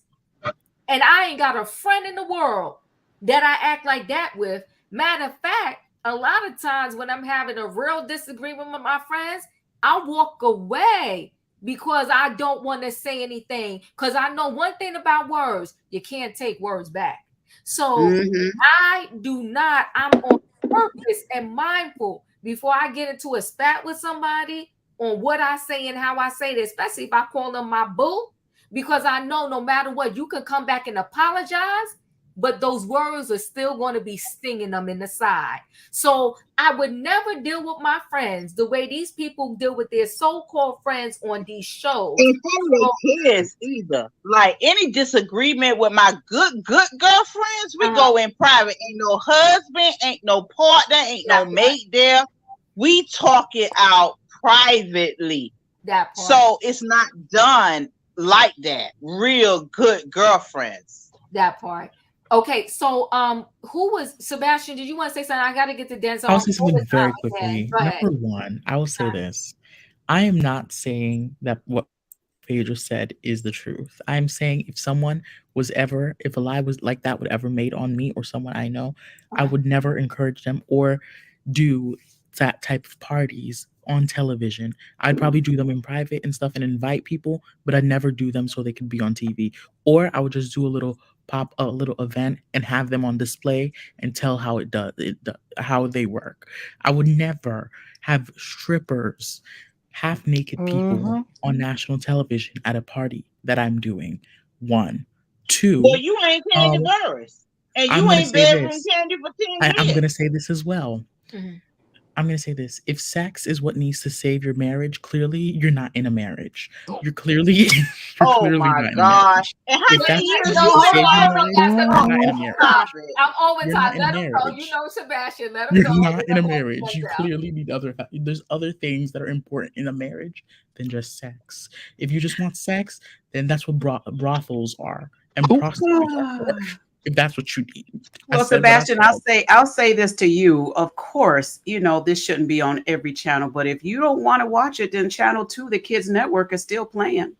and I ain't got a friend in the world that I act like that with. Matter of fact, a lot of times when I'm having a real disagreement with my friends, I walk away because I don't want to say anything. Because I know one thing about words, you can't take words back. So I'm on purpose and mindful before I get into a spat with somebody on what I say and how I say it, especially if I call them my boo, because I know no matter what, you can come back and apologize, but those words are still going to be stinging them in the side. So I would never deal with my friends the way these people deal with their so-called friends on these shows. And kids either. Like any disagreement with my good girlfriends, we go in private. Ain't no husband, ain't no partner, ain't no mate there. We talk it out privately. That part. So it's not done like that. Real good girlfriends. That part. Okay, so who was Sebastian? Did you want to say something? I got to get to Denzel. I'll say something very quickly. Number one, I will say this. I am not saying that what Phaedra said is the truth. I'm saying if someone was ever, if a lie was like that would ever made on me or someone I know, I would never encourage them or do that type of parties on television. I'd probably do them in private and stuff and invite people, but I'd never do them so they could be on TV. Or I would just do a little event and have them on display and tell how how they work. I would never have strippers, half naked people on national television at a party that I'm doing. 1, 2. Well, you ain't Kandi Burruss, and you ain't Bedroom Kandi for 10 years. I'm going to say this as well. I'm going to say this. If sex is what needs to save your marriage, clearly you're not in a marriage. You're clearly not in a marriage. If that's what needs to save your marriage, you're not in a marriage. I'm over You're time. not in a Let him marriage. know. You know, Sebastian. Let him know. You're not in a marriage. You clearly need there's other things that are important in a marriage than just sex. If you just want sex, then that's what brothels are and prostitutes are. if that's what you need. Well, Sebastian, I'll say this to you. Of course, this shouldn't be on every channel, but if you don't want to watch it, then channel 2, the Kids Network, is still playing.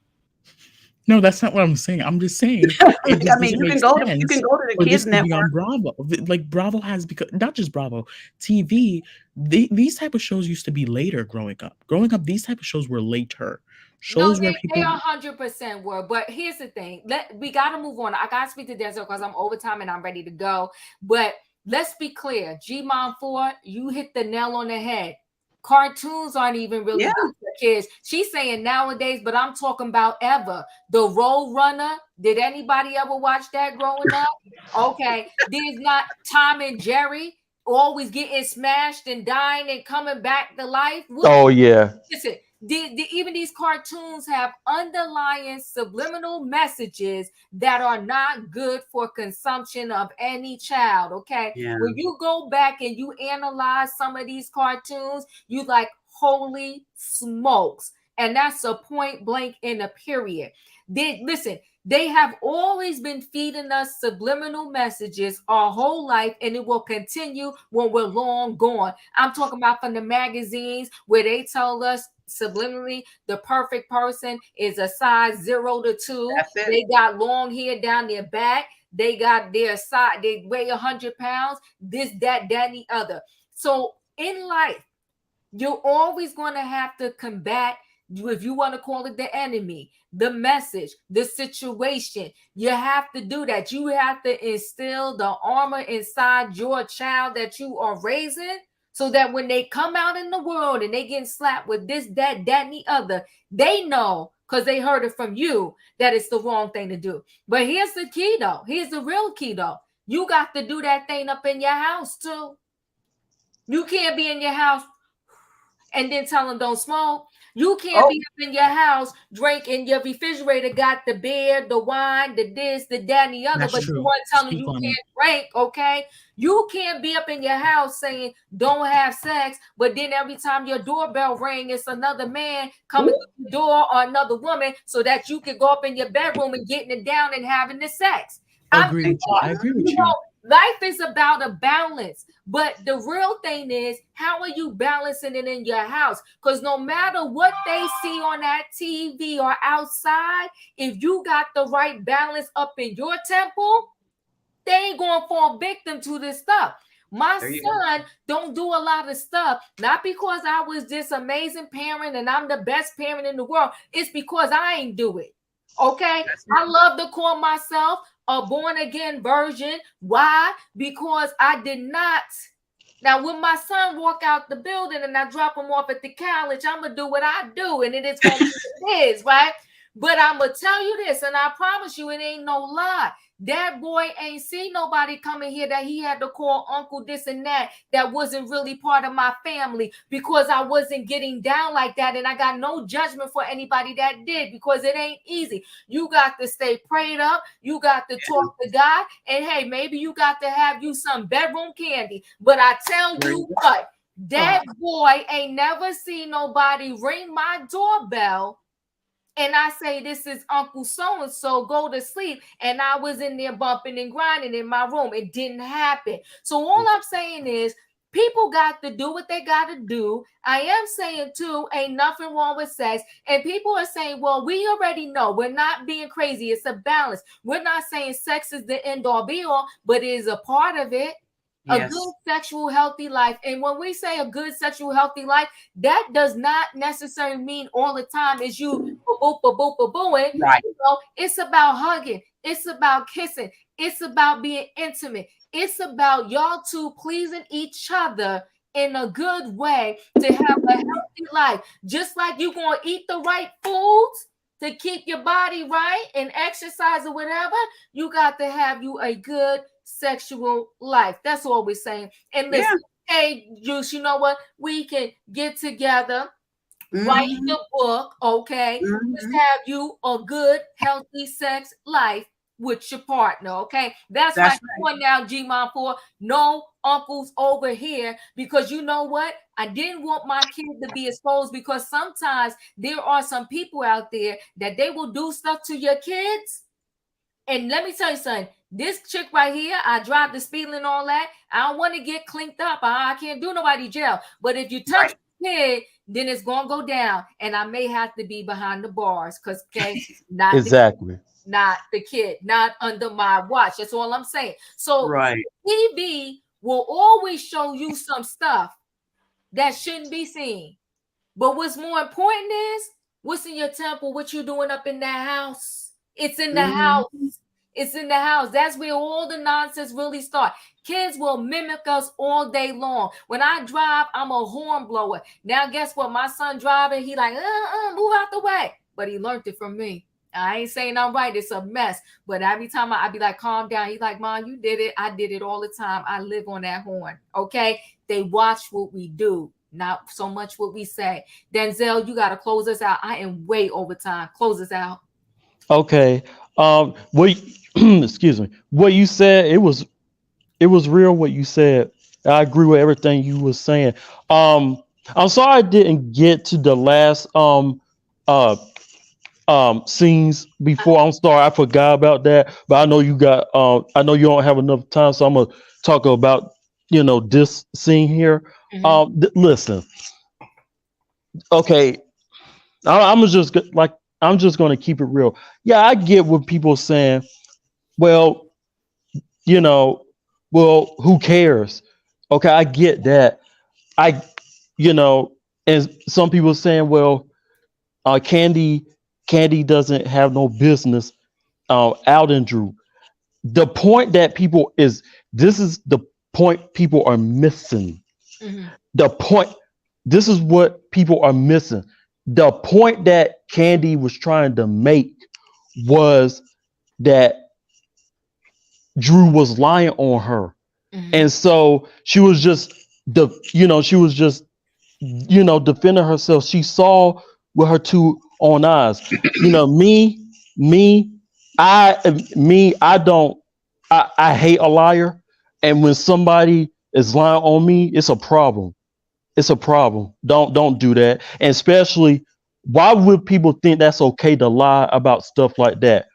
No, that's not what I'm saying. I'm just saying. I mean, you can go to the Kids Network. On Bravo. Like Bravo has become, not just Bravo TV. These type of shows used to be later growing up. Growing up, these type of shows were later. Shows no, where people 100% were. But here's the thing: we got to move on. I got to speak to Denzel because I'm overtime and I'm ready to go. But let's be clear, G-Mom 4, you hit the nail on the head. Cartoons aren't even really good for kids. She's saying nowadays, but I'm talking about ever. The Road Runner. Did anybody ever watch that growing up? Okay. There's not Tom and Jerry always getting smashed and dying and coming back to life. Oh, yeah. Listen, even these cartoons have underlying subliminal messages that are not good for consumption of any child. Okay. Yeah. When you go back and you analyze some of these cartoons, you like, holy smokes. And that's a point blank in a period. Listen, they have always been feeding us subliminal messages our whole life, and it will continue when we're long gone. I'm talking about from the magazines where they tell us subliminally the perfect person is a size 0 to 2. They got long hair down their back. They got their size. They weigh 100 pounds. This, that, and the other. So in life, you're always going to have to combat, if you want to call it the enemy, the message, the situation. You have to do that. You have to instill the armor inside your child that you are raising, so that when they come out in the world and they getting slapped with this, that, and the other, they know, because they heard it from you, that it's the wrong thing to do. But here's the key, though. Here's the real key, though. You got to do that thing up in your house, too. You can't be in your house and then tell them don't smoke. You can't be up in your house drinking. Your refrigerator got the beer, the wine, the this, the that, and the other, but you weren't telling you can't drink, okay? You can't be up in your house saying don't have sex, but then every time your doorbell ring, it's another man coming to the door or another woman, so that you can go up in your bedroom and getting it down and having the sex. I agree with you. Life is about a balance, but the real thing is, how are you balancing it in your house? Because no matter what they see on that TV or outside, if you got the right balance up in your temple, they ain't going to fall victim to this stuff. My son don't do a lot of stuff, not because I was this amazing parent and I'm the best parent in the world. It's because I ain't do it. Okay, I love to call myself a born again virgin. Why? Because I did not. Now, when my son walk out the building and I drop him off at the college, I'm gonna do what I do, and it is gonna be what it is, right? But I'm gonna tell you this, and I promise you, it ain't no lie. That boy ain't seen nobody coming here that he had to call uncle this and that wasn't really part of my family, because I wasn't getting down like that. And I got no judgment for anybody that did, because it ain't easy. You got to stay prayed up. You got to talk to God. And hey, maybe you got to have you some Bedroom Kandi. But I tell you what, that boy ain't never seen nobody ring my doorbell and I say, this is Uncle so-and-so, go to sleep. And I was in there bumping and grinding in my room. It didn't happen. So all I'm saying is, people got to do what they got to do. I am saying, too, ain't nothing wrong with sex. And people are saying, well, we already know. We're not being crazy. It's a balance. We're not saying sex is the end-all, be-all, but it is a part of it. Yes. A good sexual healthy life. And when we say a good sexual healthy life, that does not necessarily mean all the time is you booing. Right. You know, it's about hugging. It's about kissing. It's about being intimate. It's about y'all two pleasing each other in a good way to have a healthy life. Just like you're going to eat the right foods to keep your body right and exercise or whatever, you got to have you a good sexual life. That's all we're saying. And listen, hey, Juice, you know what? We can get together, write the book, okay? Just have you a good, healthy sex life with your partner, okay? That's right. For now, G-Mom 4. No uncles over here, because you know what? I didn't want my kid to be exposed, because sometimes there are some people out there that they will do stuff to your kids. And let me tell you something. This chick right here, I drive the speed limit and all that. I don't want to get clinked up. I can't do nobody jail. But if you touch the kid, then it's gonna go down, and I may have to be behind the bars because not Exactly. not the kid, not under my watch. That's all I'm saying. So Right. TV will always show you some stuff that shouldn't be seen. But what's more important is what's in your temple, what you doing up in that house. It's in the house. It's in the house. That's where all the nonsense really starts. Kids will mimic us all day long. When I drive, I'm a horn blower. Now, guess what? My son driving, he like, move out the way. But he learned it from me. I ain't saying I'm right. It's a mess. But every time I be like, calm down. He's like, Mom, you did it. I did it all the time. I live on that horn. Okay? They watch what we do, not so much what we say. Denzel, you got to close us out. I am way over time. Close us out. Okay. What excuse me. What you said, it was real what you said. I agree with everything you were saying. I'm sorry I didn't get to the last scenes before. I'm sorry, I forgot about that. But I know you got I know you don't have enough time, so I'm gonna talk about this scene here. Listen. Okay. I'm just going to keep it real. Yeah, I get what people are saying. Well, who cares? Okay, I get that. And some people are saying, well, Kandi doesn't have no business out in Drew. The point that this is the point people are missing. The point, this is what people are missing. The point that Kandi was trying to make was that Drew was lying on her. And so she was just defending herself. She saw with her two own eyes. I hate a liar. And when somebody is lying on me, it's a problem. It's a problem. Don't do that. And especially, why would people think that's okay to lie about stuff like that?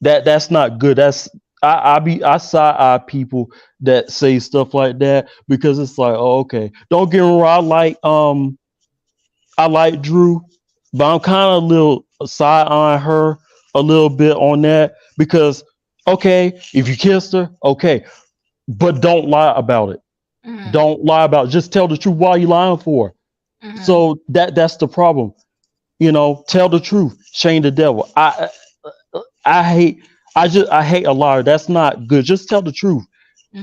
That's not good. I side eye people that say stuff like that, because it's like, oh, okay. Don't get me wrong. I like Drew, but I'm kind of a little side eyeing her a little bit on that, because okay, if you kissed her, okay, but don't lie about it. Don't lie about it. Just tell the truth. Why are you lying for? So that's the problem. Tell the truth. Shame the devil. I hate a liar. That's not good. Just tell the truth.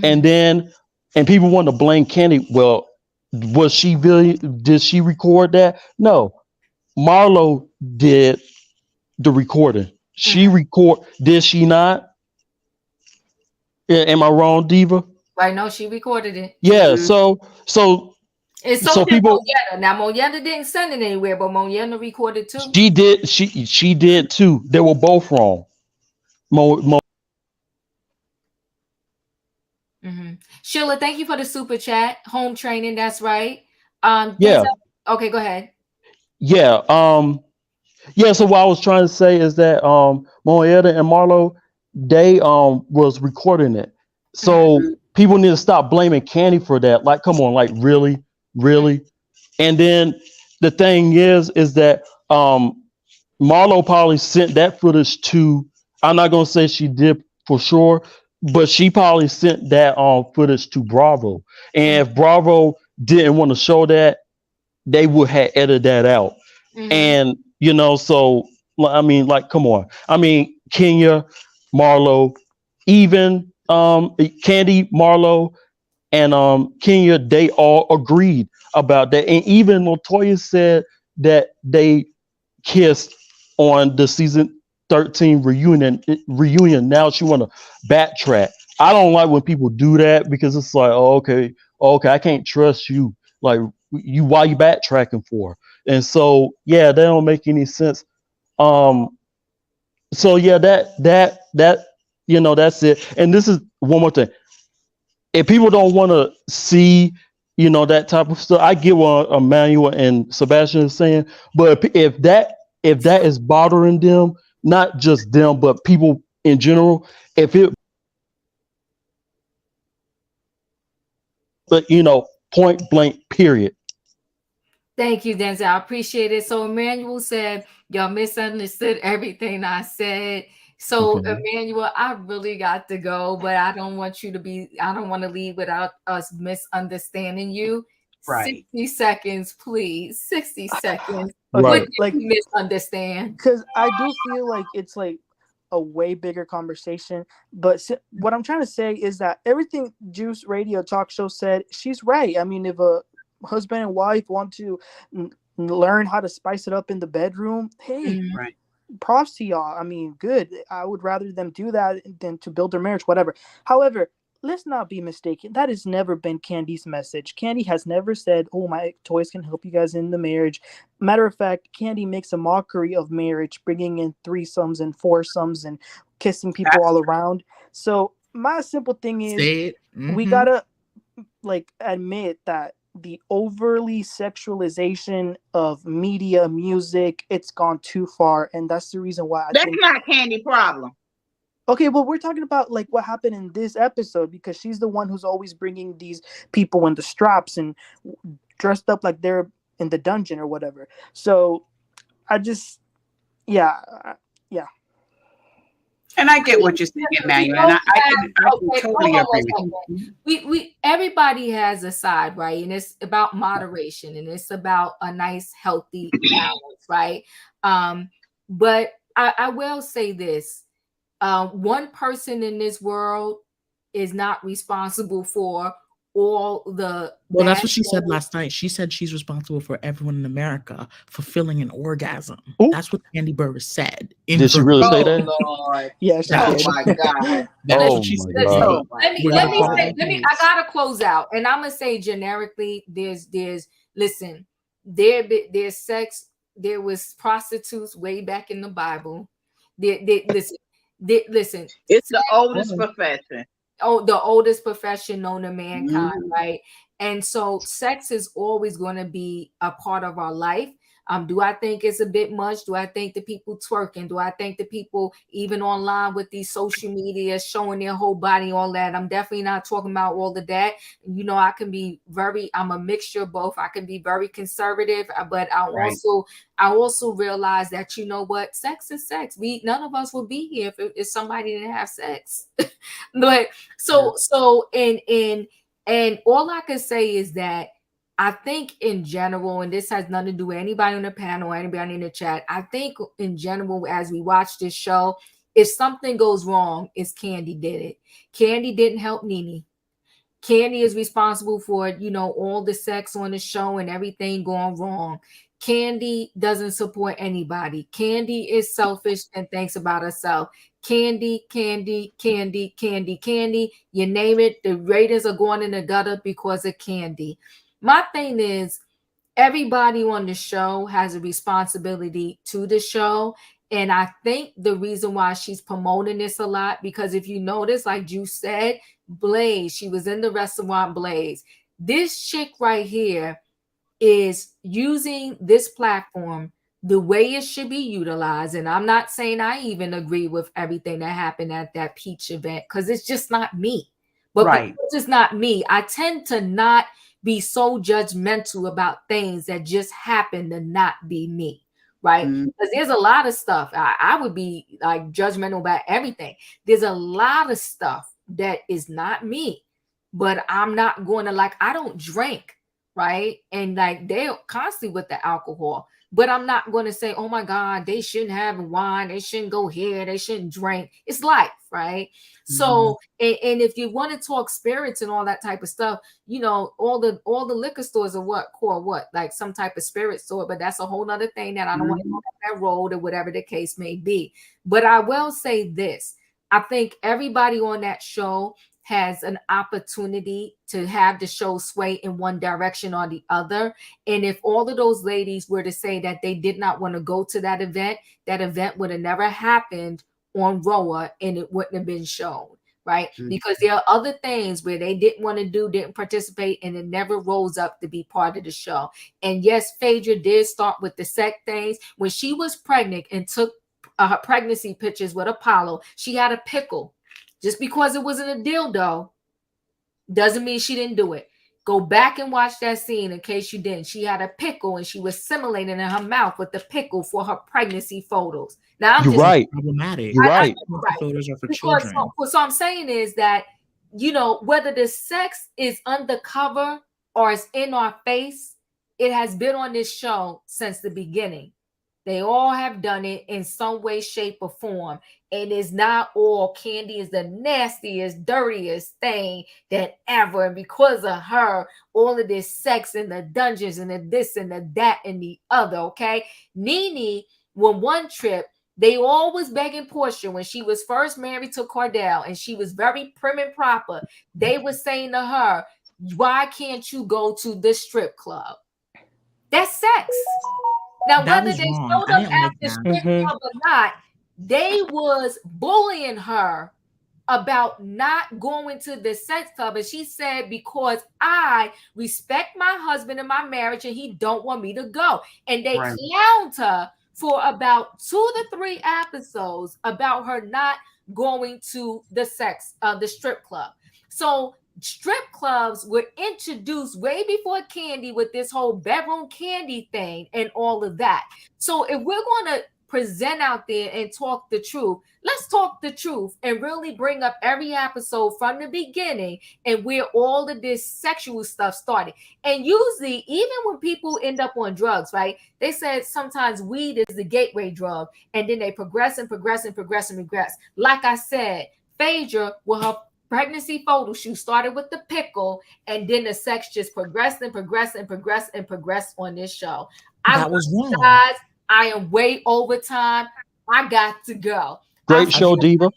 And people want to blame Kandi. Well, did she record that? No. Marlo did the recording. Did she not? Am I wrong, Diva? Right, no, she recorded it. Yeah, so it's so people. Monietta. Now Monietta didn't send it anywhere, but Monietta recorded too. She did. She did too. They were both wrong. Sheila, thank you for the super chat. Home training, that's right. Yeah. Okay, go ahead. Yeah. So what I was trying to say is that Monietta and Marlo, they was recording it. So people need to stop blaming Kandi for that. Like, come on, like really. And then the thing is that Marlo probably sent that footage to, I'm not gonna say she did for sure, but she probably sent that footage to Bravo. And if Bravo didn't want to show that, they would have edited that out. And so I mean, like, come on. I mean, Kenya, Marlo, even Kandi, Marlo, and Kenya, they all agreed about that. And even LaToya said that they kissed on the season 13 reunion. Now she want to backtrack. I don't like when people do that, because it's like, oh, okay, I can't trust you. Like, why you backtracking for? And so yeah, that don't make any sense. So yeah, that that's it. And this is one more thing. If people don't want to see, that type of stuff, I get what Emmanuel and Sebastian is saying. But if that is bothering them, not just them, but people in general, if it, but point blank, period. Thank you, Denzel. I appreciate it. So Emmanuel said, y'all misunderstood everything I said. So Okay. Emmanuel, I really got to go, but I don't want to leave without us misunderstanding you. Right. 60 seconds, please. 60 seconds. Okay, What Right. did like, you misunderstand? because I do feel like it's like a way bigger conversation. But what I'm trying to say is that everything Juice Radio Talk Show said, she's right. I mean, if a husband and wife want to learn how to spice it up in the bedroom, hey, Right. props to y'all. I mean, good. I would rather them do that than to build their marriage, whatever. However, let's not be mistaken. That has never been Candy's message. Candy has never said, "Oh, my toys can help you guys in the marriage." Matter of fact, Candy makes a mockery of marriage, bringing in threesomes and foursomes and kissing people all around. So my simple thing is, Say it. we gotta admit that the overly sexualization of media, music, it's gone too far, and that's the reason why I That's think. not Candy problem. Okay, well, we're talking about like what happened in this episode, because she's the one who's always bringing these people in the straps and dressed up like they're in the dungeon or whatever. So I just, yeah. And I get what you're saying, Emmanuel, and I can totally agree with you. We everybody has a side, right? And it's about moderation, and it's about a nice, healthy balance, right? But I will say this: one person in this world is not responsible for all the. Well, that's what she said last night. She said she's responsible for everyone in America fulfilling an orgasm. Ooh. That's what Candy Burris said. Did she really say that? Lord. Yeah, she Oh did. my God. That's Oh what she my said. God. Let me I gotta close out, and I'm gonna say generically, there's listen, there's sex, there was prostitutes way back in the Bible. Listen, It's the oldest profession. the oldest profession known to mankind, right? And so sex is always going to be a part of our life. Do I think it's a bit much? Do I think the people twerking? Do I think the people even online with these social media showing their whole body, all that? I'm definitely not talking about all of that. I can be I'm a mixture of both. I can be very conservative, but I also realize that, you know what, sex is sex. None of us would be here if somebody didn't have sex. But and all I can say is that I think in general, and this has nothing to do with anybody on the panel or anybody in the chat, I think in general, as we watch this show, if something goes wrong, it's Candy did it. Candy didn't help Nene. Candy is responsible for, all the sex on the show and everything going wrong. Candy doesn't support anybody. Candy is selfish and thinks about herself. Candy, you name it, the ratings are going in the gutter because of Candy. My thing is, everybody on the show has a responsibility to the show. And I think the reason why she's promoting this a lot, because if you notice, like you said, Blaze, she was in the restaurant Blaze. This chick right here is using this platform the way it should be utilized. And I'm not saying I even agree with everything that happened at that Peach event, because it's just not me. But because it's not me, I tend to not be so judgmental about things that just happen to not be me, right? Because there's a lot of stuff. I would be like judgmental about everything. There's a lot of stuff that is not me, but I'm not going to, I don't drink, right? And they're constantly with the alcohol, but I'm not going to say, oh my God, they shouldn't have wine, they shouldn't go here, they shouldn't drink. It's life, right? So, and if you want to talk spirits and all that type of stuff, all the liquor stores are called like some type of spirit store, but that's a whole nother thing that I don't want to go down that road, or whatever the case may be. But I will say this: I think everybody on that show has an opportunity to have the show sway in one direction or the other. And if all of those ladies were to say that they did not want to go to that event would have never happened on RHOA, and it wouldn't have been shown, right? Because there are other things where they didn't want to do, didn't participate, and it never rose up to be part of the show. And yes, Phaedra did start with the sex things. When she was pregnant and took her pregnancy pictures with Apollo. She had a pickle. Just because it wasn't a dildo doesn't mean she didn't do it. Go back and watch that scene in case you didn't. She had a pickle and she was simulating in her mouth with the pickle for her pregnancy photos. Now I'm You're just right. Problematic. You're right. Pregnancy photos are for because children. so I'm saying is that, you know, whether the sex is undercover or it's in our face, it has been on this show since the beginning. They all have done it in some way, shape, or form. And it's not all Kandi is the nastiest, dirtiest thing that ever. And because of her, all of this sex in the dungeons and the this and the that and the other, okay? Nene, when one trip, they always begging Portia when she was first married to Cordell and she was very prim and proper. They were saying to her, why can't you go to the strip club? That's sex. Now, That whether was they wrong. showed I up didn't at like the that. strip club or not, they was bullying her about not going to the sex club. And she said, because I respect my husband and my marriage and he don't want me to go. And they clowned her for about 2 to 3 episodes about her not going to the strip club. So strip clubs were introduced way before Kandi with this whole Bedroom Kandi thing and all of that. So if we're going to present out there and talk the truth, let's talk the truth and really bring up every episode from the beginning and where all of this sexual stuff started. And usually, even when people end up on drugs, right, they said sometimes weed is the gateway drug, and then they progress and progress and progress and regress. Like I said, Phaedra with her pregnancy photo shoot started with the pickle, and then the sex just progressed and progressed and progressed and progressed on this show. That was wrong. Guys, I am way over time. I got to go. Great show, Diva.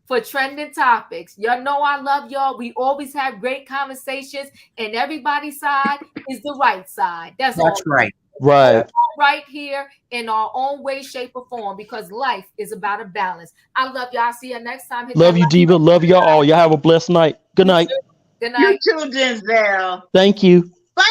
For trending topics. Y'all know I love y'all. We always have great conversations, and everybody's side is the right side. That's right. Right. Right here in our own way, shape, or form, because life is about a balance. I love y'all. See you next time. Hit Love that you, like Diva. button. Love y'all all. Y'all have a blessed night. Good night. Good night. You too, Denzel. Thank you. Bye.